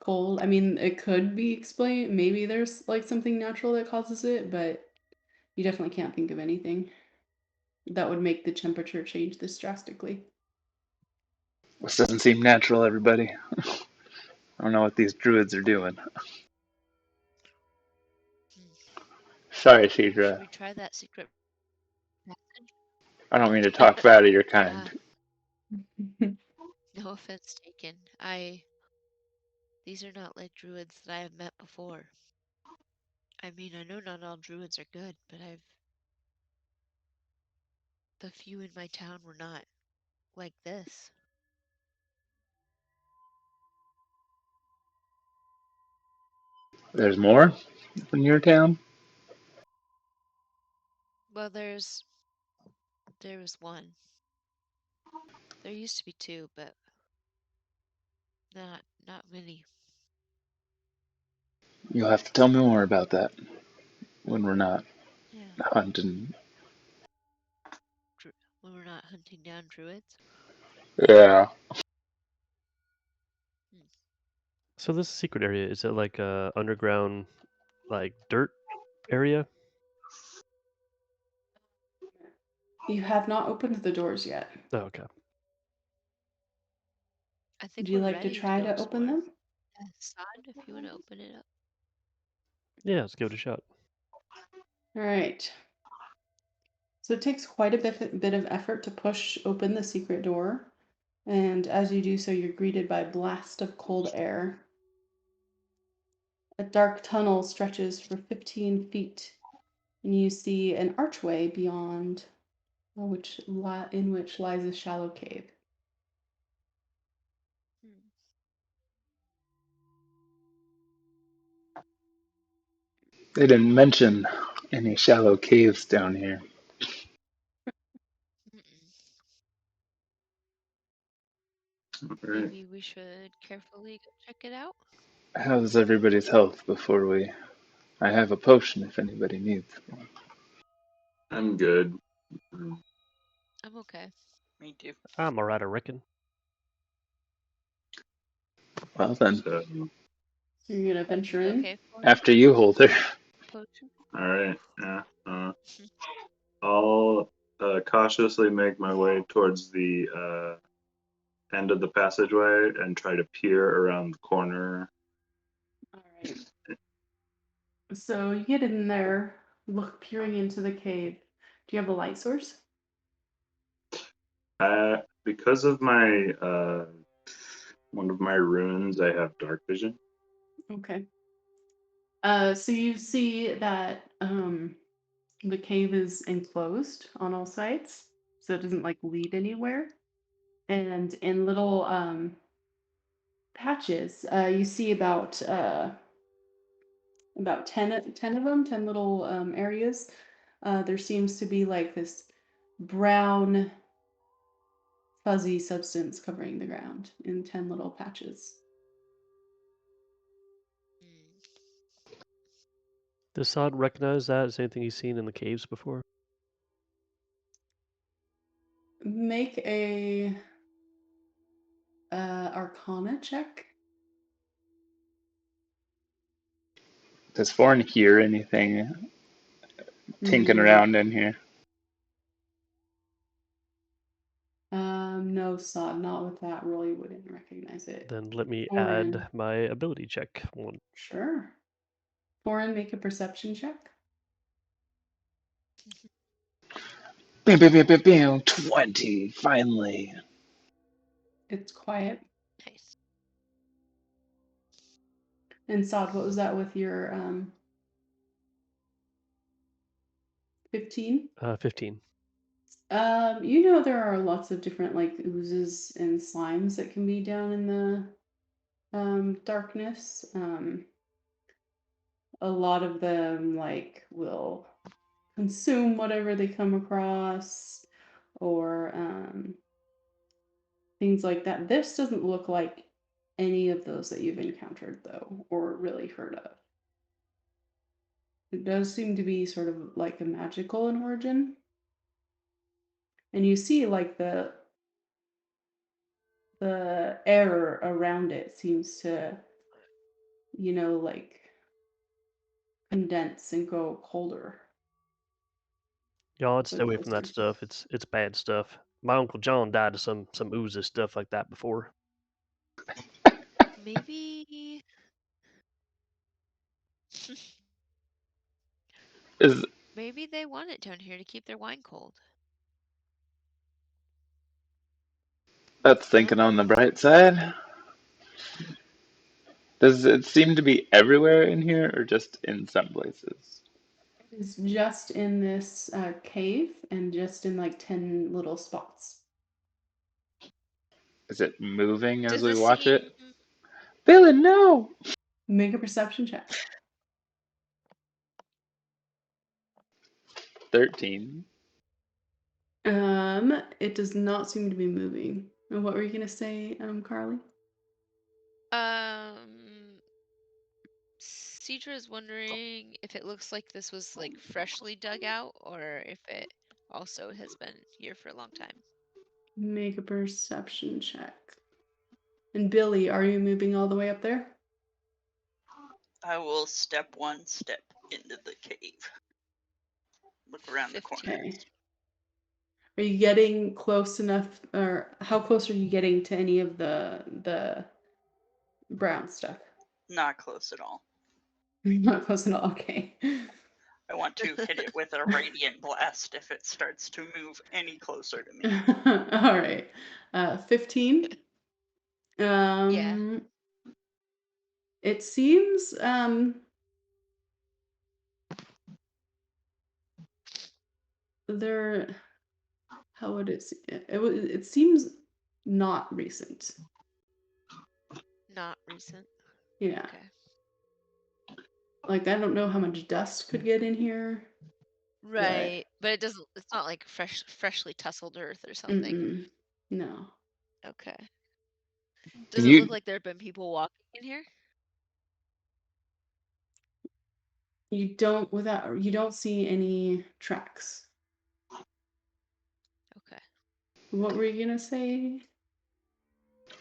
[SPEAKER 1] cold. I mean, it could be explained. Maybe there's like something natural that causes it, but you definitely can't think of anything that would make the temperature change this drastically.
[SPEAKER 5] This doesn't seem natural, everybody. I don't know what these druids are doing. Sorry,
[SPEAKER 3] Should
[SPEAKER 5] Shidra.
[SPEAKER 3] we try that secret passage?
[SPEAKER 5] I don't mean to talk bad of your kind.
[SPEAKER 3] No offense taken. These are not like druids that I have met before. I mean, I know not all druids are good, but the few in my town were not like this.
[SPEAKER 5] There's more in your town?
[SPEAKER 3] Well, there was one. There used to be two, but not many.
[SPEAKER 5] You'll have to tell me more about that when we're not
[SPEAKER 3] Yeah,
[SPEAKER 5] hunting.
[SPEAKER 3] when we're not hunting down druids.
[SPEAKER 5] Yeah.
[SPEAKER 2] So this secret area, is it like a underground, like dirt area?
[SPEAKER 1] You have not opened the doors yet.
[SPEAKER 2] Oh, okay.
[SPEAKER 3] I
[SPEAKER 1] Would
[SPEAKER 3] think
[SPEAKER 1] you
[SPEAKER 3] we're
[SPEAKER 1] like to
[SPEAKER 3] ready
[SPEAKER 1] try
[SPEAKER 3] to go
[SPEAKER 1] to open
[SPEAKER 3] explore.
[SPEAKER 1] them?
[SPEAKER 3] Strahd, if you want to open it up.
[SPEAKER 2] Yeah, let's give it a shot.
[SPEAKER 1] All right. So it takes quite a bit of effort to push open the secret door. And as you do so, you're greeted by a blast of cold air. A dark tunnel stretches for 15 feet, and you see an archway beyond, in which lies a shallow cave.
[SPEAKER 5] They didn't mention any shallow caves down here.
[SPEAKER 6] All right.
[SPEAKER 3] Maybe we should carefully go check it out.
[SPEAKER 5] How's everybody's health before we... I have a potion if anybody needs one.
[SPEAKER 6] I'm good.
[SPEAKER 3] I'm okay.
[SPEAKER 4] Me too.
[SPEAKER 2] I'm alright, I reckon.
[SPEAKER 5] Well then,
[SPEAKER 6] So,
[SPEAKER 1] You're gonna venture
[SPEAKER 3] You
[SPEAKER 1] in?
[SPEAKER 3] okay for
[SPEAKER 5] after you, Holder.
[SPEAKER 3] potion?
[SPEAKER 6] all right. Yeah. I'll cautiously make my way towards the end of the passageway and try to peer around the corner.
[SPEAKER 1] All right. So you get in there, peering into the cave. Do you have a light source?
[SPEAKER 6] Because of my one of my runes, I have dark vision.
[SPEAKER 1] Okay. So you see that the cave is enclosed on all sides, so it doesn't like lead anywhere. And in little patches, you see about 10 of them, 10 little areas. There seems to be like this brown fuzzy substance covering the ground in 10 little patches.
[SPEAKER 2] Does Sod recognize that as anything he's seen in the caves before?
[SPEAKER 1] Make a Arcana check.
[SPEAKER 5] Does Foreign hear anything tinking
[SPEAKER 1] No.
[SPEAKER 5] around in here?
[SPEAKER 1] No, Sod, not with that roll. You wouldn't recognize it.
[SPEAKER 2] Then let me
[SPEAKER 1] Orin.
[SPEAKER 2] add my ability check. One.
[SPEAKER 1] Sure. Orin, make a perception check.
[SPEAKER 5] Bam, bam, bam, bam, bam. 20, finally.
[SPEAKER 1] It's quiet.
[SPEAKER 3] Nice.
[SPEAKER 1] And Sod, what was that with your 15?
[SPEAKER 2] 15.
[SPEAKER 1] You know there are lots of different like oozes and slimes that can be down in the darkness. A lot of them like will consume whatever they come across or things like that. This doesn't look like any of those that you've encountered though or really heard of. It does seem to be sort of like a magical in origin. And you see like the air around it seems to, like condense and go colder.
[SPEAKER 2] Y'all, I'd stay
[SPEAKER 1] the
[SPEAKER 2] away from that
[SPEAKER 1] closer.
[SPEAKER 2] stuff. It's bad stuff. My Uncle John died of some oozes stuff like that before.
[SPEAKER 3] Maybe.
[SPEAKER 5] Is
[SPEAKER 3] Maybe they want it down here to keep their wine cold.
[SPEAKER 5] that's
[SPEAKER 3] I don't
[SPEAKER 5] thinking on the
[SPEAKER 3] know.
[SPEAKER 5] bright side? Does it seem to be everywhere in here or just in some places?
[SPEAKER 1] It's just in this cave and just in like 10 little spots.
[SPEAKER 5] Is it moving as
[SPEAKER 3] Does
[SPEAKER 5] we
[SPEAKER 3] it
[SPEAKER 5] watch
[SPEAKER 3] seem?
[SPEAKER 5] it? Billy, no!
[SPEAKER 1] Make a perception check.
[SPEAKER 5] 13.
[SPEAKER 1] It does not seem to be moving. And what were you gonna say, Carly?
[SPEAKER 3] Cedra is wondering if it looks like this was like freshly dug out or if it also has been here for a long time.
[SPEAKER 1] Make a perception check. And Billy, are you moving all the way up there?
[SPEAKER 4] I will step one step into the cave. Look around the
[SPEAKER 3] 15.
[SPEAKER 4] corner.
[SPEAKER 1] Okay. Are you getting close enough, or how close are you getting to any of the brown stuff?
[SPEAKER 4] Not close at all.
[SPEAKER 1] Not close at all. Okay.
[SPEAKER 4] I want to hit it with a radiant blast if it starts to move any closer to me.
[SPEAKER 1] All right. 15.
[SPEAKER 3] Yeah.
[SPEAKER 1] It seems there. How would it? It seems not recent.
[SPEAKER 3] Not recent.
[SPEAKER 1] Yeah.
[SPEAKER 3] Okay.
[SPEAKER 1] Like I don't know how much dust could get in here.
[SPEAKER 3] Right. But it doesn't, it's not like freshly tussled earth or something.
[SPEAKER 1] No.
[SPEAKER 3] Okay.
[SPEAKER 5] Can
[SPEAKER 3] Does it
[SPEAKER 5] you
[SPEAKER 3] look like there have been people walking in here?
[SPEAKER 1] You don't see any tracks.
[SPEAKER 3] Okay.
[SPEAKER 1] What were you gonna say?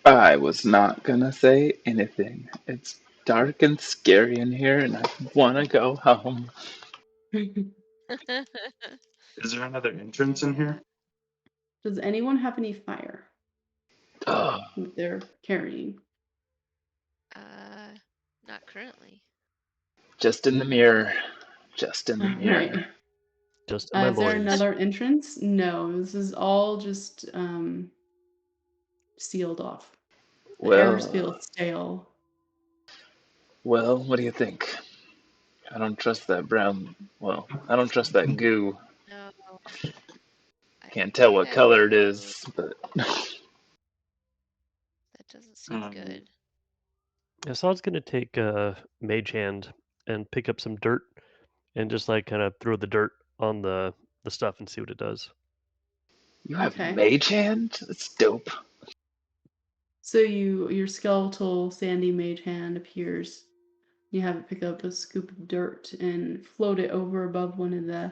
[SPEAKER 5] I was not gonna say anything. It's dark and scary in here and I wanna go home.
[SPEAKER 6] Is there another entrance in here?
[SPEAKER 1] Does anyone have any fire
[SPEAKER 5] Ugh.
[SPEAKER 1] that they're carrying?
[SPEAKER 3] Not currently.
[SPEAKER 5] Just in the mirror. Just in the mirror.
[SPEAKER 1] Right.
[SPEAKER 2] Just in my
[SPEAKER 1] Is there
[SPEAKER 2] loins.
[SPEAKER 1] another entrance? No, this is all just sealed off. The air feels stale.
[SPEAKER 5] Well, what do you think? I don't trust that brown. Well, I don't trust that goo.
[SPEAKER 3] No. I
[SPEAKER 5] Can't tell what
[SPEAKER 3] I
[SPEAKER 5] color it
[SPEAKER 3] don't know.
[SPEAKER 5] is, but
[SPEAKER 3] That doesn't seem
[SPEAKER 6] Um,
[SPEAKER 3] good.
[SPEAKER 2] Assad's gonna take a mage hand and pick up some dirt and just like kind of throw the dirt on the stuff and see what it does.
[SPEAKER 5] you have
[SPEAKER 1] Okay.
[SPEAKER 5] mage hand? That's dope.
[SPEAKER 1] So your skeletal sandy mage hand appears, You have it pick up a scoop of dirt and float it over above one of the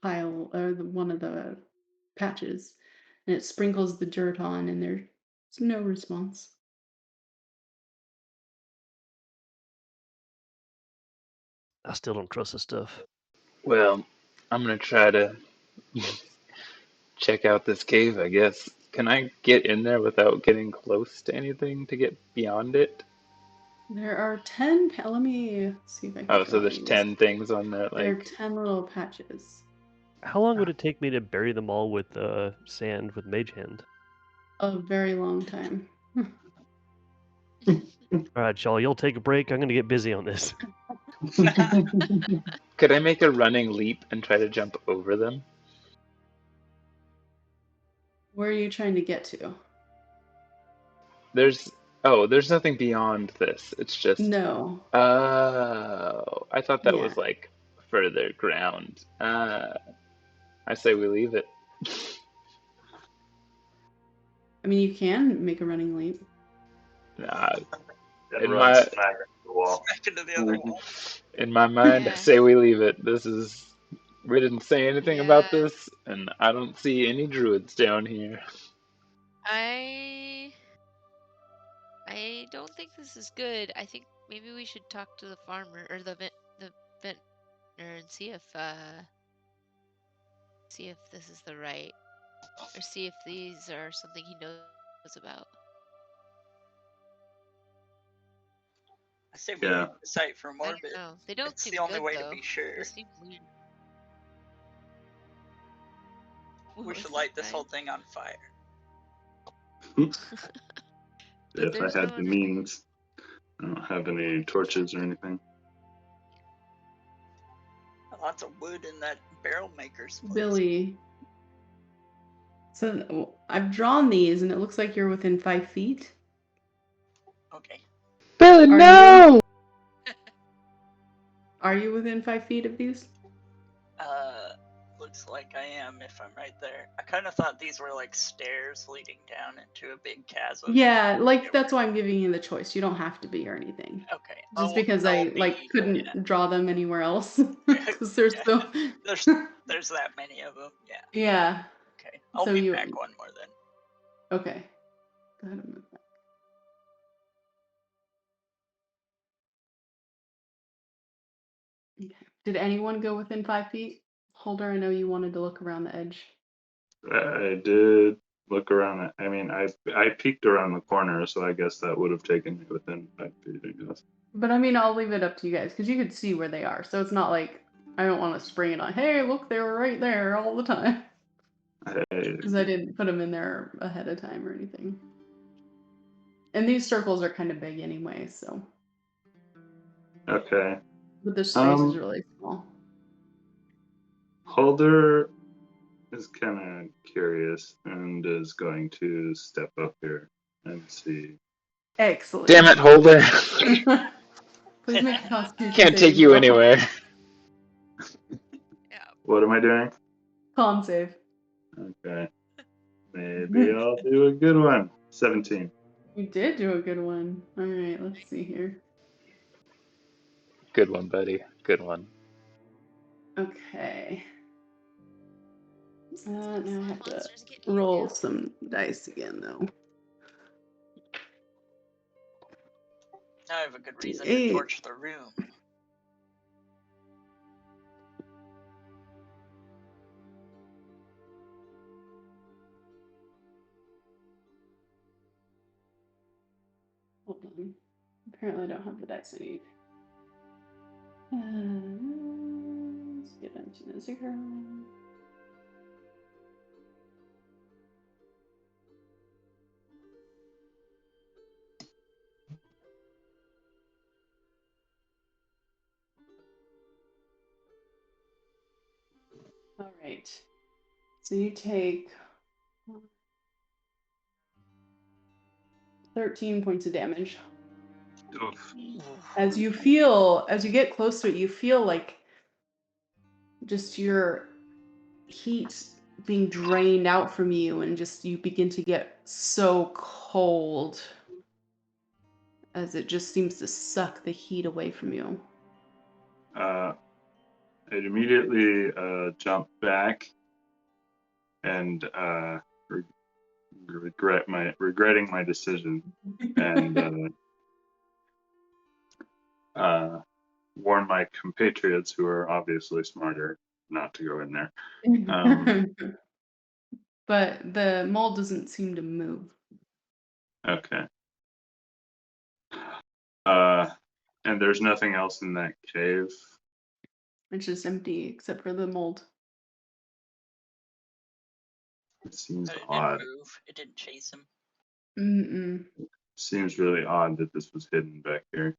[SPEAKER 1] pile or one of the patches, and it sprinkles the dirt on, and there's no response.
[SPEAKER 2] I still don't trust this stuff.
[SPEAKER 5] Well, I'm gonna try to check out this cave, I guess. Can I get in there without getting close to anything to get beyond it?
[SPEAKER 1] There are 10. Let me see if I can
[SPEAKER 5] Oh, so
[SPEAKER 1] draw
[SPEAKER 5] there's
[SPEAKER 1] these.
[SPEAKER 5] 10 things on that,
[SPEAKER 1] There are
[SPEAKER 5] like.
[SPEAKER 1] 10 little patches.
[SPEAKER 2] How long would it take me to bury them all with sand with Mage Hand?
[SPEAKER 1] A very long time.
[SPEAKER 2] All right, y'all. You'll take a break. I'm gonna get busy on this.
[SPEAKER 5] Could I make a running leap and try to jump over them?
[SPEAKER 1] Where are you trying to get to?
[SPEAKER 5] There's there's nothing beyond this. It's just
[SPEAKER 1] No.
[SPEAKER 5] I thought that
[SPEAKER 1] Yeah.
[SPEAKER 5] was like further ground. I say we leave it.
[SPEAKER 1] I mean, you can make a running leap.
[SPEAKER 5] Nah,
[SPEAKER 6] And
[SPEAKER 5] in
[SPEAKER 6] run
[SPEAKER 5] my
[SPEAKER 6] smack into the wall.
[SPEAKER 4] Smack into the other wall.
[SPEAKER 5] in my mind, I
[SPEAKER 3] Yeah.
[SPEAKER 5] say we leave it. We didn't say anything about
[SPEAKER 3] Yeah.
[SPEAKER 5] this, and I don't see any druids down here.
[SPEAKER 3] I don't think this is good. I think maybe we should talk to the farmer or the vintner and see if this is the right, or see if these are something he knows about.
[SPEAKER 4] I say we
[SPEAKER 6] Yeah.
[SPEAKER 4] leave the site for
[SPEAKER 3] I
[SPEAKER 4] Morbid.
[SPEAKER 3] don't know. They don't
[SPEAKER 4] It's
[SPEAKER 3] seem
[SPEAKER 4] the only
[SPEAKER 3] good,
[SPEAKER 4] way
[SPEAKER 3] though.
[SPEAKER 4] to be sure.
[SPEAKER 3] They seem weird.
[SPEAKER 4] We
[SPEAKER 3] What
[SPEAKER 4] should
[SPEAKER 3] was
[SPEAKER 4] light
[SPEAKER 3] that,
[SPEAKER 4] this
[SPEAKER 3] guy?
[SPEAKER 4] whole thing on fire.
[SPEAKER 3] But
[SPEAKER 6] If I
[SPEAKER 3] there's
[SPEAKER 6] had
[SPEAKER 3] no
[SPEAKER 6] the
[SPEAKER 3] other.
[SPEAKER 6] means. I don't have any torches or anything.
[SPEAKER 4] Lots of wood in that barrel maker's place.
[SPEAKER 1] Billy. So I've drawn these, and it looks like you're within 5 feet.
[SPEAKER 4] Okay.
[SPEAKER 5] Billy,
[SPEAKER 1] Are
[SPEAKER 5] no!
[SPEAKER 1] Are you within 5 feet of these?
[SPEAKER 4] Looks like I am if I'm right there. I kind of thought these were like stairs leading down into a big chasm.
[SPEAKER 1] Yeah, like that's why I'm giving you the choice. You don't have to be or anything.
[SPEAKER 4] Okay.
[SPEAKER 1] Just because I couldn't draw them anywhere else because there's so
[SPEAKER 4] There's that many of them. Yeah.
[SPEAKER 1] yeah.
[SPEAKER 4] Okay. I'll
[SPEAKER 1] So
[SPEAKER 4] be
[SPEAKER 1] you
[SPEAKER 4] back one more then.
[SPEAKER 1] okay? Go ahead and move that. Okay. Did anyone go within 5 feet? Holder, I know you wanted to look around the edge.
[SPEAKER 6] I did look around it. I mean, I peeked around the corner, so I guess that would have taken me within 5 feet, I guess.
[SPEAKER 1] But I mean, I'll leave it up to you guys because you could see where they are. So it's not like I don't want to spring it on. Hey, look, they were right there all the time. Because I didn't put them in there ahead of time or anything. And these circles are kind of big anyway, so.
[SPEAKER 6] Okay.
[SPEAKER 1] But the space is really small.
[SPEAKER 6] Holder is kind of curious and is going to step up here and see.
[SPEAKER 1] Excellent.
[SPEAKER 5] Damn it, Holder!
[SPEAKER 1] Please make a Constitution
[SPEAKER 5] Can't
[SPEAKER 1] save,
[SPEAKER 5] take you
[SPEAKER 1] bro.
[SPEAKER 5] anywhere.
[SPEAKER 3] Yeah.
[SPEAKER 6] What am I doing?
[SPEAKER 1] Con save.
[SPEAKER 6] Okay. Maybe I'll do a good one. 17.
[SPEAKER 1] You did do a good one. All right, let's see here.
[SPEAKER 5] Good one, buddy. Good one.
[SPEAKER 1] Okay. Now I have to
[SPEAKER 3] Monsters get you
[SPEAKER 1] roll
[SPEAKER 3] now.
[SPEAKER 1] some dice again, though.
[SPEAKER 4] Now I have a good reason to
[SPEAKER 1] D8.
[SPEAKER 4] torch the room.
[SPEAKER 1] Hold on. Apparently, I don't have the dice I need. Let's get into the 0. All right. So you take 13 points of damage.
[SPEAKER 6] Oof.
[SPEAKER 1] As you get close to it, you feel like just your heat being drained out from you, and just you begin to get so cold. as it just seems to suck the heat away from you.
[SPEAKER 6] I'd immediately jump back and regretting my decision, and warn my compatriots who are obviously smarter not to go in there.
[SPEAKER 1] But the mold doesn't seem to move.
[SPEAKER 6] Okay. And there's nothing else in that cave.
[SPEAKER 1] It's just empty except for the mold.
[SPEAKER 6] It seems
[SPEAKER 4] But it
[SPEAKER 6] odd.
[SPEAKER 4] didn't move. It didn't chase him.
[SPEAKER 1] Mm-mm.
[SPEAKER 6] Seems really odd that this was hidden back here.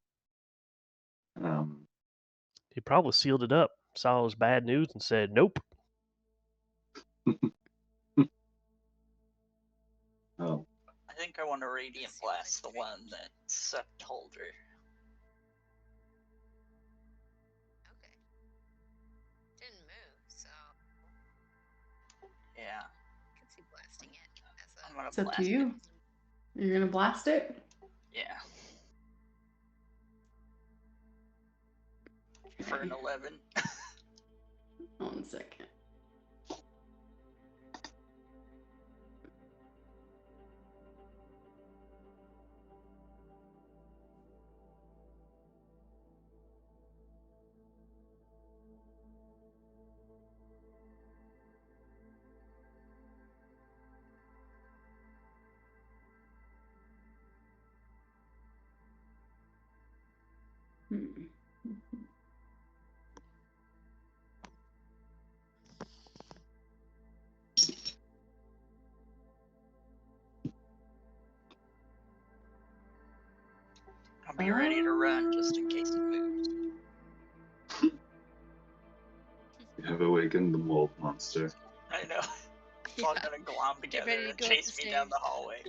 [SPEAKER 2] He probably sealed it up, saw it was bad news, and said, "Nope."
[SPEAKER 6] Oh,
[SPEAKER 4] I think I want to Radiant Blast the one that sucked Holder.
[SPEAKER 3] Okay. Didn't move, so
[SPEAKER 4] Yeah,
[SPEAKER 3] I can see blasting it as
[SPEAKER 4] I'm
[SPEAKER 3] a.
[SPEAKER 4] gonna
[SPEAKER 1] It's up
[SPEAKER 4] blast
[SPEAKER 1] to you.
[SPEAKER 4] it.
[SPEAKER 1] You're gonna blast it?
[SPEAKER 4] Yeah. For an 11.
[SPEAKER 1] 1 second.
[SPEAKER 4] I'll be ready to run just in case it moves.
[SPEAKER 6] you have awakened the mold monster.
[SPEAKER 4] I know. It's all gonna glom together
[SPEAKER 3] ready to
[SPEAKER 4] and
[SPEAKER 3] go up
[SPEAKER 4] chase
[SPEAKER 3] the
[SPEAKER 4] me down the
[SPEAKER 3] stairs.
[SPEAKER 4] hallway.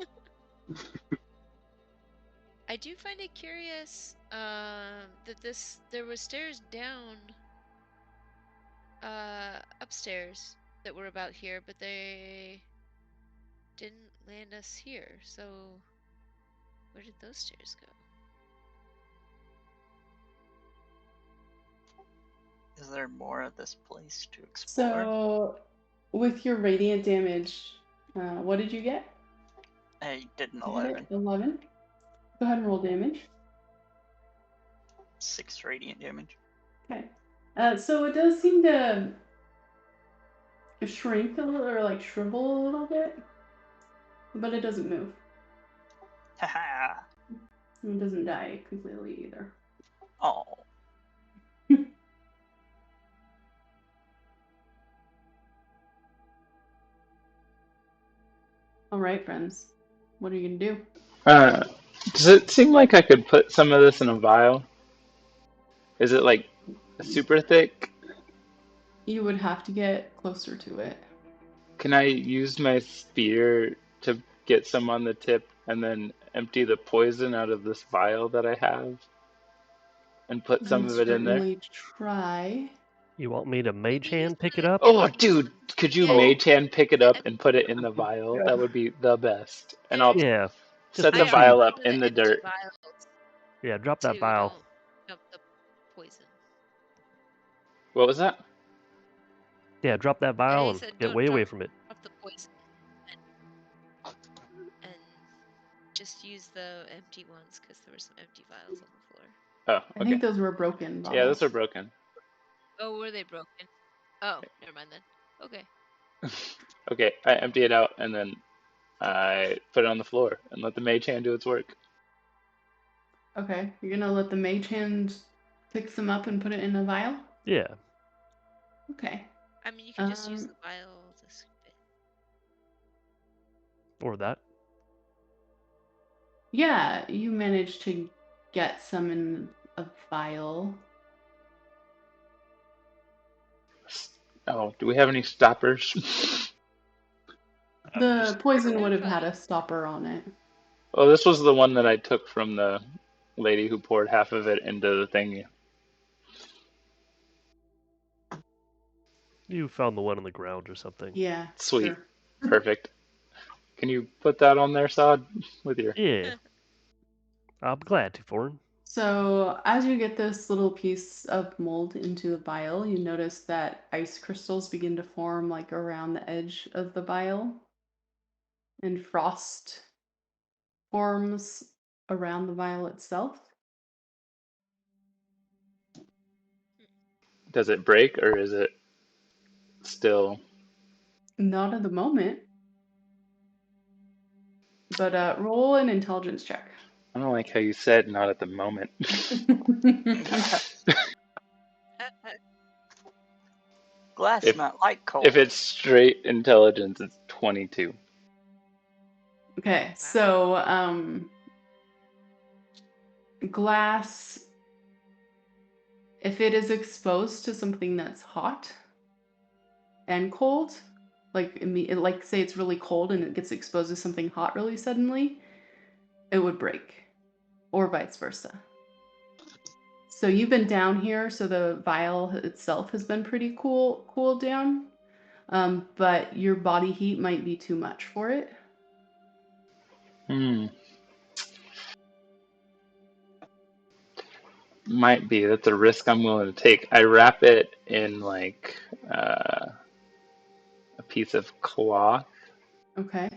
[SPEAKER 3] I do find it curious that there were stairs down upstairs that were about here, but they didn't land us here. So where did those stairs go?
[SPEAKER 4] Is there more of this place to explore?
[SPEAKER 1] So, with your radiant damage, what did you get?
[SPEAKER 4] I did an
[SPEAKER 1] You hit
[SPEAKER 4] 11.
[SPEAKER 1] it? 11. Go ahead and roll damage.
[SPEAKER 4] 6 radiant damage.
[SPEAKER 1] Okay. So it does seem to shrink a little, or like shrivel a little bit, but it doesn't move.
[SPEAKER 4] Haha.
[SPEAKER 1] It doesn't die completely either.
[SPEAKER 4] Oh.
[SPEAKER 1] All right, friends. What are you gonna do?
[SPEAKER 5] Does it seem like I could put some of this in a vial? Is it like super thick?
[SPEAKER 1] You would have to get closer to it.
[SPEAKER 5] Can I use my spear to get some on the tip and then empty the poison out of this vial that I have and put
[SPEAKER 1] You
[SPEAKER 5] some
[SPEAKER 1] can
[SPEAKER 5] of it in there?
[SPEAKER 1] certainly try.
[SPEAKER 2] You want me to mage
[SPEAKER 3] Maybe use
[SPEAKER 2] hand pick
[SPEAKER 3] the
[SPEAKER 2] it up?
[SPEAKER 5] Oh, dude, could you
[SPEAKER 3] Yeah.
[SPEAKER 5] mage hand pick it up
[SPEAKER 3] The
[SPEAKER 5] and put it in the vial? That would be the best. And
[SPEAKER 3] Yeah.
[SPEAKER 5] I'll
[SPEAKER 2] Yeah. Just
[SPEAKER 5] set the
[SPEAKER 3] I
[SPEAKER 2] make sure
[SPEAKER 5] vial
[SPEAKER 2] you.
[SPEAKER 5] up
[SPEAKER 3] one of
[SPEAKER 5] in the
[SPEAKER 3] empty
[SPEAKER 5] dirt.
[SPEAKER 3] vials
[SPEAKER 2] Yeah, drop that
[SPEAKER 3] to
[SPEAKER 2] vial.
[SPEAKER 3] don't dump the poison.
[SPEAKER 5] What was that?
[SPEAKER 2] Yeah, drop that
[SPEAKER 3] Yeah,
[SPEAKER 2] vial
[SPEAKER 3] he
[SPEAKER 2] and
[SPEAKER 3] said
[SPEAKER 2] get
[SPEAKER 3] don't
[SPEAKER 2] way away
[SPEAKER 3] drop
[SPEAKER 2] from it.
[SPEAKER 3] the poison and just use the empty ones because there were some empty vials on the floor.
[SPEAKER 5] Oh,
[SPEAKER 1] I
[SPEAKER 5] okay.
[SPEAKER 1] think those were broken bottles.
[SPEAKER 5] Yeah, those are broken.
[SPEAKER 3] Oh, were they broken? Oh, never mind then. Okay.
[SPEAKER 5] Okay, I empty it out and then I put it on the floor and let the mage hand do its work.
[SPEAKER 1] Okay, you're gonna let the mage hand pick them up and put it in a vial?
[SPEAKER 2] Yeah.
[SPEAKER 1] Okay.
[SPEAKER 3] I mean, you could just use the vial to scoop it.
[SPEAKER 2] Or that.
[SPEAKER 1] Yeah, you managed to get some in a vial.
[SPEAKER 5] Oh, do we have any stoppers?
[SPEAKER 1] The poison
[SPEAKER 3] They're
[SPEAKER 1] would have had
[SPEAKER 3] fine.
[SPEAKER 1] a stopper on it.
[SPEAKER 5] Oh, this was the one that I took from the lady who poured half of it into the thingy.
[SPEAKER 2] You found the one on the ground or something.
[SPEAKER 1] Yeah,
[SPEAKER 5] Sweet.
[SPEAKER 1] sure.
[SPEAKER 5] Perfect. Can you put that on there, Sod? With your...
[SPEAKER 2] Yeah. I'm glad to, Foreign.
[SPEAKER 1] So as you get this little piece of mold into the vial, you notice that ice crystals begin to form like around the edge of the vial, and frost forms around the vial itself.
[SPEAKER 5] Does it break or is it still?
[SPEAKER 1] Not at the moment, but roll an intelligence check.
[SPEAKER 5] I don't like how you said not at the moment.
[SPEAKER 4] Glass,
[SPEAKER 5] If
[SPEAKER 4] not like coal.
[SPEAKER 5] if it's straight intelligence, it's 22.
[SPEAKER 1] Okay, so glass, if it is exposed to something that's hot and cold, like say it's really cold and it gets exposed to something hot really suddenly, it would break, or vice versa. So you've been down here, so the vial itself has been pretty cooled down, but your body heat might be too much for it.
[SPEAKER 5] Might be. That's a risk I'm willing to take. I wrap it in like a piece of cloth.
[SPEAKER 1] Okay.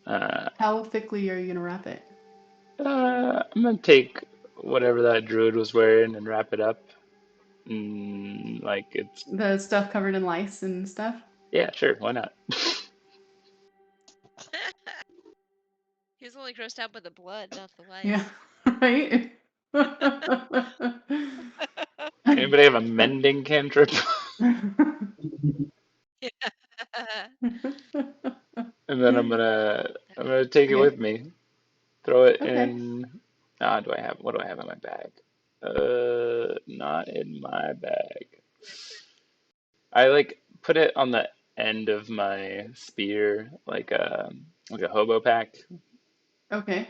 [SPEAKER 5] Uh,
[SPEAKER 1] How thickly are you gonna wrap it?
[SPEAKER 5] I'm gonna take whatever that druid was wearing and wrap it up. Like it's
[SPEAKER 1] The stuff covered in lice and stuff?
[SPEAKER 5] yeah, sure, why not?
[SPEAKER 3] He was only grossed out by the blood, not the lice.
[SPEAKER 1] Yeah, right?
[SPEAKER 5] Anybody have a mending cantrip? And then I'm gonna take it
[SPEAKER 1] Okay.
[SPEAKER 5] with me. Throw it
[SPEAKER 1] Okay.
[SPEAKER 5] in. What do I have in my bag? Not in my bag. I like put it on the end of my spear, like a hobo pack,
[SPEAKER 1] Okay.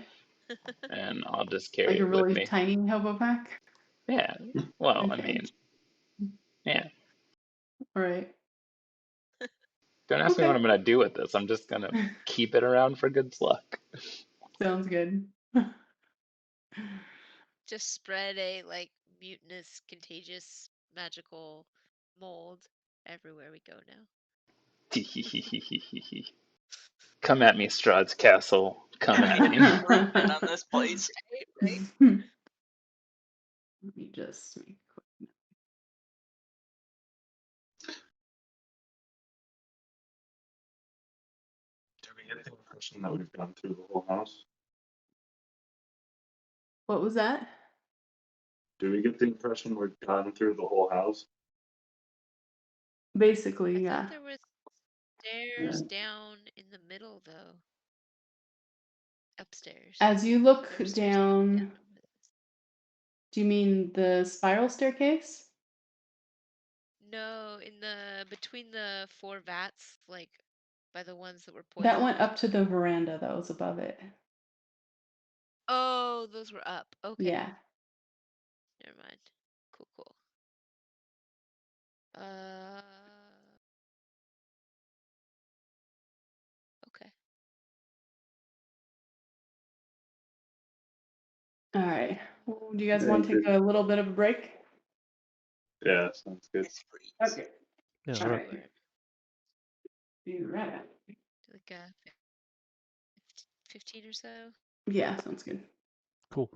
[SPEAKER 5] and I'll just carry
[SPEAKER 1] Like a
[SPEAKER 5] it with
[SPEAKER 1] really
[SPEAKER 5] me.
[SPEAKER 1] tiny hobo pack?
[SPEAKER 5] Yeah. Well, I
[SPEAKER 1] Okay.
[SPEAKER 5] mean, yeah.
[SPEAKER 1] All right.
[SPEAKER 5] Don't ask me what
[SPEAKER 1] Okay.
[SPEAKER 5] I'm gonna do with this. I'm just gonna keep it around for good luck.
[SPEAKER 1] Sounds good.
[SPEAKER 3] Just spread a like mutinous, contagious, magical mold everywhere we go now.
[SPEAKER 5] Come at me, Strahd's castle. Come at me.
[SPEAKER 4] Improvement on this place.
[SPEAKER 3] Right?
[SPEAKER 1] Let me just make a quick.
[SPEAKER 6] Do we get the impression that we've gone through the whole house?
[SPEAKER 1] What was that?
[SPEAKER 6] Do we get the impression we've gone through the whole house?
[SPEAKER 1] Basically,
[SPEAKER 3] I thought
[SPEAKER 1] yeah.
[SPEAKER 3] there was stairs down in the middle though. Upstairs.
[SPEAKER 1] As you look
[SPEAKER 3] There were stairs leading
[SPEAKER 1] down,
[SPEAKER 3] down.
[SPEAKER 1] do you mean the spiral staircase?
[SPEAKER 3] No, in the between the 4 vats, like by the ones that were
[SPEAKER 1] That
[SPEAKER 3] poisoned.
[SPEAKER 1] went up to the veranda that was above it.
[SPEAKER 3] Oh, those were up. Okay.
[SPEAKER 1] Yeah.
[SPEAKER 3] Never mind. Cool, cool. Uh, okay.
[SPEAKER 1] All right. Well, do you guys want
[SPEAKER 6] Thank
[SPEAKER 1] to take
[SPEAKER 6] you.
[SPEAKER 1] a little bit of a break?
[SPEAKER 6] Yeah, sounds good.
[SPEAKER 4] Yes, please.
[SPEAKER 1] Okay.
[SPEAKER 2] Yeah,
[SPEAKER 1] All
[SPEAKER 2] all
[SPEAKER 1] right.
[SPEAKER 2] right.
[SPEAKER 1] Be right back.
[SPEAKER 3] Like 15 or so.
[SPEAKER 1] Yeah, sounds good.
[SPEAKER 2] Cool.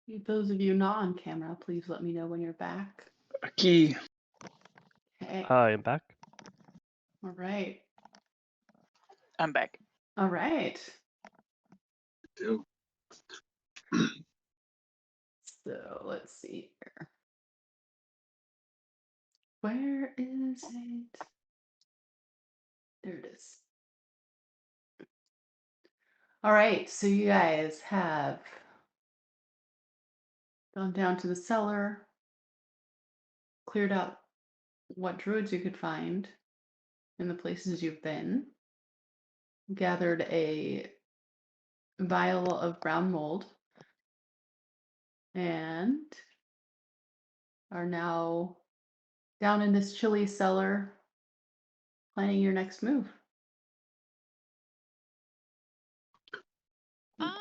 [SPEAKER 1] Those of you not on camera, please let me know when you're back.
[SPEAKER 5] A key.
[SPEAKER 1] Okay.
[SPEAKER 2] I am back.
[SPEAKER 1] All right.
[SPEAKER 4] I'm back.
[SPEAKER 1] All right.
[SPEAKER 6] Do.
[SPEAKER 1] So let's see here. Where is it? There it is. All right. So you guys have gone down to the cellar, cleared out what druids you could find in the places you've been, gathered a vial of brown mold, and are now down in this chilly cellar planning your next move.
[SPEAKER 3] Um,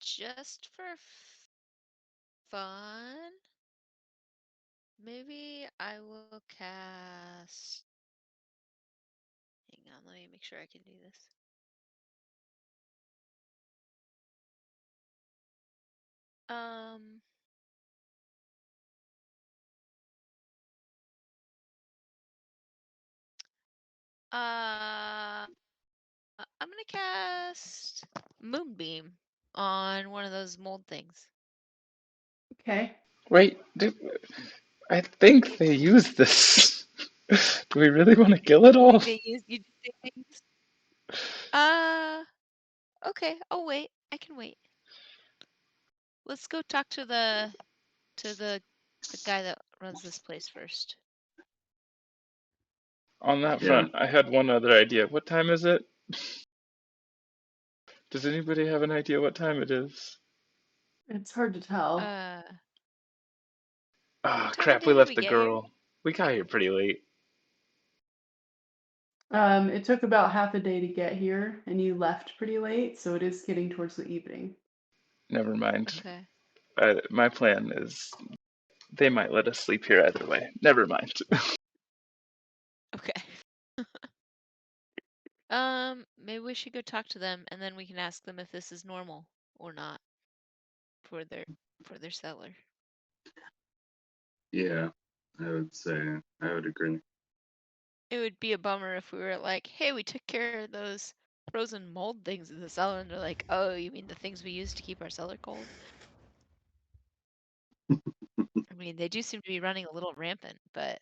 [SPEAKER 3] just for fun, maybe I will cast. Hang on, let me make sure I can do this. Um, I'm gonna cast Moonbeam on one of those mold things.
[SPEAKER 1] Okay.
[SPEAKER 5] Wait, I think they use this. Do we really want to kill it
[SPEAKER 3] You
[SPEAKER 5] all?
[SPEAKER 3] think they use you do things? Okay, I'll wait. I can wait. Let's go talk to the guy that runs this place first.
[SPEAKER 5] On that
[SPEAKER 6] Yeah.
[SPEAKER 5] front, I had one other idea. What time is it? Does anybody have an idea what time it is?
[SPEAKER 1] It's hard to tell.
[SPEAKER 5] Ah,
[SPEAKER 3] What time
[SPEAKER 5] crap,
[SPEAKER 3] of
[SPEAKER 5] we
[SPEAKER 3] day did
[SPEAKER 5] left
[SPEAKER 3] we
[SPEAKER 5] the
[SPEAKER 3] get here?
[SPEAKER 5] girl. We got here pretty late.
[SPEAKER 1] It took about half a day to get here, and you left pretty late, so it is getting towards the evening.
[SPEAKER 5] Never mind.
[SPEAKER 3] Okay.
[SPEAKER 5] My plan is they might let us sleep here either way. Never mind.
[SPEAKER 3] Okay. Maybe we should go talk to them, and then we can ask them if this is normal or not for their cellar.
[SPEAKER 6] Yeah, I would say I would agree.
[SPEAKER 3] It would be a bummer if we were like, "Hey, we took care of those frozen mold things in the cellar," and they're like, "Oh, you mean the things we use to keep our cellar cold?" I mean, they do seem to be running a little rampant, but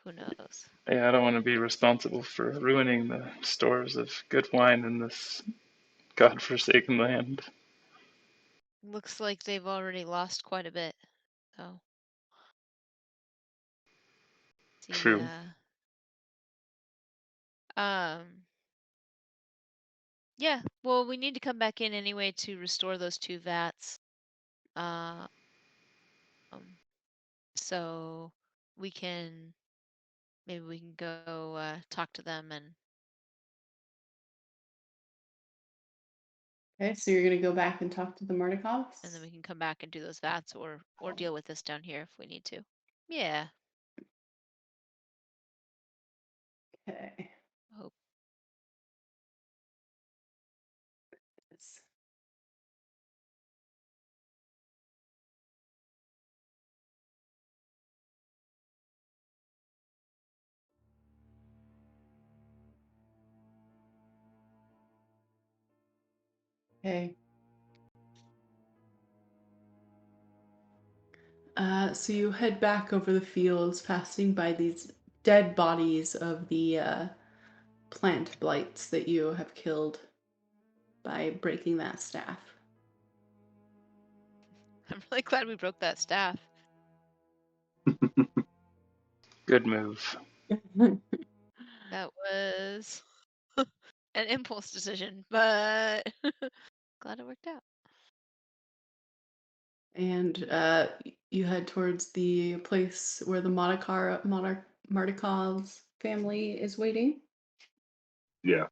[SPEAKER 3] who knows?
[SPEAKER 5] Yeah, I don't want to be responsible for ruining the stores of good wine in this godforsaken land.
[SPEAKER 3] Looks like they've already lost quite a bit, so.
[SPEAKER 5] True.
[SPEAKER 3] Yeah, well, we need to come back in anyway to restore those 2 vats. Um, so maybe we can go talk to them and
[SPEAKER 1] Okay, so you're gonna go back and talk to the Mardikovs?
[SPEAKER 3] then we can come back and do those vats or deal with this down here if we need to. Yeah.
[SPEAKER 1] Okay.
[SPEAKER 3] Hope.
[SPEAKER 1] Yes. Okay. So you head back over the fields, passing by these dead bodies of the plant blights that you have killed by breaking that staff.
[SPEAKER 3] I'm really glad we broke that staff.
[SPEAKER 5] Good move.
[SPEAKER 3] That was an impulse decision, but glad it worked out.
[SPEAKER 1] And you head towards the place where the Mardikov's family is waiting.
[SPEAKER 6] Yeah.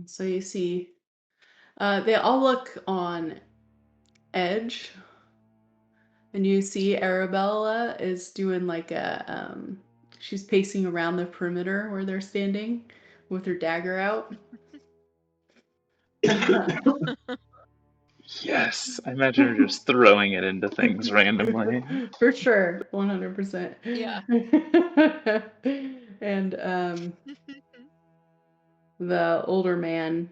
[SPEAKER 1] So you see, they all look on edge, and you see Arabella is doing like she's pacing around the perimeter where they're standing with her dagger out.
[SPEAKER 5] Yes, I imagine her just throwing it into things randomly.
[SPEAKER 1] For sure, 100%.
[SPEAKER 3] Yeah.
[SPEAKER 1] And the older man,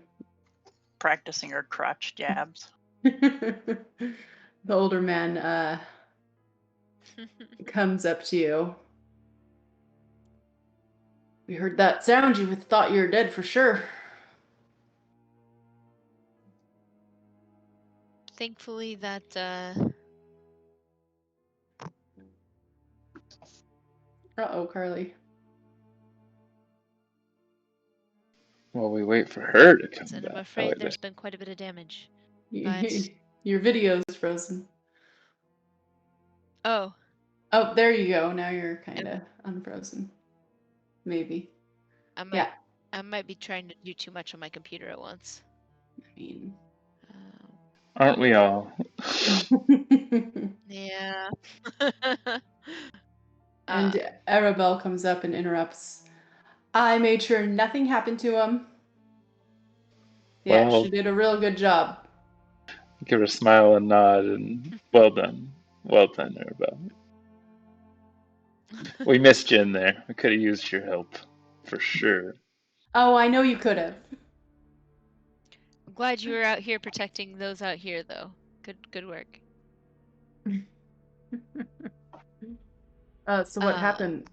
[SPEAKER 4] Practicing her crotch jabs.
[SPEAKER 1] the older man comes up to you. We heard that sound. You thought you were dead for sure.
[SPEAKER 3] Thankfully, that
[SPEAKER 1] Uh-oh, Carly.
[SPEAKER 5] While we wait for her to come
[SPEAKER 3] and I'm
[SPEAKER 5] back.
[SPEAKER 3] afraid there's been quite a bit of damage. But
[SPEAKER 1] Your video's frozen.
[SPEAKER 3] oh,
[SPEAKER 1] Oh, there you go. Now you're kind of unfrozen. Maybe.
[SPEAKER 3] I might be trying to do too much on my computer at once.
[SPEAKER 1] I mean.
[SPEAKER 5] Aren't we all?
[SPEAKER 3] Yeah.
[SPEAKER 1] And Arabelle comes up and interrupts. I made sure nothing happened to him. Yeah,
[SPEAKER 5] Well,
[SPEAKER 1] she did a real good job.
[SPEAKER 5] give her a smile and nod, and well done, Arabelle. We missed you in there. We could have used your help, for sure.
[SPEAKER 1] Oh, I know you could have.
[SPEAKER 3] I'm glad you were out here protecting those out here, though. Good work.
[SPEAKER 1] So what happened?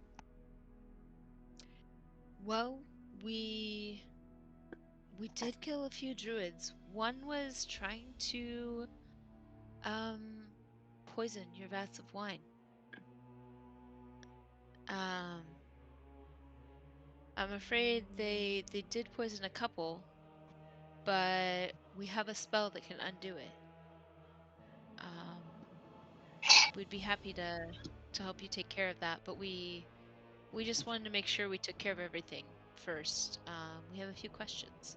[SPEAKER 3] Well, we did kill a few druids. One was trying to poison your vats of wine. I'm afraid they did poison a couple, but we have a spell that can undo it. We'd be happy to help you take care of that, but we just wanted to make sure we took care of everything first. We have a few questions.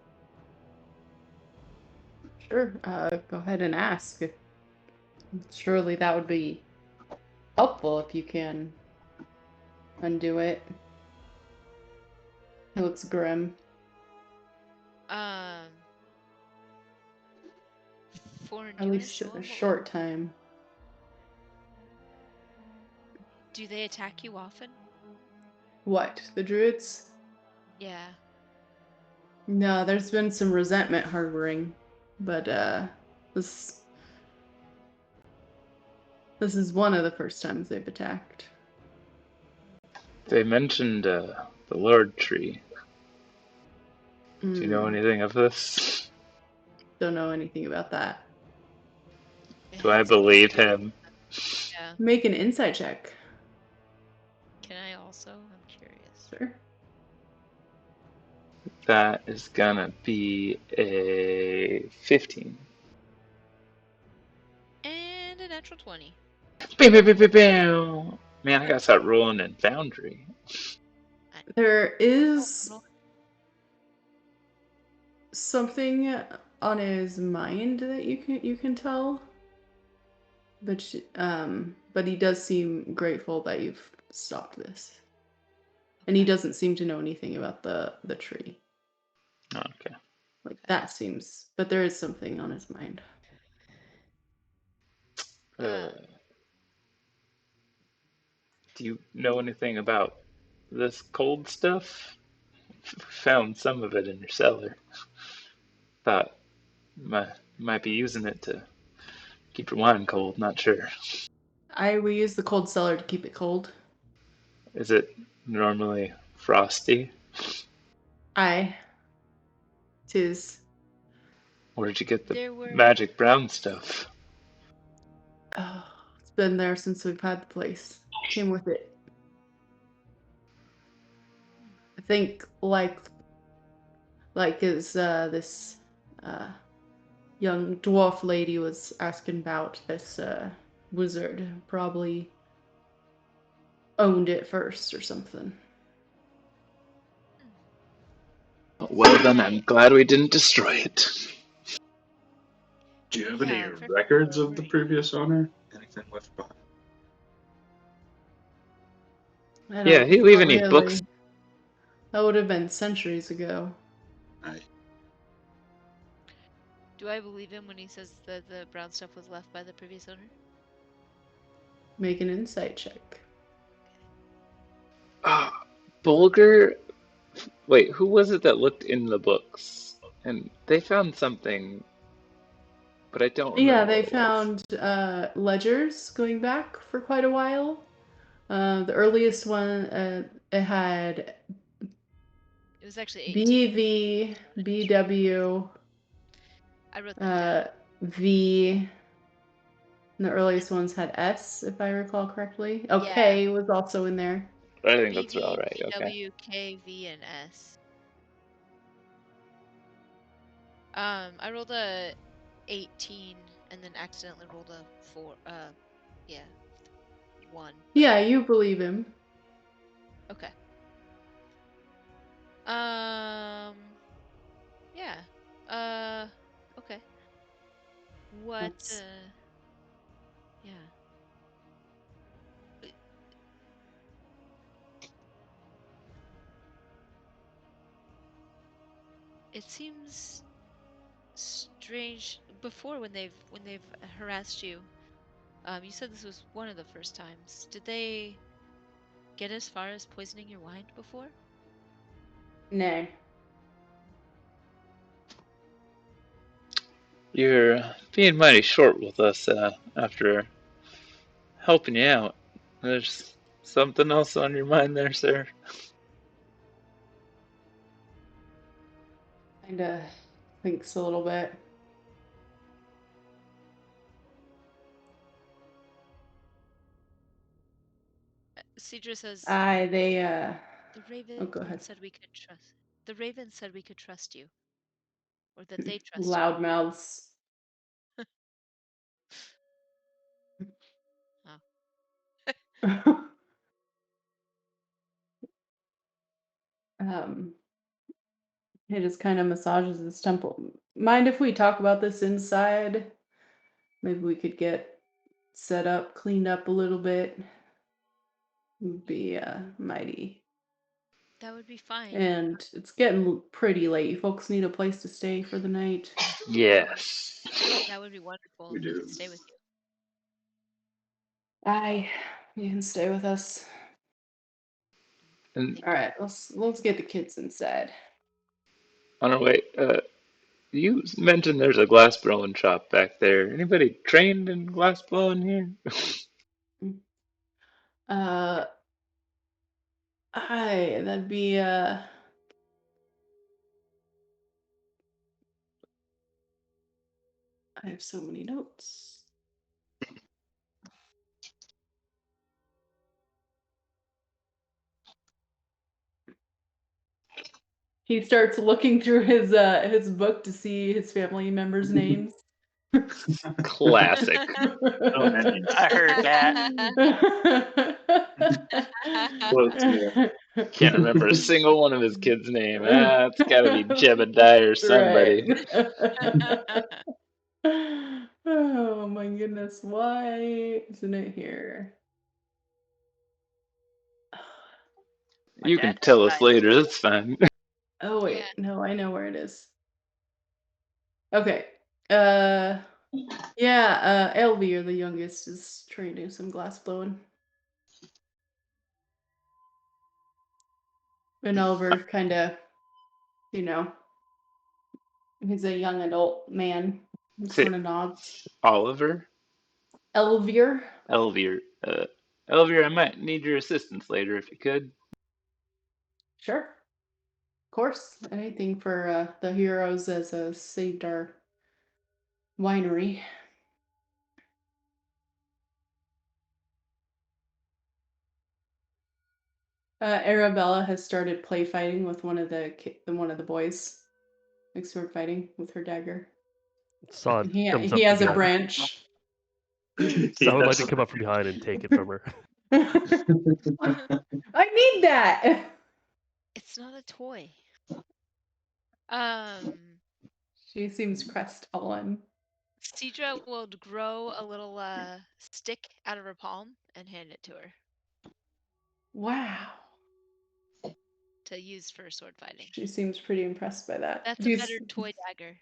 [SPEAKER 1] Sure. Go ahead and ask. Surely that would be helpful if you can undo it. It looks grim.
[SPEAKER 3] For
[SPEAKER 1] At least a short time.
[SPEAKER 3] Do they attack you often?
[SPEAKER 1] What? The druids?
[SPEAKER 3] Yeah.
[SPEAKER 1] No, there's been some resentment harboring, but this is one of the first times they've attacked.
[SPEAKER 5] They mentioned the Lord Tree. Do you know anything of this?
[SPEAKER 1] Don't know anything about that.
[SPEAKER 5] Do I believe him?
[SPEAKER 3] Yeah.
[SPEAKER 1] Make an insight check.
[SPEAKER 3] Can I also? I'm curious.
[SPEAKER 1] Sure.
[SPEAKER 5] That is gonna be a 15.
[SPEAKER 3] And a natural 20.
[SPEAKER 5] Bam, bam, bam, bam, bam. Man, I gotta start rolling in Foundry.
[SPEAKER 1] There is something on his mind that you can tell, but he does seem grateful that you've stopped this, and he doesn't seem to know anything about the tree.
[SPEAKER 5] Oh, okay.
[SPEAKER 1] Like that seems, but there is something on his mind.
[SPEAKER 5] Do you know anything about this cold stuff? Found some of it in your cellar. Thought might be using it to keep your wine cold. Not sure.
[SPEAKER 1] We use the cold cellar to keep it cold.
[SPEAKER 5] Is it normally frosty?
[SPEAKER 1] Aye. 'Tis.
[SPEAKER 5] Where did you get the
[SPEAKER 3] There were...
[SPEAKER 5] magic brown stuff?
[SPEAKER 1] Oh, it's been there since we've had the place. Came with it. I think like is this young dwarf lady was asking about this wizard, probably owned it first or something.
[SPEAKER 5] Well then, I'm glad we didn't destroy it.
[SPEAKER 6] Do you have
[SPEAKER 3] Yeah,
[SPEAKER 6] any
[SPEAKER 3] for
[SPEAKER 6] records
[SPEAKER 3] sure.
[SPEAKER 6] of the previous owner? Anything left behind?
[SPEAKER 5] Yeah, he leave any
[SPEAKER 1] really.
[SPEAKER 5] books?
[SPEAKER 1] That would have been centuries ago.
[SPEAKER 6] Right.
[SPEAKER 3] Do I believe him when he says that the brown stuff was left by the previous owner?
[SPEAKER 1] Make an insight check.
[SPEAKER 5] Bulger. Wait, who was it that looked in the books? And they found something, but I don't remember
[SPEAKER 1] Yeah, they
[SPEAKER 5] what it was.
[SPEAKER 1] found ledgers going back for quite a while. The earliest one, it had
[SPEAKER 3] It was actually 18.
[SPEAKER 1] BV, BW,
[SPEAKER 3] I wrote them down.
[SPEAKER 1] V. And the earliest ones had S, if I recall correctly. Oh,
[SPEAKER 3] Yeah.
[SPEAKER 1] K was also in there.
[SPEAKER 5] I think that's
[SPEAKER 3] BV,
[SPEAKER 5] all right. Okay.
[SPEAKER 3] PW, K, V, and S. I rolled a 18 and then accidentally rolled a 4. Yeah, 1. but-
[SPEAKER 1] Yeah, you believe him.
[SPEAKER 3] Okay. Yeah. Okay. What?
[SPEAKER 1] That's-
[SPEAKER 3] Yeah. It seems strange before when they've harassed you. You said this was one of the first times. Did they get as far as poisoning your wine before?
[SPEAKER 1] Nay.
[SPEAKER 5] You're being mighty short with us after helping you out. There's something else on your mind there, sir?
[SPEAKER 1] Kinda thinks a little bit.
[SPEAKER 3] Cedra says
[SPEAKER 1] They
[SPEAKER 3] the Raven
[SPEAKER 1] oh, go ahead.
[SPEAKER 3] said we could trust. The Raven said we could trust you, or that they trust you.
[SPEAKER 1] Loud mouths.
[SPEAKER 3] Oh.
[SPEAKER 1] He just kind of massages his temple. Mind if we talk about this inside? Maybe we could get set up, cleaned up a little bit. Would be mighty.
[SPEAKER 3] That would be fine.
[SPEAKER 1] And it's getting pretty late. You folks need a place to stay for the night.
[SPEAKER 5] Yes.
[SPEAKER 3] That would be wonderful
[SPEAKER 6] We
[SPEAKER 3] if we
[SPEAKER 6] do.
[SPEAKER 3] could stay with you.
[SPEAKER 1] Aye, you can stay with us.
[SPEAKER 5] And
[SPEAKER 1] All right, let's get the kids inside.
[SPEAKER 5] on our way, you mentioned there's a glass blowing shop back there. Anybody trained in glass blowing here?
[SPEAKER 1] Uh, Aye, that'd be I have so many notes. He starts looking through his book to see his family members' names.
[SPEAKER 5] Classic.
[SPEAKER 6] Oh, nice.
[SPEAKER 4] I heard that.
[SPEAKER 6] Close, man.
[SPEAKER 5] Can't remember a single one of his kids' name. It's gotta be Jebediah or somebody.
[SPEAKER 1] Right. Oh my goodness, why isn't it here?
[SPEAKER 4] My
[SPEAKER 5] You can
[SPEAKER 4] dad
[SPEAKER 5] tell us
[SPEAKER 4] died.
[SPEAKER 5] later, that's fine.
[SPEAKER 1] Oh wait,
[SPEAKER 3] Yeah.
[SPEAKER 1] no, I know where it is. Okay. Yeah, Elvie, you're the youngest, is trying to do some glass blowing. And Oliver kind of, you know, he's a young adult man. He
[SPEAKER 5] Say,
[SPEAKER 1] sort of nods.
[SPEAKER 5] Oliver?
[SPEAKER 1] Elvier?
[SPEAKER 5] Elvier. Elvier, I might need your assistance later if you could.
[SPEAKER 1] Sure. Of course. Anything for the heroes as saved our winery. Arabella has started play fighting with one of the boys, like sword fighting with her dagger.
[SPEAKER 2] Sod
[SPEAKER 1] And he
[SPEAKER 2] comes
[SPEAKER 1] he
[SPEAKER 2] up
[SPEAKER 1] has
[SPEAKER 2] from
[SPEAKER 1] a
[SPEAKER 2] behind.
[SPEAKER 1] branch.
[SPEAKER 2] So I would like to
[SPEAKER 6] Yes.
[SPEAKER 2] come up from behind and take it from her.
[SPEAKER 1] I need that.
[SPEAKER 3] It's not a toy.
[SPEAKER 1] She seems crestfallen.
[SPEAKER 3] Cedra will grow a little stick out of her palm and hand it to her
[SPEAKER 1] Wow.
[SPEAKER 3] to use for sword fighting.
[SPEAKER 1] She seems pretty impressed by that.
[SPEAKER 3] That's a better toy dagger.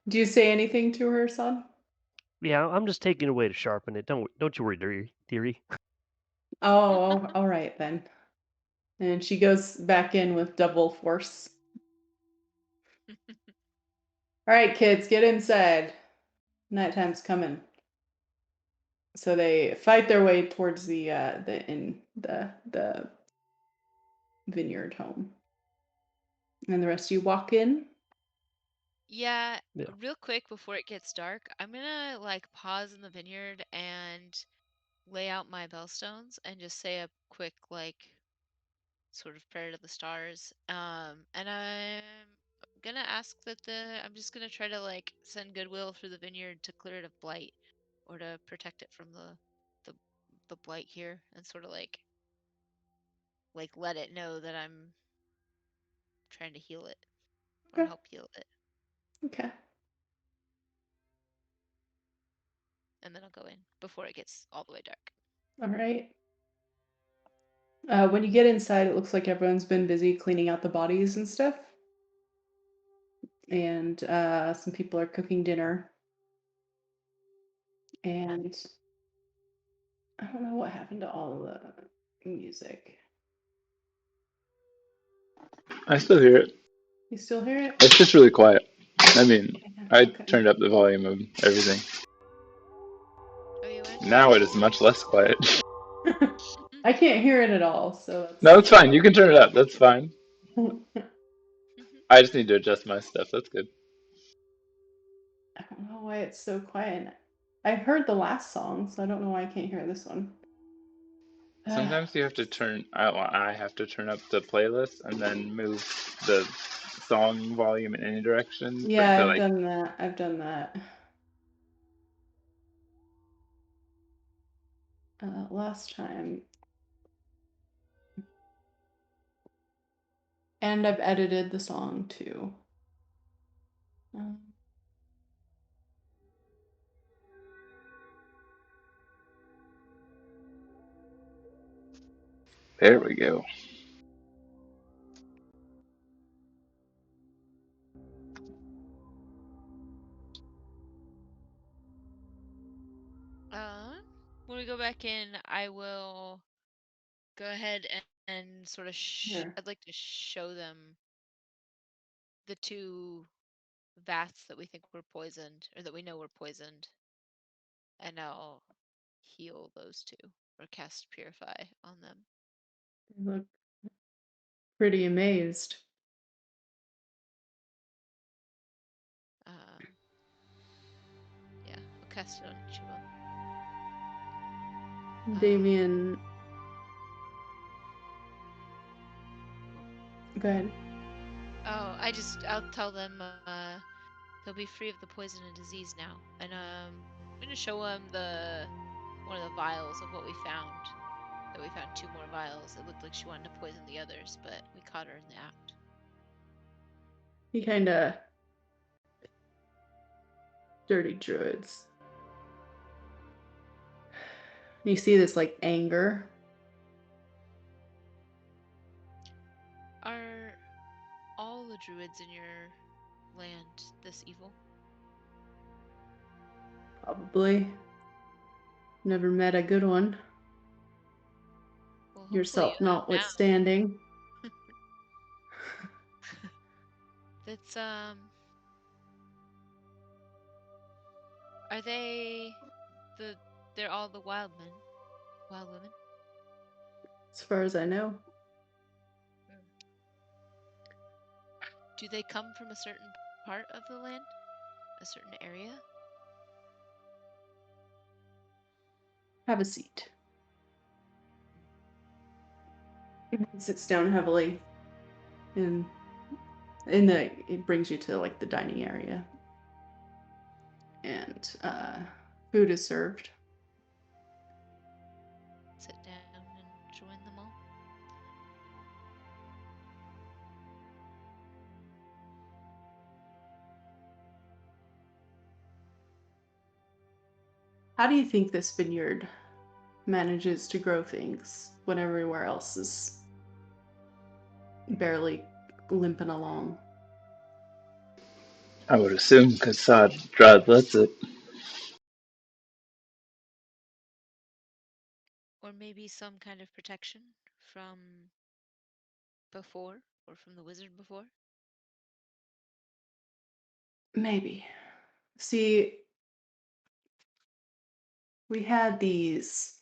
[SPEAKER 1] Do you say anything to her, son?
[SPEAKER 2] Yeah, I'm just taking it away to sharpen it. Don't you worry, dearie.
[SPEAKER 1] Oh, all right then. And she goes back in with double force. All right, kids, get inside. Nighttime's coming. So they fight their way towards the vineyard home. And the rest of you walk in.
[SPEAKER 3] Yeah,
[SPEAKER 2] Yeah.
[SPEAKER 3] real quick before it gets dark, I'm gonna like pause in the vineyard and lay out my bellstones and just say a quick like sort of prayer to the stars. And I'm gonna ask that I'm just gonna try to like send goodwill through the vineyard to clear it of blight or to protect it from the the blight here and sort of like let it know that I'm trying to heal it or
[SPEAKER 1] Okay.
[SPEAKER 3] help heal it.
[SPEAKER 1] Okay.
[SPEAKER 3] And then I'll go in before it gets all the way dark.
[SPEAKER 1] All right. When you get inside, it looks like everyone's been busy cleaning out the bodies and stuff. And some people are cooking dinner. And I don't know what happened to all the music.
[SPEAKER 5] I still hear it.
[SPEAKER 1] You still hear it?
[SPEAKER 5] It's just really quiet. I mean, I
[SPEAKER 1] Okay.
[SPEAKER 5] turned up the volume of everything.
[SPEAKER 3] Oh, you went?
[SPEAKER 5] Now it is much less quiet.
[SPEAKER 1] I can't hear it at all, so
[SPEAKER 5] No, it's fine. You can turn it up. That's fine. I just need to adjust my stuff. That's good.
[SPEAKER 1] I don't know why it's so quiet. I heard the last song, so I don't know why I can't hear this one.
[SPEAKER 5] Sometimes you have to I have to turn up the playlist and then move the song volume in any direction for it
[SPEAKER 1] Yeah,
[SPEAKER 5] to
[SPEAKER 1] I've
[SPEAKER 5] like.
[SPEAKER 1] done that. I've done that. Last time. And I've edited the song too.
[SPEAKER 5] There we go.
[SPEAKER 3] When we go back in, I will go ahead and sort of
[SPEAKER 1] Here.
[SPEAKER 3] I'd like to show them the two vats that we think were poisoned or that we know were poisoned, and I'll heal those two or cast purify on them.
[SPEAKER 1] They look pretty amazed.
[SPEAKER 3] Yeah, I'll cast it on each of them.
[SPEAKER 1] Damien. Go ahead.
[SPEAKER 3] Oh, I'll tell them they'll be free of the poison and disease now. And I'm gonna show them one of the vials of what we found. That we found 2 more vials. It looked like she wanted to poison the others, but we caught her in the act.
[SPEAKER 1] He kinda dirty druids. You see this like anger.
[SPEAKER 3] Are all the druids in your land this evil?
[SPEAKER 1] Probably. Never met a good one.
[SPEAKER 3] Well, hopefully
[SPEAKER 1] Yourself
[SPEAKER 3] you have
[SPEAKER 1] notwithstanding.
[SPEAKER 3] That's are they're all the wild men? Wild women?
[SPEAKER 1] As far as I know.
[SPEAKER 3] Do they come from a certain part of the land? A certain area?
[SPEAKER 1] Have a seat. He sits down heavily and it brings you to like the dining area. And food is served.
[SPEAKER 3] Sit down and join them all?
[SPEAKER 1] How do you think this vineyard manages to grow things when everywhere else is barely limping along?
[SPEAKER 5] I would assume because Strahd lets it.
[SPEAKER 3] Or maybe some kind of protection from before, or from the wizard before.
[SPEAKER 1] Maybe. See, we had these,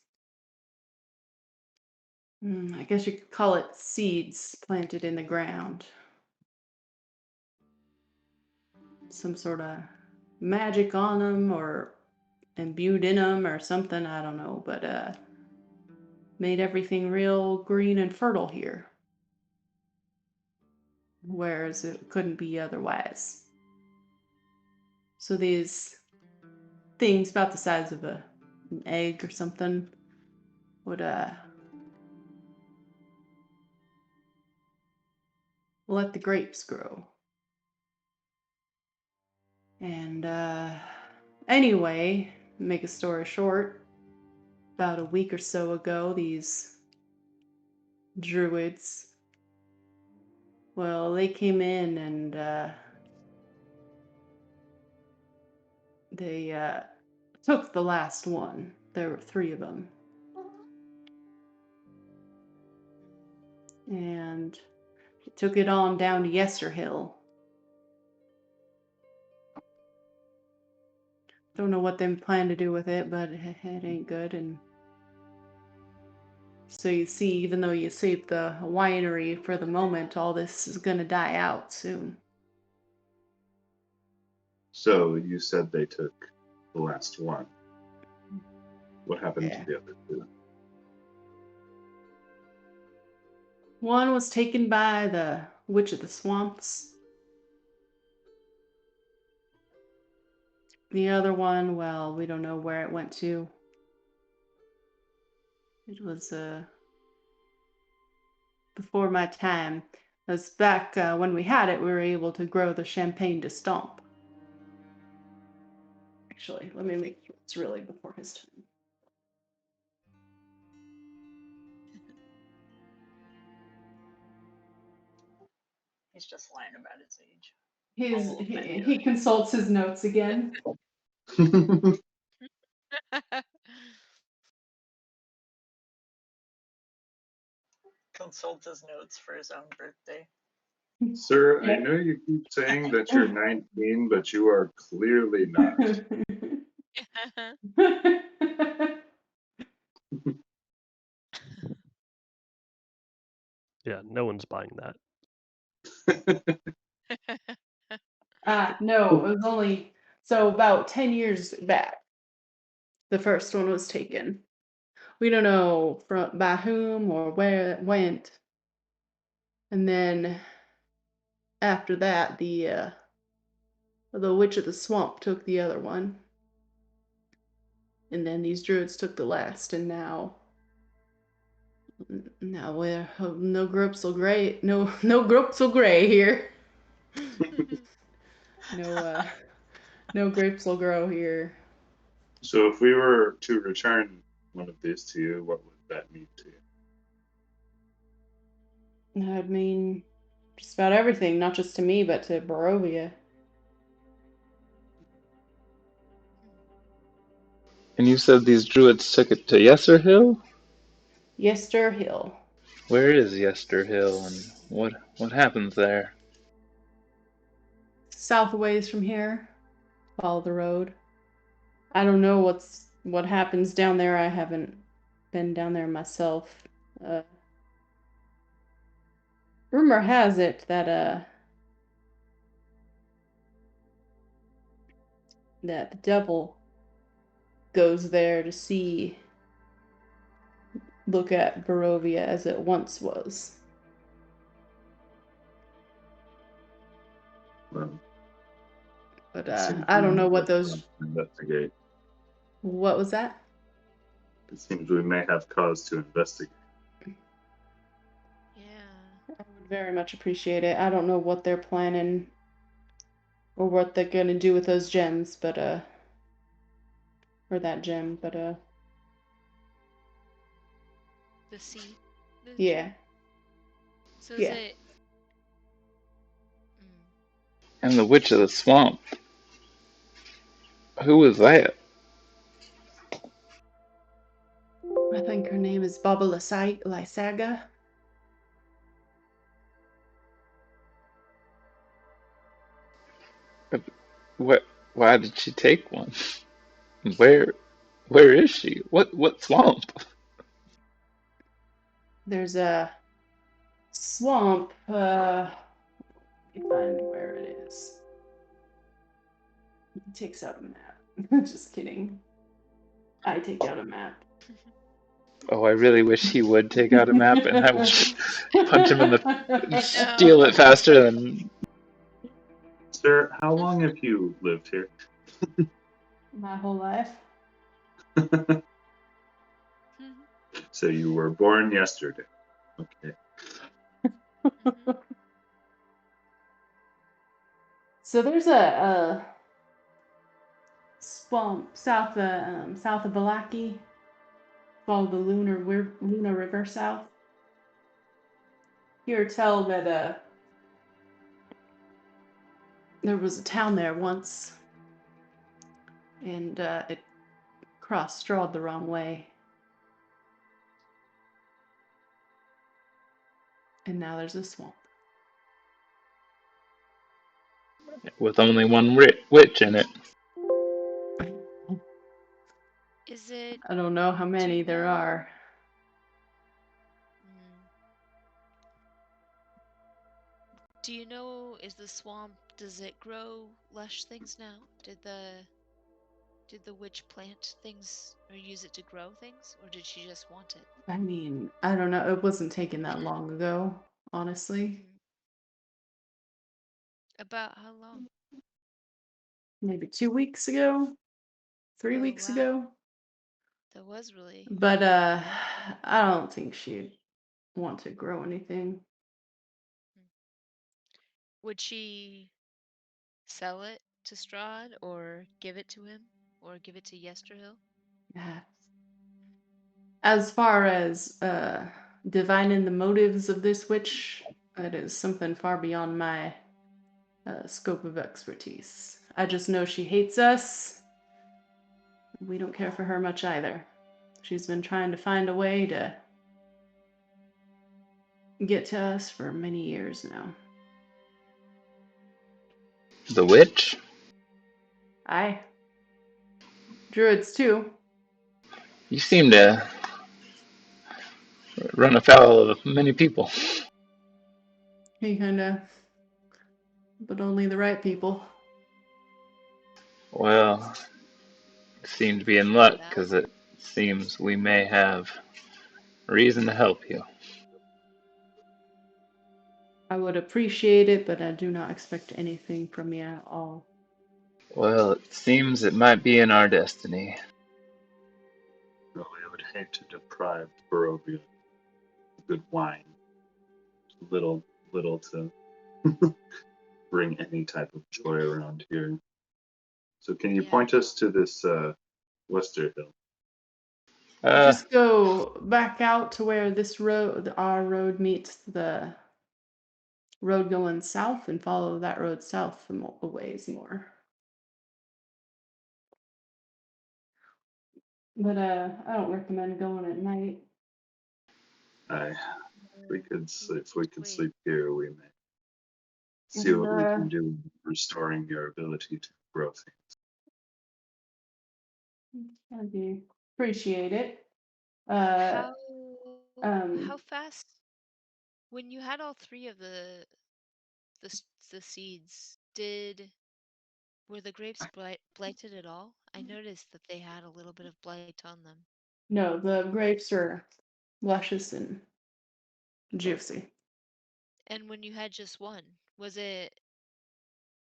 [SPEAKER 1] I guess you could call it seeds planted in the ground. Some sort of magic on them or imbued in them or something, I don't know, but made everything real green and fertile here. Whereas it couldn't be otherwise. So these things about the size of an egg or something would let the grapes grow. And anyway, make a story short, about a week or so ago, these druids, well, they came in and they took the last one. There were 3 of them. And took it on down to Yesterhill. Don't know what they plan to do with it, but it ain't good. And so you see, even though you saved the winery for the moment, all this is going to die out soon.
[SPEAKER 6] So you said they took the last one. What happened
[SPEAKER 1] Yeah.
[SPEAKER 6] to the other 2?
[SPEAKER 1] One was taken by the Witch of the Swamps. The other one, well, we don't know where it went to. It was before my time. It was back when we had it, we were able to grow the champagne to stomp. Actually, let me make sure it's really before his time.
[SPEAKER 4] He's just lying about his age.
[SPEAKER 1] He consults his notes again.
[SPEAKER 4] Consult his notes for his own birthday.
[SPEAKER 6] Sir, I know you keep saying that you're 19, but you are clearly not.
[SPEAKER 2] Yeah, no one's buying that.
[SPEAKER 1] No, it was only so about 10 years back. The first one was taken. We don't know by whom or where it went. And then after that, the Witch of the Swamp took the other one. And then these druids took the last, and now we're no groups will gray, no groups will gray here. No grapes will grow here.
[SPEAKER 6] So if we were to return one of these to you, what would that mean to you?
[SPEAKER 1] I'd mean just about everything, not just to me, but to Barovia.
[SPEAKER 5] And you said these druids took it to Yesterhill?
[SPEAKER 1] Yesterhill.
[SPEAKER 5] Where is Yesterhill, and what happens there?
[SPEAKER 1] South a ways from here. Follow the road. I don't know what happens down there. I haven't been down there myself. Rumor has it that that the devil goes there to look at Barovia as it once was.
[SPEAKER 6] Well,
[SPEAKER 1] But
[SPEAKER 6] it seems
[SPEAKER 1] I
[SPEAKER 6] we
[SPEAKER 1] don't
[SPEAKER 6] may
[SPEAKER 1] know what
[SPEAKER 6] have
[SPEAKER 1] those.
[SPEAKER 6] cause to investigate.
[SPEAKER 1] What was that?
[SPEAKER 6] It seems we may have cause to investigate.
[SPEAKER 3] Yeah.
[SPEAKER 1] I would very much appreciate it. I don't know what they're planning or what they're gonna do with those gems, but or that gem, but
[SPEAKER 3] The sea.
[SPEAKER 1] yeah.
[SPEAKER 3] So is
[SPEAKER 1] Yeah.
[SPEAKER 3] it?
[SPEAKER 5] And the Witch of the Swamp. Who was that?
[SPEAKER 1] I think her name is Baba Lysaga.
[SPEAKER 5] What? Why did she take one? Where? Where is she? What swamp?
[SPEAKER 1] There's a swamp. Let me find where it is. He takes out a map. Just kidding. I take out a map.
[SPEAKER 5] Oh, I really wish he would take out a map and I would punch him in the steal
[SPEAKER 3] No.
[SPEAKER 5] it faster than.
[SPEAKER 6] Sir, how long have you lived here?
[SPEAKER 1] My whole life.
[SPEAKER 6] So you were born yesterday. Okay.
[SPEAKER 1] So there's a swamp south of Balaki. Follow the Luna River south. Here tell that there was a town there once, and it crossed Strahd the wrong way, and now there's a swamp.
[SPEAKER 5] With only one witch in it.
[SPEAKER 3] Is it?
[SPEAKER 1] I don't know how many there
[SPEAKER 3] know?
[SPEAKER 1] are.
[SPEAKER 3] Do you know? Is the swamp? Does it grow lush things now? Did the witch plant things or use it to grow things, or did she just want it?
[SPEAKER 1] I mean, I don't know. It wasn't taken that long ago, honestly.
[SPEAKER 3] About how long?
[SPEAKER 1] Maybe 2 weeks ago, 3
[SPEAKER 3] Oh,
[SPEAKER 1] weeks
[SPEAKER 3] wow.
[SPEAKER 1] ago.
[SPEAKER 3] That was really.
[SPEAKER 1] But I don't think she'd want to grow anything.
[SPEAKER 3] Would she sell it to Strahd, or give it to him, or give it to Yesterhill?
[SPEAKER 1] Yeah. As far as divining the motives of this witch, that is something far beyond my scope of expertise. I just know she hates us. We don't care for her much either. She's been trying to find a way to get to us for many years now.
[SPEAKER 5] The witch?
[SPEAKER 1] Aye. Druids too.
[SPEAKER 5] You seem to run afoul of many people.
[SPEAKER 1] He kinda, but only the right people.
[SPEAKER 5] Well, you seem to be in luck because it seems we may have reason to help you.
[SPEAKER 1] I would appreciate it, but I do not expect anything from you at all.
[SPEAKER 5] Well, it seems it might be in our destiny.
[SPEAKER 6] Really, I would hate to deprive Barovia of good wine. Little to bring any type of joy around here. So can you point us to this Westerhill?
[SPEAKER 1] Just go back out to where our road meets the road going south, and follow that road south a ways more. But I don't recommend going at night.
[SPEAKER 6] If we could sleep here, we may see what we can do in restoring your ability to grow things.
[SPEAKER 1] That'd be appreciate it.
[SPEAKER 3] How fast? When you had all three of the seeds, were the grapes blighted at all? I noticed that they had a little bit of blight on them.
[SPEAKER 1] No, the grapes are luscious and juicy.
[SPEAKER 3] And when you had just one, was it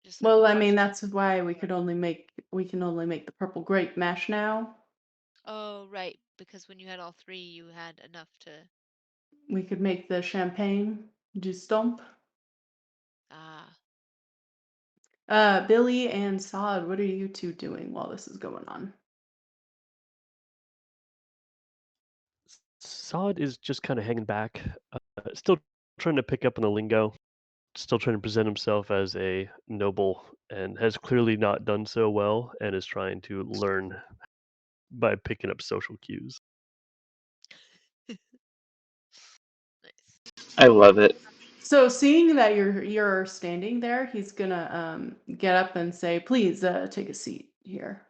[SPEAKER 3] just like
[SPEAKER 1] Well, I mean, that's why we can only make the purple grape mash now.
[SPEAKER 3] Oh, right, because when you had all three, you had enough to.
[SPEAKER 1] We could make the champagne du stomp. Billy and Sod, what are you two doing while this is going on?
[SPEAKER 2] Sod is just kind of hanging back, still trying to pick up on the lingo. still trying to present himself as a noble and has clearly not done so well and is trying to learn by picking up social cues.
[SPEAKER 3] Nice.
[SPEAKER 5] I love it.
[SPEAKER 1] So seeing that you're standing there, he's gonna get up and say, "Please take a seat here,"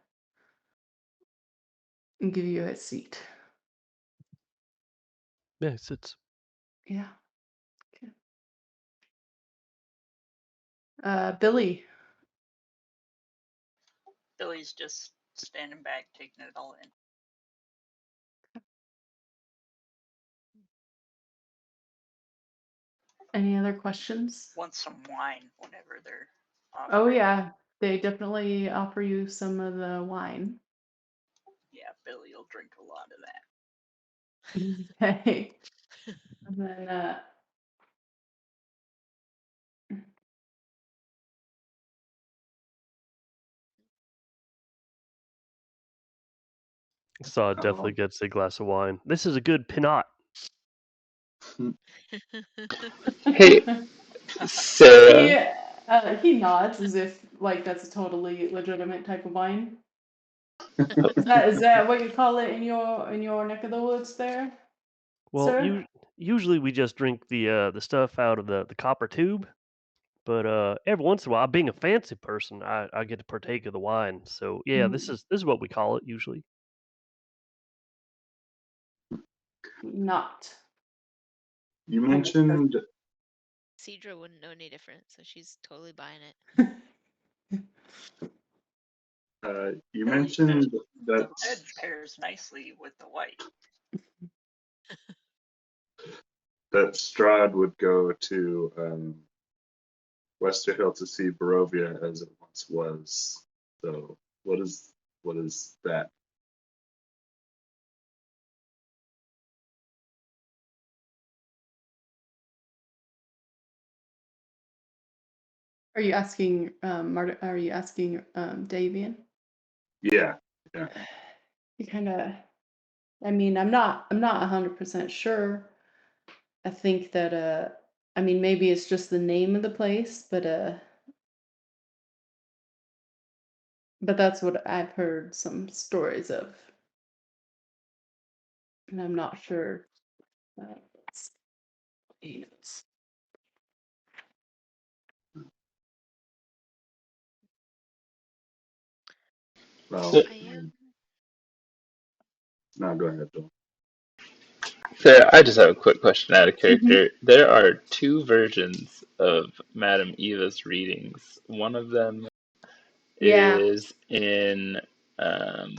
[SPEAKER 1] and give you a seat.
[SPEAKER 2] Yeah, he sits.
[SPEAKER 1] Yeah. Okay. Billy.
[SPEAKER 4] Billy's just standing back, taking it all in.
[SPEAKER 1] Any other questions?
[SPEAKER 4] Wants some wine whenever they're
[SPEAKER 1] Oh
[SPEAKER 4] offering.
[SPEAKER 1] yeah, they definitely offer you some of the wine.
[SPEAKER 4] Yeah, Billy will drink a lot of that.
[SPEAKER 1] Okay. And then
[SPEAKER 2] Strahd definitely gets a glass of wine. This is a good pinot.
[SPEAKER 5] Hey, Sarah.
[SPEAKER 1] he nods as if like that's a totally legitimate type of wine.
[SPEAKER 5] Oh,
[SPEAKER 1] Is that what you call it in your neck of the woods there,
[SPEAKER 2] Well,
[SPEAKER 1] sir?
[SPEAKER 2] usually we just drink the stuff out of the copper tube, but every once in a while, being a fancy person, I get to partake of the wine. So yeah, this is what we call it usually.
[SPEAKER 1] Not.
[SPEAKER 6] You mentioned
[SPEAKER 3] Cedra wouldn't know any different, so she's totally buying it.
[SPEAKER 6] you
[SPEAKER 4] Billy says
[SPEAKER 6] mentioned
[SPEAKER 4] the
[SPEAKER 6] that
[SPEAKER 4] red pairs nicely with the white.
[SPEAKER 6] Strahd would go to Westerhill to see Barovia as it once was. So what is that?
[SPEAKER 1] Are you asking Marta? Are you asking Davian?
[SPEAKER 6] Yeah.
[SPEAKER 1] You kind of. I mean, I'm not 100% sure. I think that I mean maybe it's just the name of the place, but that's what I've heard some stories of. And I'm not sure. It's- it's-
[SPEAKER 6] Well,
[SPEAKER 5] So,
[SPEAKER 3] I am.
[SPEAKER 6] no, go ahead, Bill.
[SPEAKER 5] Sarah, I just have a quick question out of
[SPEAKER 1] Mhm.
[SPEAKER 5] character. There are two versions of Madame Eva's readings. One of them
[SPEAKER 1] Yeah.
[SPEAKER 5] is in um,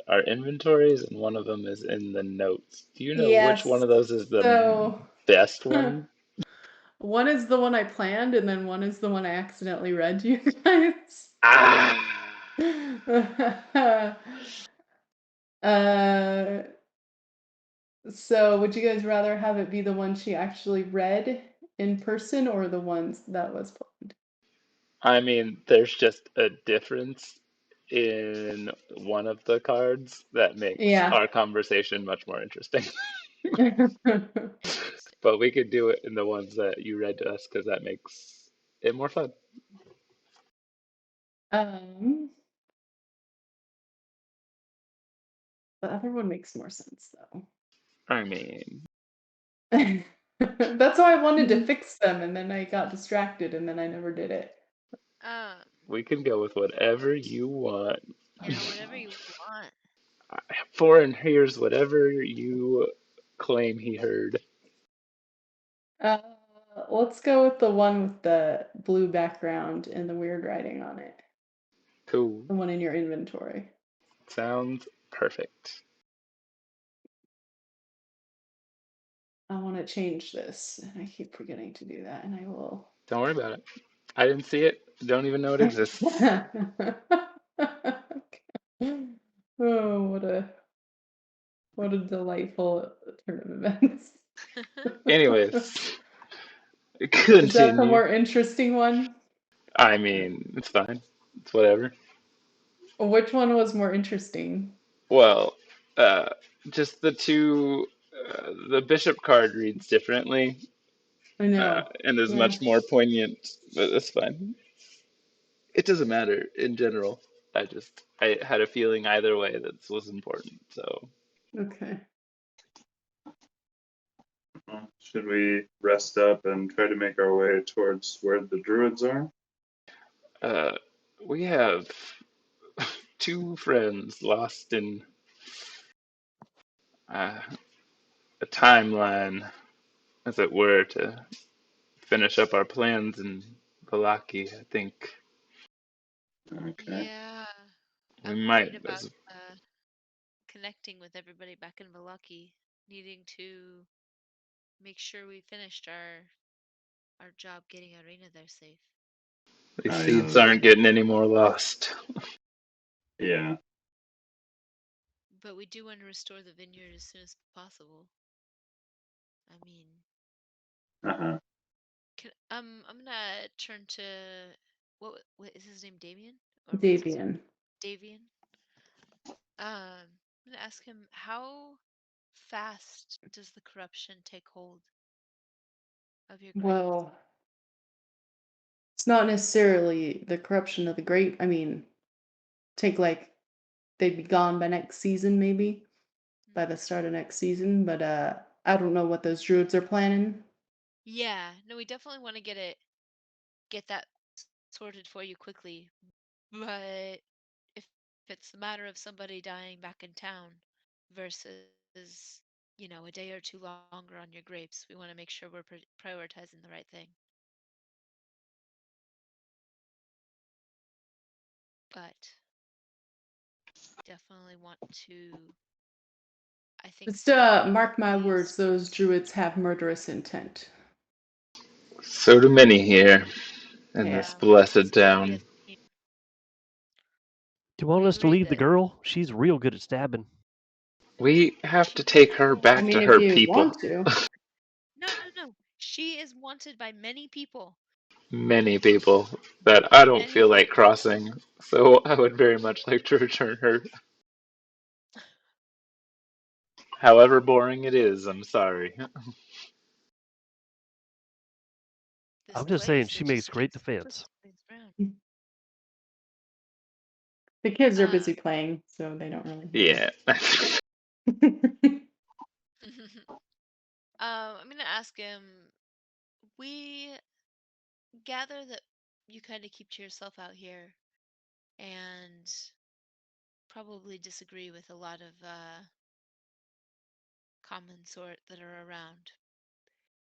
[SPEAKER 5] our inventories, and one of them is in the notes. Do you know which one
[SPEAKER 1] Yes.
[SPEAKER 5] of those is the
[SPEAKER 1] So
[SPEAKER 5] best one?
[SPEAKER 1] one is the one I planned, and then one is the one I accidentally read to you guys.
[SPEAKER 5] Ah,
[SPEAKER 1] uh, so would you guys rather have it be the one she actually read in person or the ones that was planned?
[SPEAKER 5] I mean, there's just a difference in one of the cards that makes
[SPEAKER 1] Yeah.
[SPEAKER 5] our conversation much more interesting. But we could do it in the ones that you read to us because that makes it more fun.
[SPEAKER 1] um, the other one makes more sense though.
[SPEAKER 5] I mean,
[SPEAKER 1] That's why I wanted to fix them, and then I got distracted, and then I never did it.
[SPEAKER 3] Um,
[SPEAKER 5] we can go with whatever you want.
[SPEAKER 3] whatever you want.
[SPEAKER 5] Foreign hears whatever you claim he heard.
[SPEAKER 1] Uh, let's go with the one with the blue background and the weird writing on it.
[SPEAKER 5] Cool.
[SPEAKER 1] The one in your inventory.
[SPEAKER 5] Sounds perfect.
[SPEAKER 1] I want to change this, and I keep forgetting to do that, and I will.
[SPEAKER 5] Don't worry about it. I didn't see it. Don't even know it exists.
[SPEAKER 1] Oh, what a delightful turn of events.
[SPEAKER 5] Anyways,
[SPEAKER 1] Is that the
[SPEAKER 5] continue.
[SPEAKER 1] more interesting one?
[SPEAKER 5] I mean, it's fine. It's whatever.
[SPEAKER 1] Which one was more interesting?
[SPEAKER 5] Well, just the two. The bishop card reads differently.
[SPEAKER 1] I know.
[SPEAKER 5] and is
[SPEAKER 1] Yeah.
[SPEAKER 5] much more poignant, but that's fine. It doesn't matter in general. I had a feeling either way that was important. So
[SPEAKER 1] Okay.
[SPEAKER 6] Should we rest up and try to make our way towards where the druids are?
[SPEAKER 5] uh, we have two friends lost in uh, a timeline, as it were, to finish up our plans in Valaki. I think
[SPEAKER 6] Okay.
[SPEAKER 3] Yeah,
[SPEAKER 5] we
[SPEAKER 3] I'm
[SPEAKER 5] might.
[SPEAKER 3] worried about connecting with everybody back in Valaki, needing to make sure we finished our job getting Arena there safe.
[SPEAKER 5] These
[SPEAKER 6] Oh,
[SPEAKER 5] seeds
[SPEAKER 6] yeah.
[SPEAKER 5] aren't getting any more lost.
[SPEAKER 6] Yeah.
[SPEAKER 3] But we do want to restore the vineyard as soon as possible. I mean,
[SPEAKER 6] Uh-huh.
[SPEAKER 3] I'm gonna turn to what is his name, Damien? Or what's his
[SPEAKER 1] Davian.
[SPEAKER 3] Davian? I'm gonna ask him, how fast does the corruption take hold of your grapes?
[SPEAKER 1] Well, it's not necessarily the corruption of the grape. I mean, take like they'd be gone by next season, maybe by the start of next season. But I don't know what those druids are planning.
[SPEAKER 3] Yeah, no, we definitely want to get that sorted for you quickly. But if it's a matter of somebody dying back in town versus, a day or two longer on your grapes, we want to make sure we're prioritizing the right thing. But definitely want to, I think
[SPEAKER 1] Just mark my words, those druids have murderous intent.
[SPEAKER 5] So do many here in
[SPEAKER 1] Yeah.
[SPEAKER 5] this blessed
[SPEAKER 3] it's gonna be
[SPEAKER 5] town.
[SPEAKER 3] a theme.
[SPEAKER 2] Do you want
[SPEAKER 3] We
[SPEAKER 2] us to
[SPEAKER 3] agreed
[SPEAKER 2] lead the
[SPEAKER 3] that.
[SPEAKER 2] girl? She's real good at stabbing.
[SPEAKER 5] We have to take her
[SPEAKER 1] I
[SPEAKER 5] back
[SPEAKER 1] mean,
[SPEAKER 5] to
[SPEAKER 1] if
[SPEAKER 5] her
[SPEAKER 1] you
[SPEAKER 5] people.
[SPEAKER 1] want to.
[SPEAKER 3] No, no, no. She is wanted by many people.
[SPEAKER 5] Many people that I don't
[SPEAKER 3] Many
[SPEAKER 5] feel like
[SPEAKER 3] people.
[SPEAKER 5] crossing. So I would very much like to return her. However boring it is, I'm sorry.
[SPEAKER 3] This
[SPEAKER 2] I'm just saying
[SPEAKER 3] place,
[SPEAKER 2] she
[SPEAKER 3] it
[SPEAKER 2] makes
[SPEAKER 3] just
[SPEAKER 2] great
[SPEAKER 3] keeps
[SPEAKER 2] defense.
[SPEAKER 3] twisting things around.
[SPEAKER 1] The kids are
[SPEAKER 3] Uh,
[SPEAKER 1] busy playing, so they don't really
[SPEAKER 5] Yeah.
[SPEAKER 1] hear.
[SPEAKER 3] I'm gonna ask him. We gather that you kind of keep to yourself out here, and probably disagree with a lot of common sort that are around.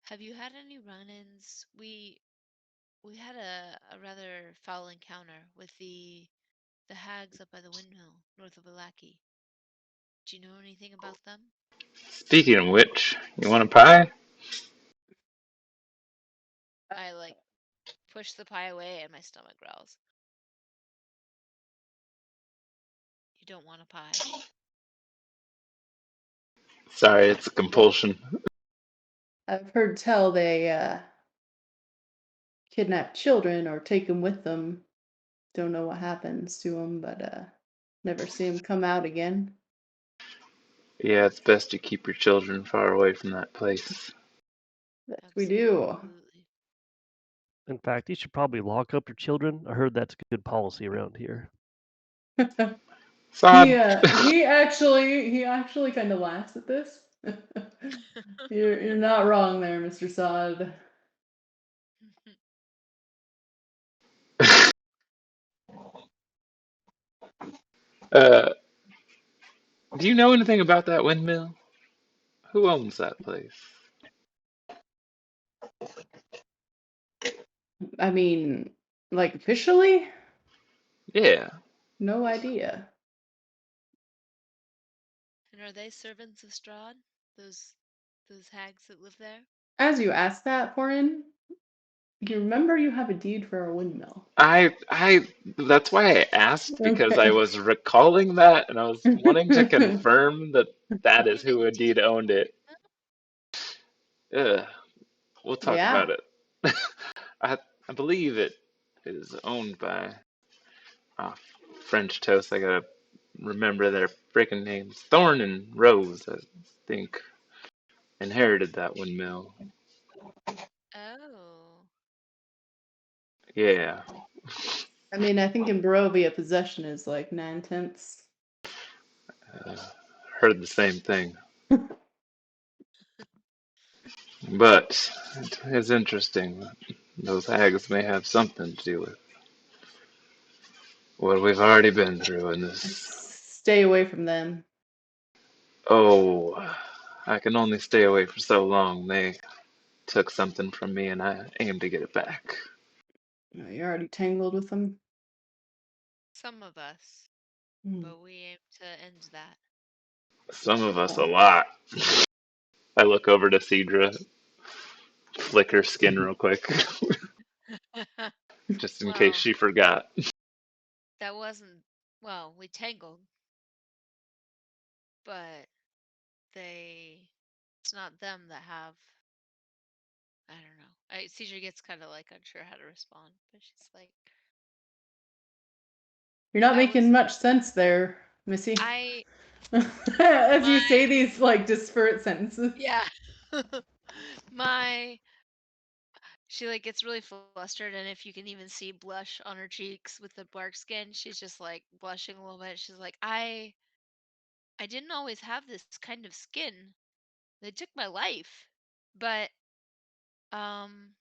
[SPEAKER 3] Have you had any run-ins? We had a rather foul encounter with the hags up by the windmill north of Ilaki. Do you know anything about them?
[SPEAKER 5] Speaking of which, you want a pie?
[SPEAKER 3] I like push the pie away and my stomach growls. You don't want a pie.
[SPEAKER 5] Sorry, it's a compulsion.
[SPEAKER 1] I've heard tell they kidnap children or take them with them. Don't know what happens to them, but never see them come out again.
[SPEAKER 5] Yeah, it's best to keep your children far away from that place.
[SPEAKER 1] That we do.
[SPEAKER 3] Absolutely.
[SPEAKER 2] In fact, you should probably lock up your children. I heard that's good policy around here.
[SPEAKER 5] Sod.
[SPEAKER 1] He actually kind of laughs at this. You're not wrong there, Mr. Sod.
[SPEAKER 5] uh, do you know anything about that windmill? Who owns that place?
[SPEAKER 1] I mean, like officially,
[SPEAKER 5] Yeah.
[SPEAKER 1] no idea.
[SPEAKER 3] And are they servants of Strahd? Those those hags that live there?
[SPEAKER 1] As you ask that, Foreign, you remember you have a deed for a windmill.
[SPEAKER 5] That's why I asked, because I
[SPEAKER 1] Okay.
[SPEAKER 5] was recalling that and I was wanting to confirm that that is who
[SPEAKER 3] Owning
[SPEAKER 5] indeed owned it. Ugh, we'll talk
[SPEAKER 1] Yeah.
[SPEAKER 5] about it. I believe it is owned by uh, French Toast. I gotta remember their freaking names. Thorn and Rose, I think, inherited that windmill. Yeah.
[SPEAKER 1] I mean, I think in Barovia, possession is like 9/10.
[SPEAKER 5] Heard the same thing. But it is interesting. Those hags may have something to do with what we've already been through in this.
[SPEAKER 1] Stay away from them.
[SPEAKER 5] Oh, I can only stay away for so long. They took something from me and I aim to get it back.
[SPEAKER 1] You're already tangled with them.
[SPEAKER 3] Some of us,
[SPEAKER 1] Hmm.
[SPEAKER 3] but we aim to end that.
[SPEAKER 5] Some of us a
[SPEAKER 1] Oh.
[SPEAKER 5] lot. I look over to Cedra, flick her skin real quick, just in case
[SPEAKER 3] Well,
[SPEAKER 5] she forgot.
[SPEAKER 3] that wasn't, well, we tangled, but it's not them that have, I don't know. Caesar gets kind of like unsure how to respond, but she's like,
[SPEAKER 1] You're not
[SPEAKER 3] that
[SPEAKER 1] making
[SPEAKER 3] was,
[SPEAKER 1] much sense there, Missy.
[SPEAKER 3] I,
[SPEAKER 1] As you
[SPEAKER 3] my,
[SPEAKER 1] say these like disparate sentences.
[SPEAKER 3] yeah. my, she like gets really flustered, and if you can even see blush on her cheeks with the bark skin, she's just like blushing a little bit. She's like, I didn't always have this kind of skin. They took my life. But um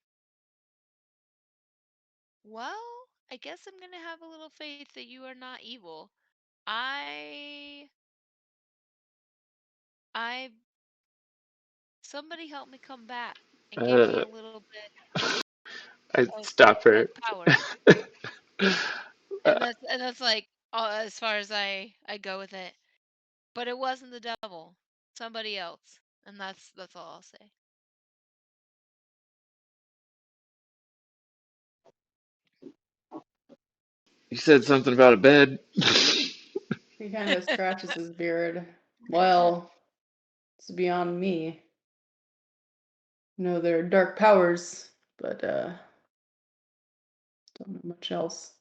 [SPEAKER 3] well, I guess I'm going to have a little faith that you are not evil. I I somebody help me come back and give me
[SPEAKER 5] Uh,
[SPEAKER 3] a little bit
[SPEAKER 5] I
[SPEAKER 3] of
[SPEAKER 5] stop her.
[SPEAKER 3] power.
[SPEAKER 5] Uh,
[SPEAKER 3] And that's like as far as I go with it. But it wasn't the devil. Somebody else. And that's all I'll say.
[SPEAKER 5] you said something about a bed.
[SPEAKER 1] He kind of scratches his beard. Well, it's beyond me. There are dark powers, but don't know much else.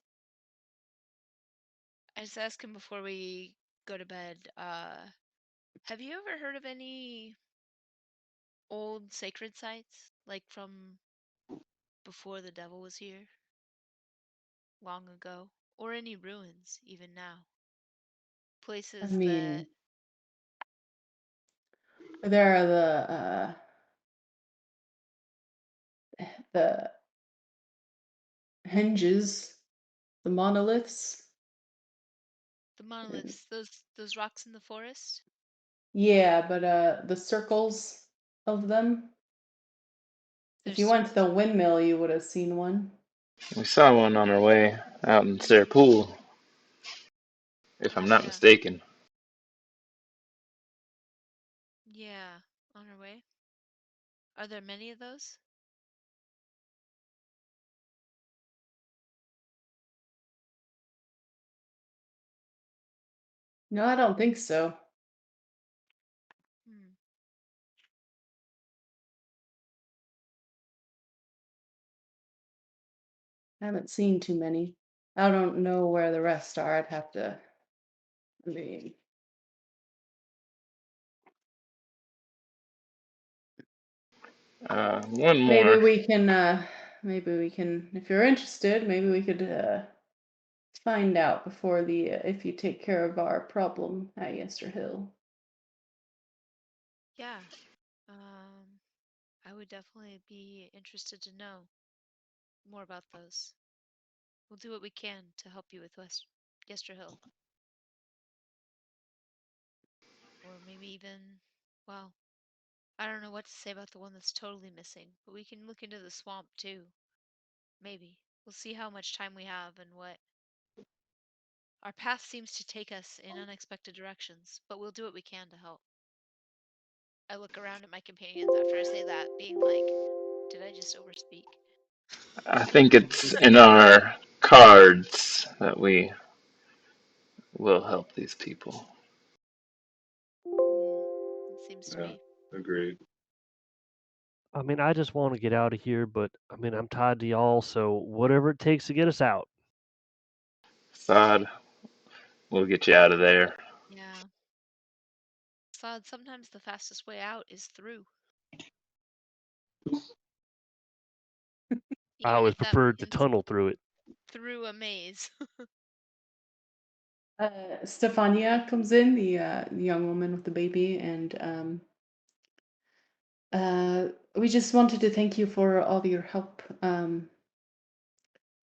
[SPEAKER 3] I just asked him before we go to bed, have you ever heard of any old sacred sites, like from before the devil was here, long ago, or any ruins even now?
[SPEAKER 1] I
[SPEAKER 3] Places that
[SPEAKER 1] mean, there are the hinges, the monoliths.
[SPEAKER 3] the
[SPEAKER 1] And
[SPEAKER 3] monoliths, those rocks in the forest.
[SPEAKER 1] yeah, but the circles of them. If
[SPEAKER 3] There's
[SPEAKER 1] you went to
[SPEAKER 3] circles
[SPEAKER 1] the
[SPEAKER 3] of them.
[SPEAKER 1] windmill, you would have seen one.
[SPEAKER 5] We saw one on our way out in Serpool, if I'm not
[SPEAKER 3] Yeah,
[SPEAKER 5] mistaken.
[SPEAKER 3] yeah, on our way. Are there many of those?
[SPEAKER 1] No, I don't think so.
[SPEAKER 3] Hmm.
[SPEAKER 1] I haven't seen too many. I don't know where the rest are. I'd have to. I mean,
[SPEAKER 5] One
[SPEAKER 1] maybe
[SPEAKER 5] more.
[SPEAKER 1] we can. Maybe we can. If you're interested, maybe we could find out before the if you take care of our problem at Yester Hill.
[SPEAKER 3] Yeah. Um, I would definitely be interested to know more about those. We'll do what we can to help you with Yester Hill. Or maybe even, well, I don't know what to say about the one that's totally missing, but we can look into the swamp too. Maybe. We'll see how much time we have and what. Our path seems to take us in unexpected directions, but we'll do what we can to help. I look around at my companions after I say that, being like, did I just overspeak?
[SPEAKER 5] I think it's in our cards that we will help these people.
[SPEAKER 3] Hmm. It seems to
[SPEAKER 6] Yeah,
[SPEAKER 3] be.
[SPEAKER 6] agreed.
[SPEAKER 2] I mean, I just want to get out of here, but I mean, I'm tied to y'all, so whatever it takes to get us out.
[SPEAKER 5] Sod, we'll get you out of there.
[SPEAKER 3] Yeah. Sod, sometimes the fastest way out is through.
[SPEAKER 2] I was
[SPEAKER 3] if that
[SPEAKER 2] prepared to
[SPEAKER 3] means
[SPEAKER 2] tunnel through it.
[SPEAKER 3] through a maze.
[SPEAKER 1] Stefania comes in, the young woman with the baby, and we just wanted to thank you for all your help.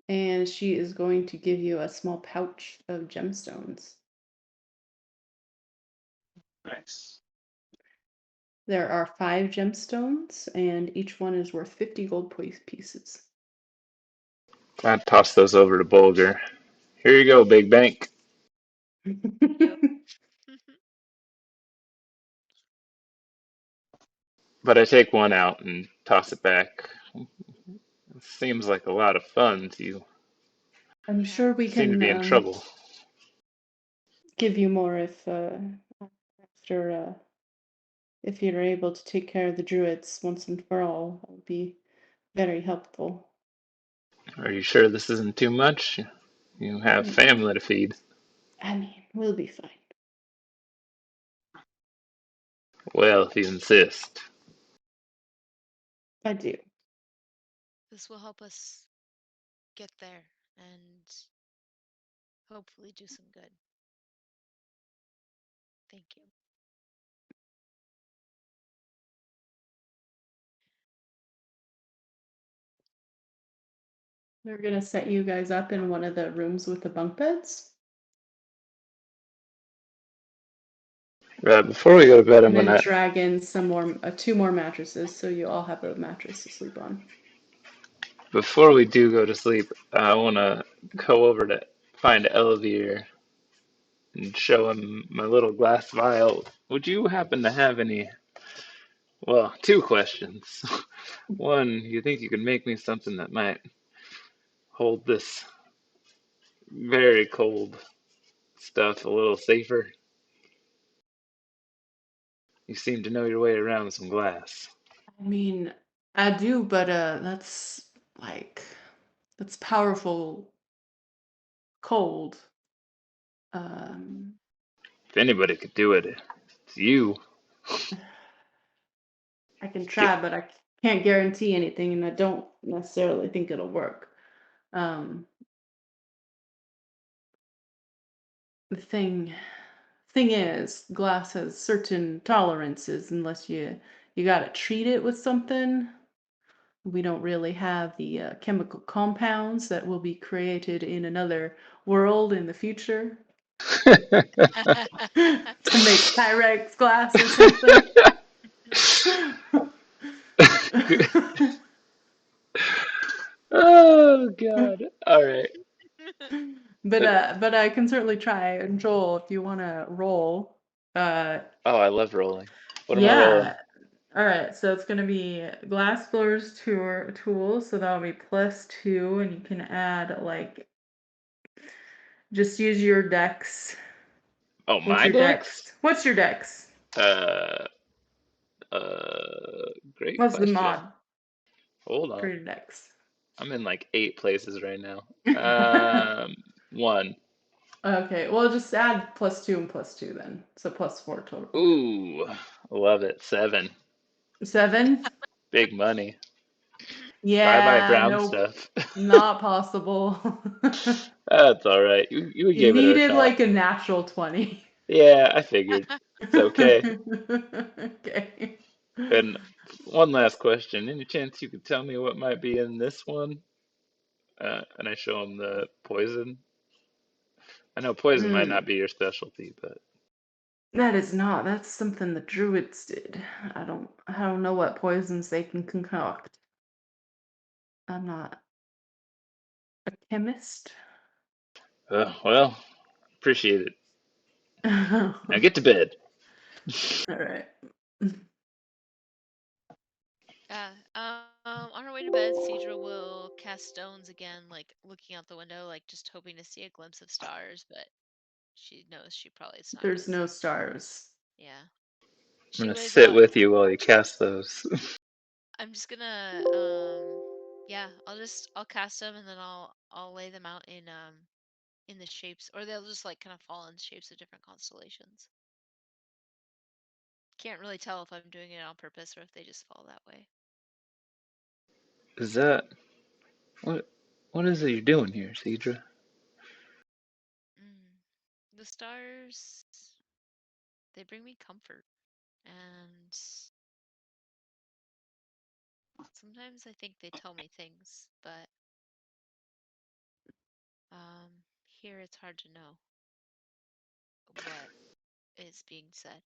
[SPEAKER 1] And she is going to give you a small pouch of gemstones.
[SPEAKER 6] Nice.
[SPEAKER 1] There are 5 gemstones, and each one is worth 50 gold pieces.
[SPEAKER 5] I toss those over to Bulger. Here you go, big bank.
[SPEAKER 3] Yep.
[SPEAKER 5] But I take one out and toss it back. It seems like a lot of funds. You
[SPEAKER 1] I'm
[SPEAKER 3] Yeah.
[SPEAKER 1] sure we
[SPEAKER 5] seem to
[SPEAKER 1] can
[SPEAKER 5] be in trouble.
[SPEAKER 1] give you more if after if you're able to take care of the druids once and for all. That would be very helpful.
[SPEAKER 5] Are you sure this isn't too much? You have family to feed.
[SPEAKER 1] I mean, we'll be fine.
[SPEAKER 5] Well, if you insist.
[SPEAKER 1] I do.
[SPEAKER 3] This will help us get there and hopefully do some good. Thank you.
[SPEAKER 1] We're gonna set you guys up in one of the rooms with the bunk beds.
[SPEAKER 5] Before we go to bed, I'm
[SPEAKER 1] And then
[SPEAKER 5] gonna.
[SPEAKER 1] drag in some more, 2 more mattresses, so you all have a mattress to sleep on.
[SPEAKER 5] Before we do go to sleep, I wanna go over to find Elvier and show him my little glass vial. Would you happen to have any? Well, 2 questions. One, you think you could make me something that might hold this very cold stuff a little safer? You seem to know your way around some glass.
[SPEAKER 1] I mean, I do, but that's that's powerful cold. Um,
[SPEAKER 5] If anybody could do it, it's you.
[SPEAKER 1] I can
[SPEAKER 5] Get,
[SPEAKER 1] try, but I can't guarantee anything, and I don't necessarily think it'll work. The thing is, glass has certain tolerances unless you got to treat it with something. We don't really have the chemical compounds that will be created in another world in the future to make Pyrex glass or something.
[SPEAKER 5] oh God! All right.
[SPEAKER 1] But I can certainly try. And Joel, if you want to roll,
[SPEAKER 5] Oh, I love rolling. What am I rolling?
[SPEAKER 1] yeah. All right, so it's gonna be glass blowers tool, so that'll be +2, and you can add like just use your dex.
[SPEAKER 5] Oh,
[SPEAKER 1] What's
[SPEAKER 5] my
[SPEAKER 1] your
[SPEAKER 5] decks?
[SPEAKER 1] dex? What's your dex?
[SPEAKER 5] Uh, great
[SPEAKER 1] What's the
[SPEAKER 5] question.
[SPEAKER 1] mod
[SPEAKER 5] Hold
[SPEAKER 1] for
[SPEAKER 5] on.
[SPEAKER 1] your dex?
[SPEAKER 5] I'm in like 8 places right now. 1.
[SPEAKER 1] Okay, well just add +2 and +2 then, so +4 total.
[SPEAKER 5] Ooh, love it. 7.
[SPEAKER 1] 7?
[SPEAKER 5] Big money. Bye bye
[SPEAKER 1] Yeah,
[SPEAKER 5] brown
[SPEAKER 1] nope,
[SPEAKER 5] stuff.
[SPEAKER 1] not possible.
[SPEAKER 5] That's all right. You
[SPEAKER 1] You
[SPEAKER 5] gave it a
[SPEAKER 1] needed
[SPEAKER 5] shot.
[SPEAKER 1] like a natural 20.
[SPEAKER 5] Yeah, I figured. It's okay.
[SPEAKER 1] Okay.
[SPEAKER 5] And one last question. Any chance you could tell me what might be in this one? And I show him the poison. I know poison might not
[SPEAKER 1] Mm,
[SPEAKER 5] be your specialty, but
[SPEAKER 1] that is not. That's something the druids did. I don't know what poisons they can concoct. I'm not a chemist.
[SPEAKER 5] well, appreciate it.
[SPEAKER 1] All
[SPEAKER 5] Now get to bed.
[SPEAKER 1] right.
[SPEAKER 3] On her way to bed, Cedra will cast stones again, like looking out the window, like just hoping to see a glimpse of stars, but she knows she probably it's not
[SPEAKER 1] There's
[SPEAKER 3] gonna
[SPEAKER 1] no
[SPEAKER 3] see.
[SPEAKER 1] stars.
[SPEAKER 3] Yeah.
[SPEAKER 5] I'm
[SPEAKER 3] She
[SPEAKER 5] gonna
[SPEAKER 3] would
[SPEAKER 5] sit with you while you cast those.
[SPEAKER 3] I'm just gonna yeah, I'll cast them and then I'll lay them out in the shapes, or they'll just like kind of fall in shapes of different constellations. Can't really tell if I'm doing it on purpose or if they just fall that way.
[SPEAKER 5] Is that What what is it you're doing here, Cedra?
[SPEAKER 3] Mm. The stars, they bring me comfort. And sometimes I think they tell me things, but here it's hard to know what is being said.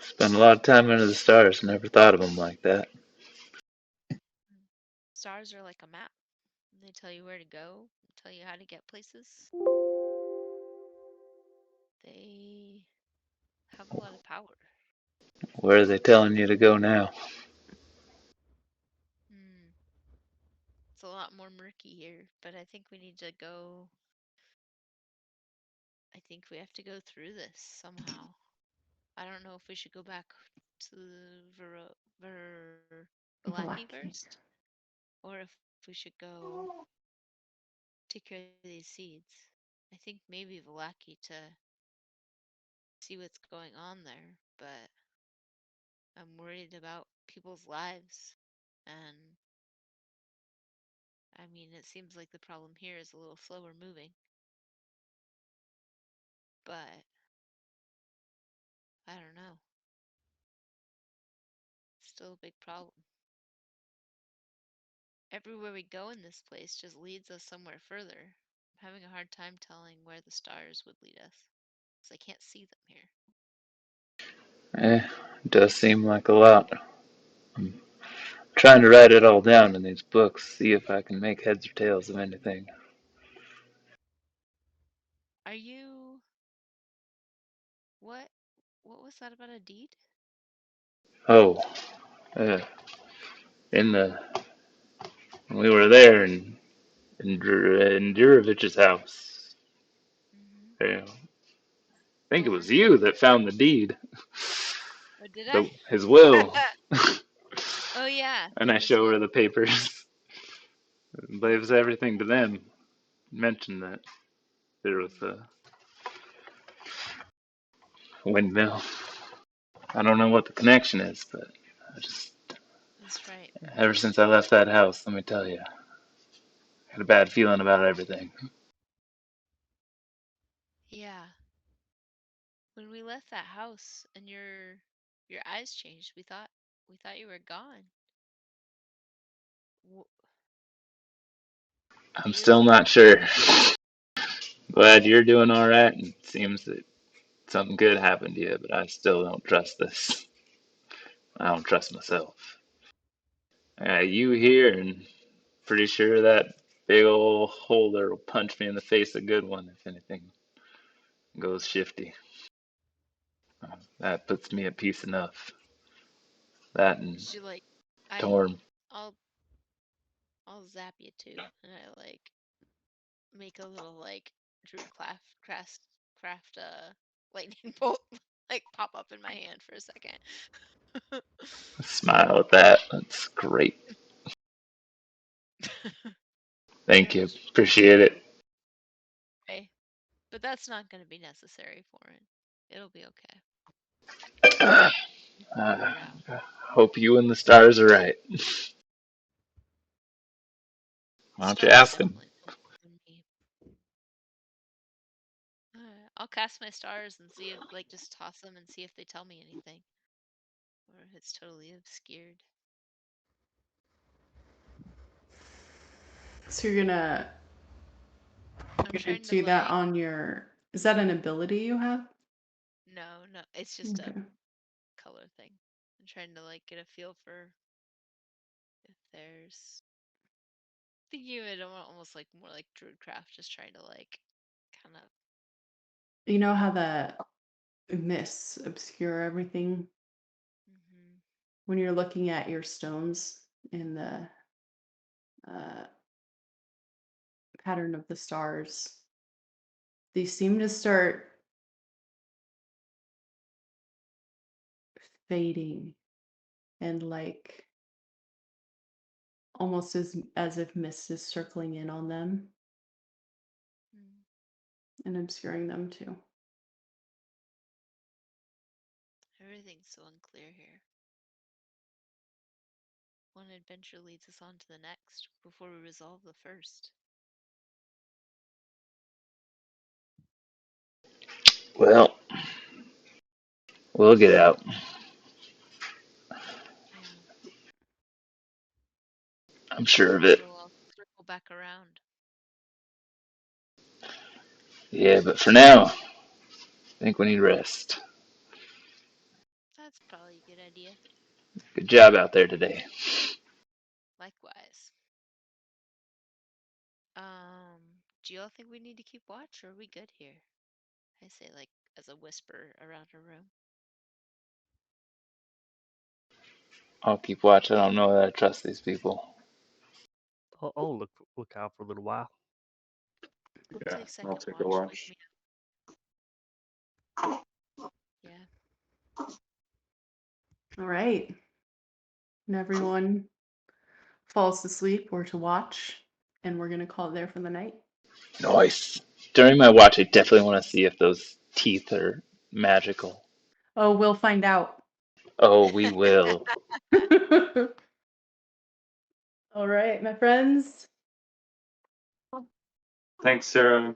[SPEAKER 5] Spent a lot of time under the stars. Never thought of them like that.
[SPEAKER 3] Mm. Stars are like a map. They tell you where to go, tell you how to get places. They have a lot of power.
[SPEAKER 5] Where are they telling you to go now?
[SPEAKER 3] Hmm. It's a lot more murky here, but I think we need to go. I think we have to go through this somehow. I don't know if we should go back to Velaki
[SPEAKER 1] Valaki.
[SPEAKER 3] first, or if we should go take care of these seeds. I think maybe Velaki to see what's going on there, but I'm worried about people's lives. And I mean, it seems like the problem here is a little slower moving, but I don't know. Still a big problem. Everywhere we go in this place just leads us somewhere further. I'm having a hard time telling where the stars would lead us, because I can't see them here.
[SPEAKER 5] It does seem like a lot. I'm trying to write it all down in these books, see if I can make heads or tails of anything.
[SPEAKER 3] Are you... What? What was that about a deed?
[SPEAKER 5] Oh, uh, in the when we were there in Durovich's house.
[SPEAKER 3] Mm-hmm.
[SPEAKER 5] Yeah, I think it
[SPEAKER 3] Or...
[SPEAKER 5] was you that found the deed,
[SPEAKER 3] Oh, did I?
[SPEAKER 5] his will,
[SPEAKER 3] Oh, yeah.
[SPEAKER 5] and I
[SPEAKER 3] His
[SPEAKER 5] show her
[SPEAKER 3] will.
[SPEAKER 5] the papers. Leaves everything to them. Mentioned that there was
[SPEAKER 3] Mm,
[SPEAKER 5] a windmill. I don't know what the connection is, but I just
[SPEAKER 3] that's right.
[SPEAKER 5] ever since I left that house, let me tell you, I had a bad feeling about everything.
[SPEAKER 3] Yeah. When we left that house and your eyes changed, we thought you were gone. W
[SPEAKER 5] I'm
[SPEAKER 3] Are you
[SPEAKER 5] still
[SPEAKER 3] okay?
[SPEAKER 5] not sure. Glad you're doing all right, and it seems that something good happened to you, but I still don't trust this. I don't trust myself. You here, and pretty sure that big old holder will punch me in the face a good one if anything goes shifty. That puts me at peace enough. That and
[SPEAKER 3] She like, I,
[SPEAKER 5] Torm.
[SPEAKER 3] I'll, I'll zap you too, and I like make a little like craft lightning bolt like pop up in my hand for a second.
[SPEAKER 5] Smile at that. That's great. Thank
[SPEAKER 3] Yeah,
[SPEAKER 5] you. Appreciate it.
[SPEAKER 3] okay. But that's not going to be necessary for it. It'll be okay. Figure
[SPEAKER 5] Uh,
[SPEAKER 3] it out.
[SPEAKER 5] hope you and the stars are right. Why don't you
[SPEAKER 3] Stars
[SPEAKER 5] ask them?
[SPEAKER 3] definitely don't believe in me. I'll cast my stars and see if, like, just toss them and see if they tell me anything, or if it's totally obscured.
[SPEAKER 1] So you're gonna
[SPEAKER 3] I'm
[SPEAKER 1] you're gonna
[SPEAKER 3] trying to
[SPEAKER 1] do that
[SPEAKER 3] like,
[SPEAKER 1] on your. Is that an ability you have?
[SPEAKER 3] no, it's just a
[SPEAKER 1] Okay.
[SPEAKER 3] color thing. I'm trying to like get a feel for if there's thinking of it almost like more like Druidcraft, just trying to like kind of.
[SPEAKER 1] You know how the mists obscure everything
[SPEAKER 3] Hmm.
[SPEAKER 1] when you're looking at your stones in the uh, pattern of the stars. They seem to start fading and like almost as if mist is circling in on them
[SPEAKER 3] Mm.
[SPEAKER 1] and obscuring them too.
[SPEAKER 3] Everything's so unclear here. one adventure leads us on to the next before we resolve the first.
[SPEAKER 5] Well, we'll get out.
[SPEAKER 3] Yeah.
[SPEAKER 5] I'm sure of it.
[SPEAKER 3] It'll all circle back around.
[SPEAKER 5] Yeah, but for now, I think we need rest.
[SPEAKER 3] That's probably a good idea.
[SPEAKER 5] Good job out there today.
[SPEAKER 3] Likewise. Do y'all think we need to keep watch, or are we good here? I say, like, as a whisper around a room.
[SPEAKER 5] I'll keep watch. I don't know that I trust these people.
[SPEAKER 2] I'll look out for a little while.
[SPEAKER 3] I'll
[SPEAKER 6] Yeah,
[SPEAKER 3] take second
[SPEAKER 6] I'll take a
[SPEAKER 3] watch.
[SPEAKER 6] watch.
[SPEAKER 3] Wake me up. Yeah.
[SPEAKER 1] All right. And everyone falls to sleep or to watch, and we're going to call it there for the night.
[SPEAKER 5] Nice. During my watch, I definitely want to see if those teeth are magical.
[SPEAKER 1] Oh, we'll find out.
[SPEAKER 5] Oh, we will.
[SPEAKER 1] All right, my friends.
[SPEAKER 6] Thanks, Sarah.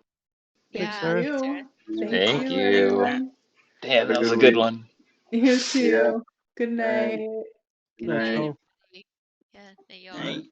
[SPEAKER 2] Thanks,
[SPEAKER 3] Yeah.
[SPEAKER 2] Sarah.
[SPEAKER 1] You.
[SPEAKER 3] Sarah.
[SPEAKER 1] Thank
[SPEAKER 5] Thank
[SPEAKER 1] you,
[SPEAKER 5] you.
[SPEAKER 1] everyone.
[SPEAKER 5] Damn,
[SPEAKER 6] Have a
[SPEAKER 5] that was
[SPEAKER 6] good
[SPEAKER 5] a good
[SPEAKER 6] week.
[SPEAKER 5] one.
[SPEAKER 1] You
[SPEAKER 6] Yeah.
[SPEAKER 1] too. Good night.
[SPEAKER 3] Good
[SPEAKER 2] Night,
[SPEAKER 3] night,
[SPEAKER 2] y'all.
[SPEAKER 3] everybody. Yeah, night, y'all.
[SPEAKER 4] Night.